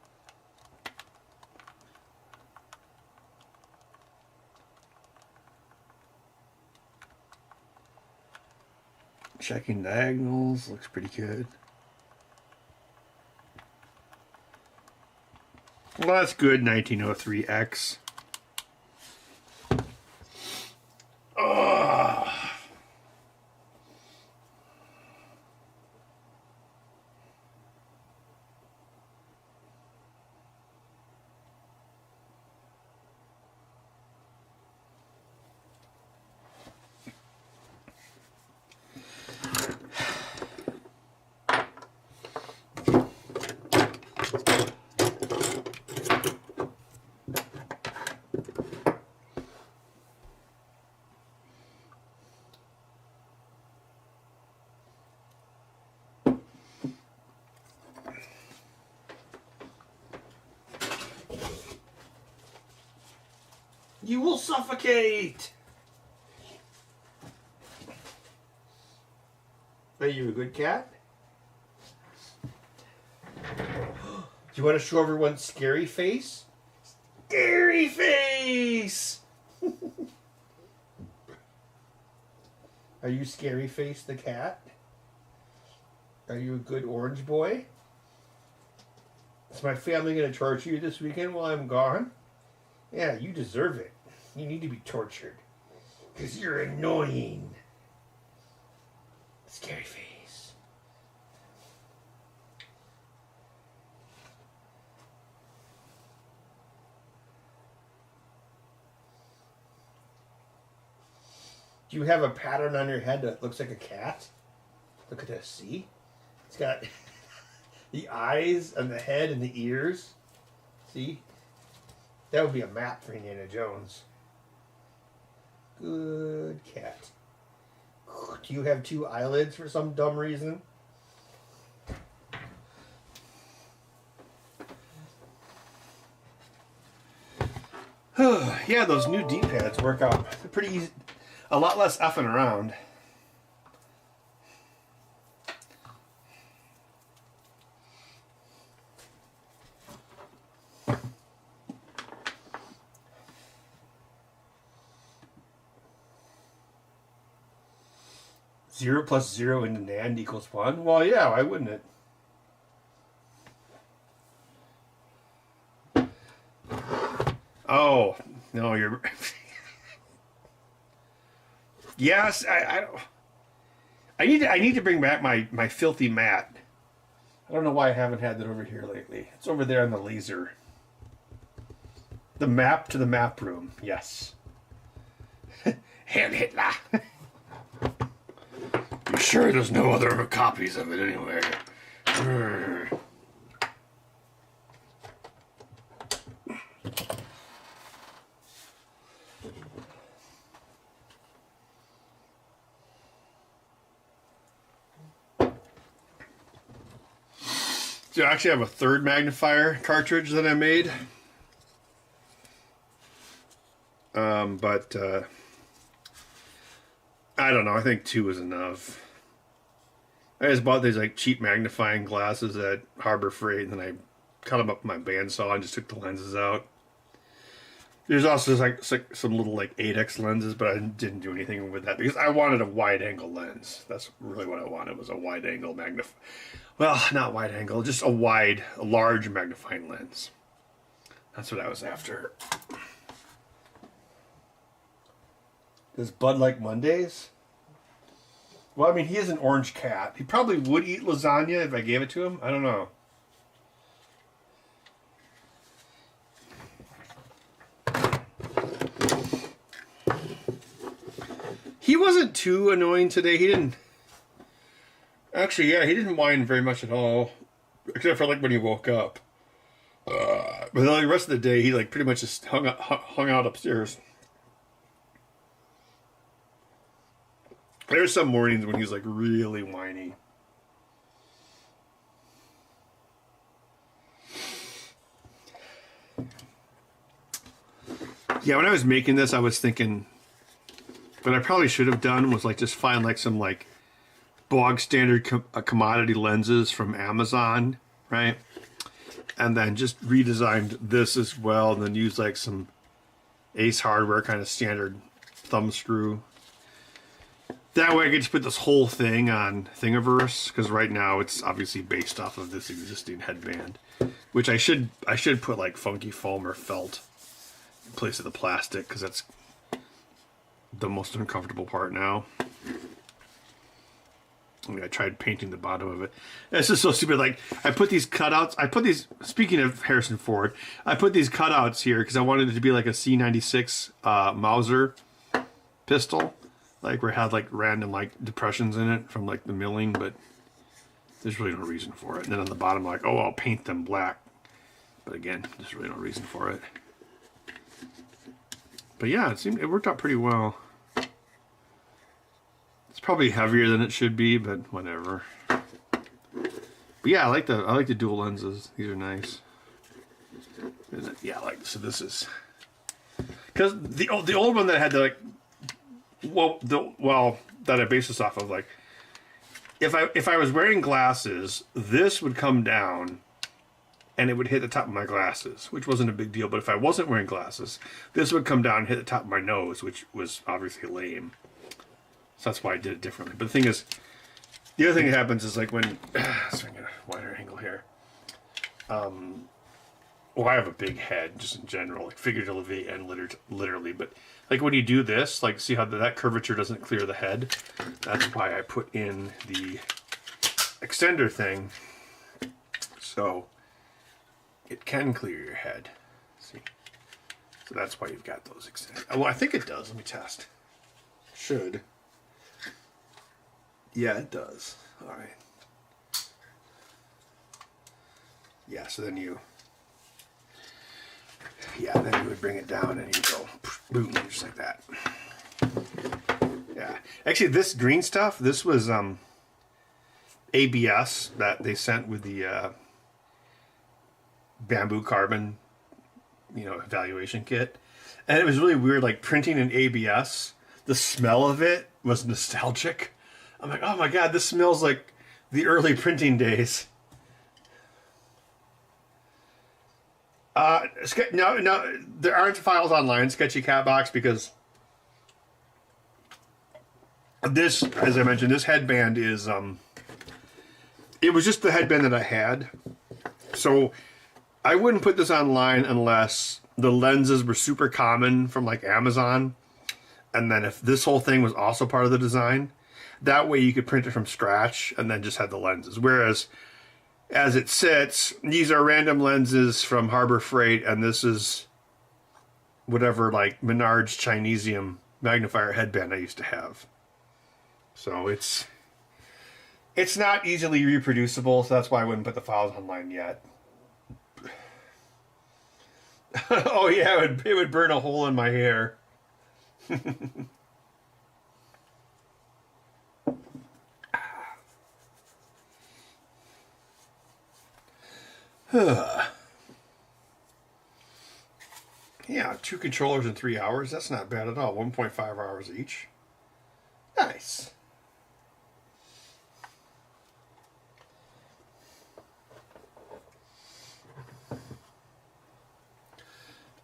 Checking diagonals, looks pretty good. Well, that's good, 1903X. Ugh. You will suffocate! Are you a good cat? Do you want to show everyone scary face? Scary face! Are you Scary Face the cat? Are you a good orange boy? Is my family going to torture you this weekend while I'm gone? Yeah, you deserve it. You need to be tortured. Because you're annoying. Scary Face. Do you have a pattern on your head that looks like a cat? Look at this, see? It's got the eyes and the head and the ears. See? That would be a map for Indiana Jones. Good cat. Do you have 2 eyelids for some dumb reason? Yeah, those new D-pads work out. They're pretty easy. A lot less effing around. Zero plus 0 into NAND equals 1? Well, yeah, why wouldn't it? Oh, no, you're... Yes, I need to bring back my filthy mat. I don't know why I haven't had that over here lately. It's over there on the laser. The map to the map room, yes. Hail Hitler. I'm sure there's no other copies of it anywhere. So I actually have a third magnifier cartridge that I made. But I don't know. I think 2 is enough. I just bought these like cheap magnifying glasses at Harbor Freight, and then I cut them up with my bandsaw and just took the lenses out. There's also like some little like 8x lenses, but I didn't do anything with that because I wanted a wide angle lens. That's really what I wanted, was a wide angle well, not wide angle, just a large magnifying lens. That's what I was after. Does Bud like Mondays? Well, I mean, he is an orange cat. He probably would eat lasagna if I gave it to him. I don't know. He wasn't too annoying today. He didn't... Actually, yeah, he didn't whine very much at all. Except for, like, when he woke up. But then the rest of the day, he, like, pretty much just hung out upstairs. There's some mornings when he's, like, really whiny. Yeah, when I was making this, I was thinking... What I probably should have done was, like, just find, like, some, like, bog standard commodity lenses from Amazon, right? And then just redesigned this as well, and then use, like, some Ace Hardware kind of standard thumb screw. That way I could just put this whole thing on Thingiverse, because right now it's obviously based off of this existing headband, which I should put, like, funky foam or felt in place of the plastic, because that's the most uncomfortable part now. I mean, I tried painting the bottom of it. It's just so stupid. Like, I put these cutouts. Speaking of Harrison Ford, I put these cutouts here because I wanted it to be like a C96 Mauser pistol. Like, where it had, like, random, like, depressions in it from, like, the milling, but there's really no reason for it. And then on the bottom, like, oh, I'll paint them black. But again, there's really no reason for it. But yeah, it worked out pretty well. It's probably heavier than it should be, but whatever. But yeah, I like the dual lenses. These are nice. Yeah, so this is, because the old one that had the, like, that I based this off of, like, if I was wearing glasses, this would come down and it would hit the top of my glasses, which wasn't a big deal. But if I wasn't wearing glasses, this would come down and hit the top of my nose, which was obviously lame. So that's why I did it differently. But the thing is, the other thing that happens is like when, so I'm going to wider angle here. Well, I have a big head just in general, like figuratively and literally. But like when you do this, like see how that curvature doesn't clear the head? That's why I put in the extender thing. So it can clear your head. See? So that's why you've got those extended. Well, I think it does. Let me test. Should. Yeah, it does. All right. Yeah, so then you... Yeah, then you would bring it down and you go boom, just like that. Yeah. Actually, this green stuff, this was ABS that they sent with the bamboo carbon, evaluation kit. And it was really weird, like printing in ABS, the smell of it was nostalgic. I'm like, oh my God, this smells like the early printing days. No, there aren't files online, Sketchy Cat Box, because this, as I mentioned, this headband is, it was just the headband that I had. So I wouldn't put this online unless the lenses were super common from like Amazon. And then if this whole thing was also part of the design, that way you could print it from scratch and then just have the lenses. Whereas as it sits, these are random lenses from Harbor Freight, and this is whatever like Menard's Chinesium magnifier headband I used to have. So it's not easily reproducible, so that's why I wouldn't put the files online yet. Oh yeah, it would burn a hole in my hair. Yeah, 2 controllers in 3 hours. That's not bad at all. 1.5 hours each. Nice.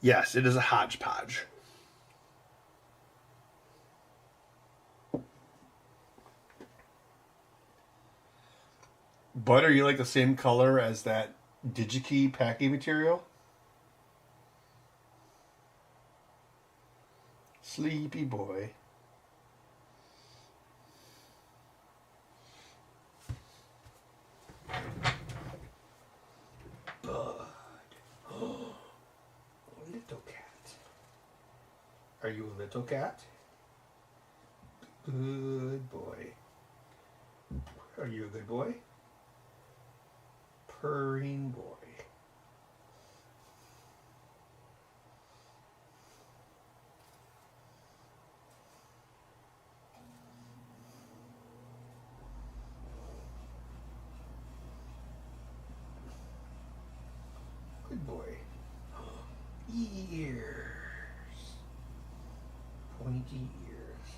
Yes, it is a hodgepodge. Bud, are you like the same color as that DigiKey packing material? Sleepy boy. Bud. Oh, little cat. Are you a little cat? Good boy. Are you a good boy? Purring boy. Good boy. Ears. Pointy ears.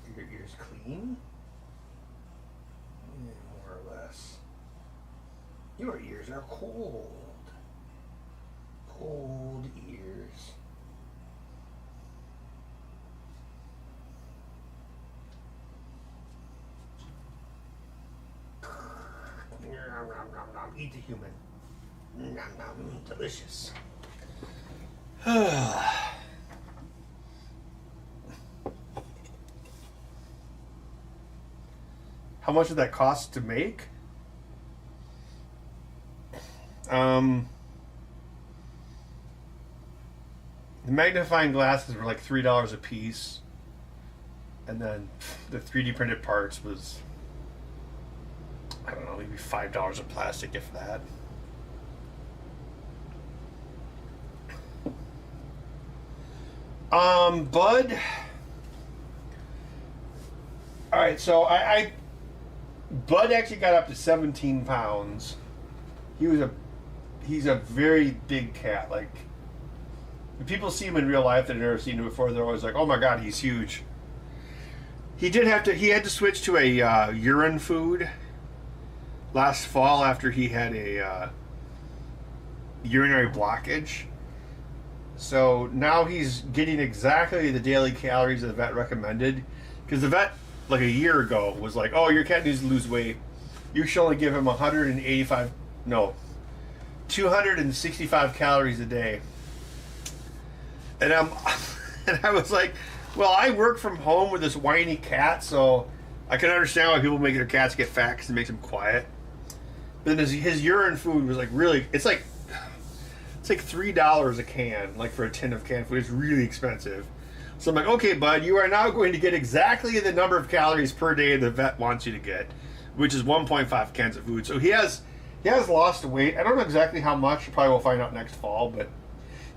Are your ears clean? Yeah, more or less. Your ears are cold. Cold ears. Eat the human. Nom, nom, delicious. How much did that cost to make? The magnifying glasses were like $3 a piece, and then the 3D printed parts was, I don't know, maybe $5 of plastic, if that. Bud. All right, so Bud actually got up to 17 pounds. He's a very big cat. Like, when people see him in real life that have never seen him before, they're always like, "Oh my God, he's huge." He had to switch to a urine food last fall after he had a urinary blockage. So now he's getting exactly the daily calories the vet recommended. Because the vet, like a year ago, was like, oh, your cat needs to lose weight. You should only give him 265 calories a day. And I was like, well, I work from home with this whiny cat, so I can understand why people make their cats get fat because it makes them quiet. But then his urine food was like really, it's like $3 a can, like for a tin of canned food. It's really expensive. So I'm like, okay, bud, you are now going to get exactly the number of calories per day the vet wants you to get, which is 1.5 cans of food. So he has lost weight. I don't know exactly how much. Probably we'll find out next fall, but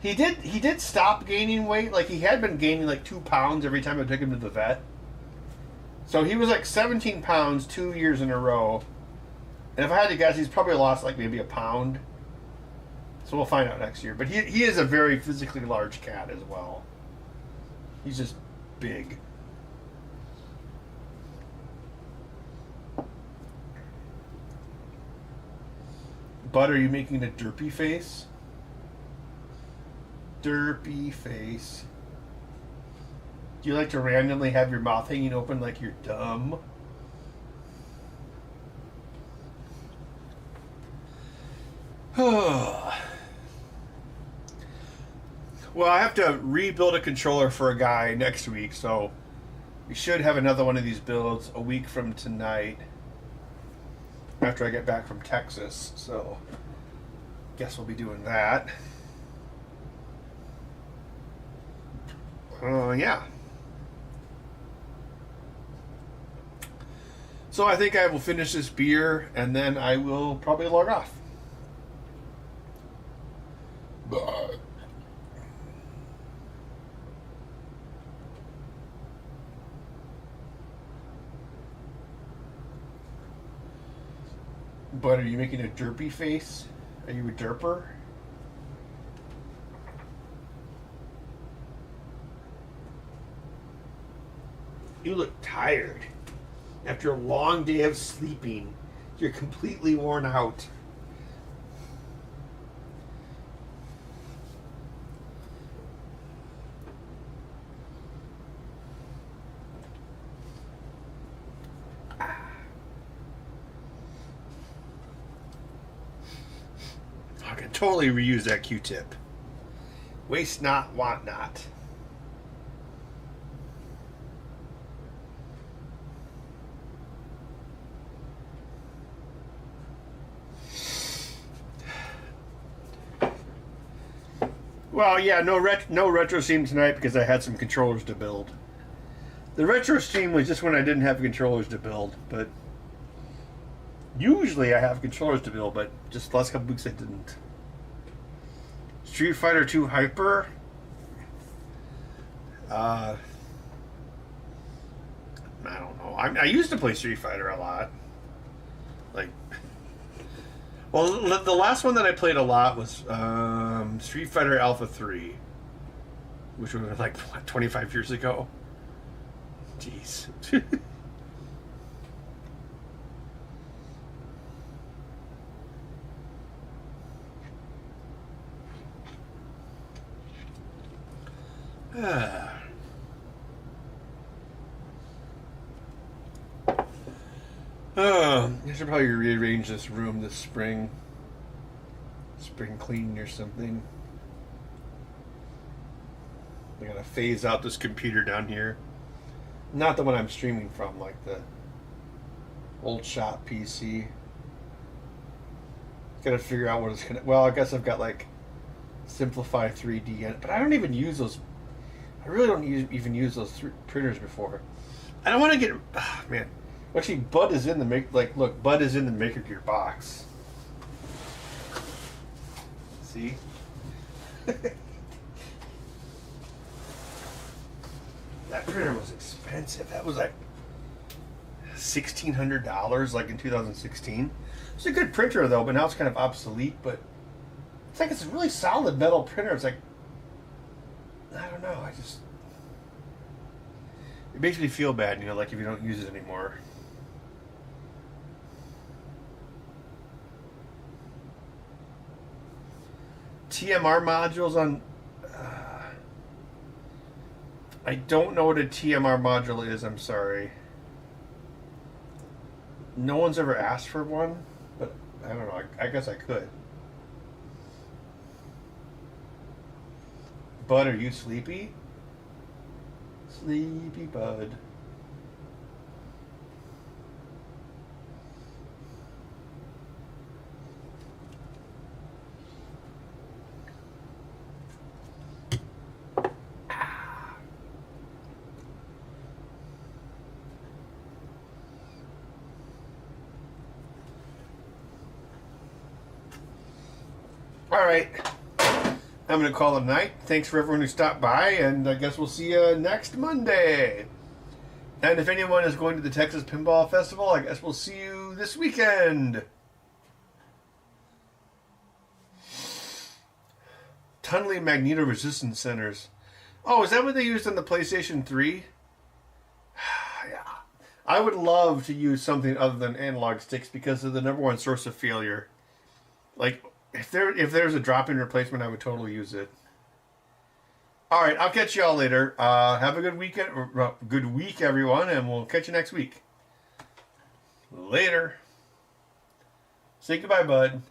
he did stop gaining weight. Like he had been gaining like 2 pounds every time I took him to the vet. So he was like 17 pounds 2 years in a row. And if I had to guess, he's probably lost like maybe a pound. So we'll find out next year. But he is a very physically large cat as well. He's just big. Bud, are you making a derpy face? Derpy face. Do you like to randomly have your mouth hanging open like you're dumb? Well, I have to rebuild a controller for a guy next week, so we should have another one of these builds a week from tonight after I get back from Texas. So guess we'll be doing that. Yeah. So I think I will finish this beer and then I will probably log off. But are you making a derpy face? Are you a derper? You look tired. After a long day of sleeping, you're completely worn out. I can totally reuse that Q-tip. Waste not, want not. Well, yeah, no retro stream tonight because I had some controllers to build. The retro stream was just when I didn't have controllers to build, but usually I have controllers to build, but just the last couple weeks I didn't. Street Fighter 2 Hyper. I don't know. I used to play Street Fighter a lot. Like, well, the last one that I played a lot was Street Fighter Alpha 3, which was like, what, 25 years ago? Jeez. I should probably rearrange this room this spring. Spring cleaning or something. I gotta phase out this computer down here. Not the one I'm streaming from, like the old shop PC. Gotta figure out what it's gonna. Well, I guess I've got like Simplify 3D in it, but I don't even use those. I really don't even use those printers before. I don't want to get. Man. Actually, Bud is in the look, Bud is in the Maker Gear box. See? That printer was expensive. That was like $1,600, like in 2016. It's a good printer though, but now it's kind of obsolete. But it's like it's a really solid metal printer. It's like, I don't know. It makes me feel bad, you know, like if you don't use it anymore. TMR modules on I don't know what a TMR module is, I'm sorry. No one's ever asked for one, but I don't know. I guess I could. Bud, are you sleepy? Sleepy Bud. All right. I'm going to call it a night. Thanks for everyone who stopped by, and I guess we'll see you next Monday. And if anyone is going to the Texas Pinball Festival, I guess we'll see you this weekend. Tunneling magnetoresistance centers. Oh, is that what they used on the PlayStation 3? Yeah. I would love to use something other than analog sticks because of the number one source of failure. Like, if there's a drop-in replacement, I would totally use it. All right, I'll catch y'all later. Have a good weekend, good week, everyone, and we'll catch you next week. Later. Say goodbye, bud.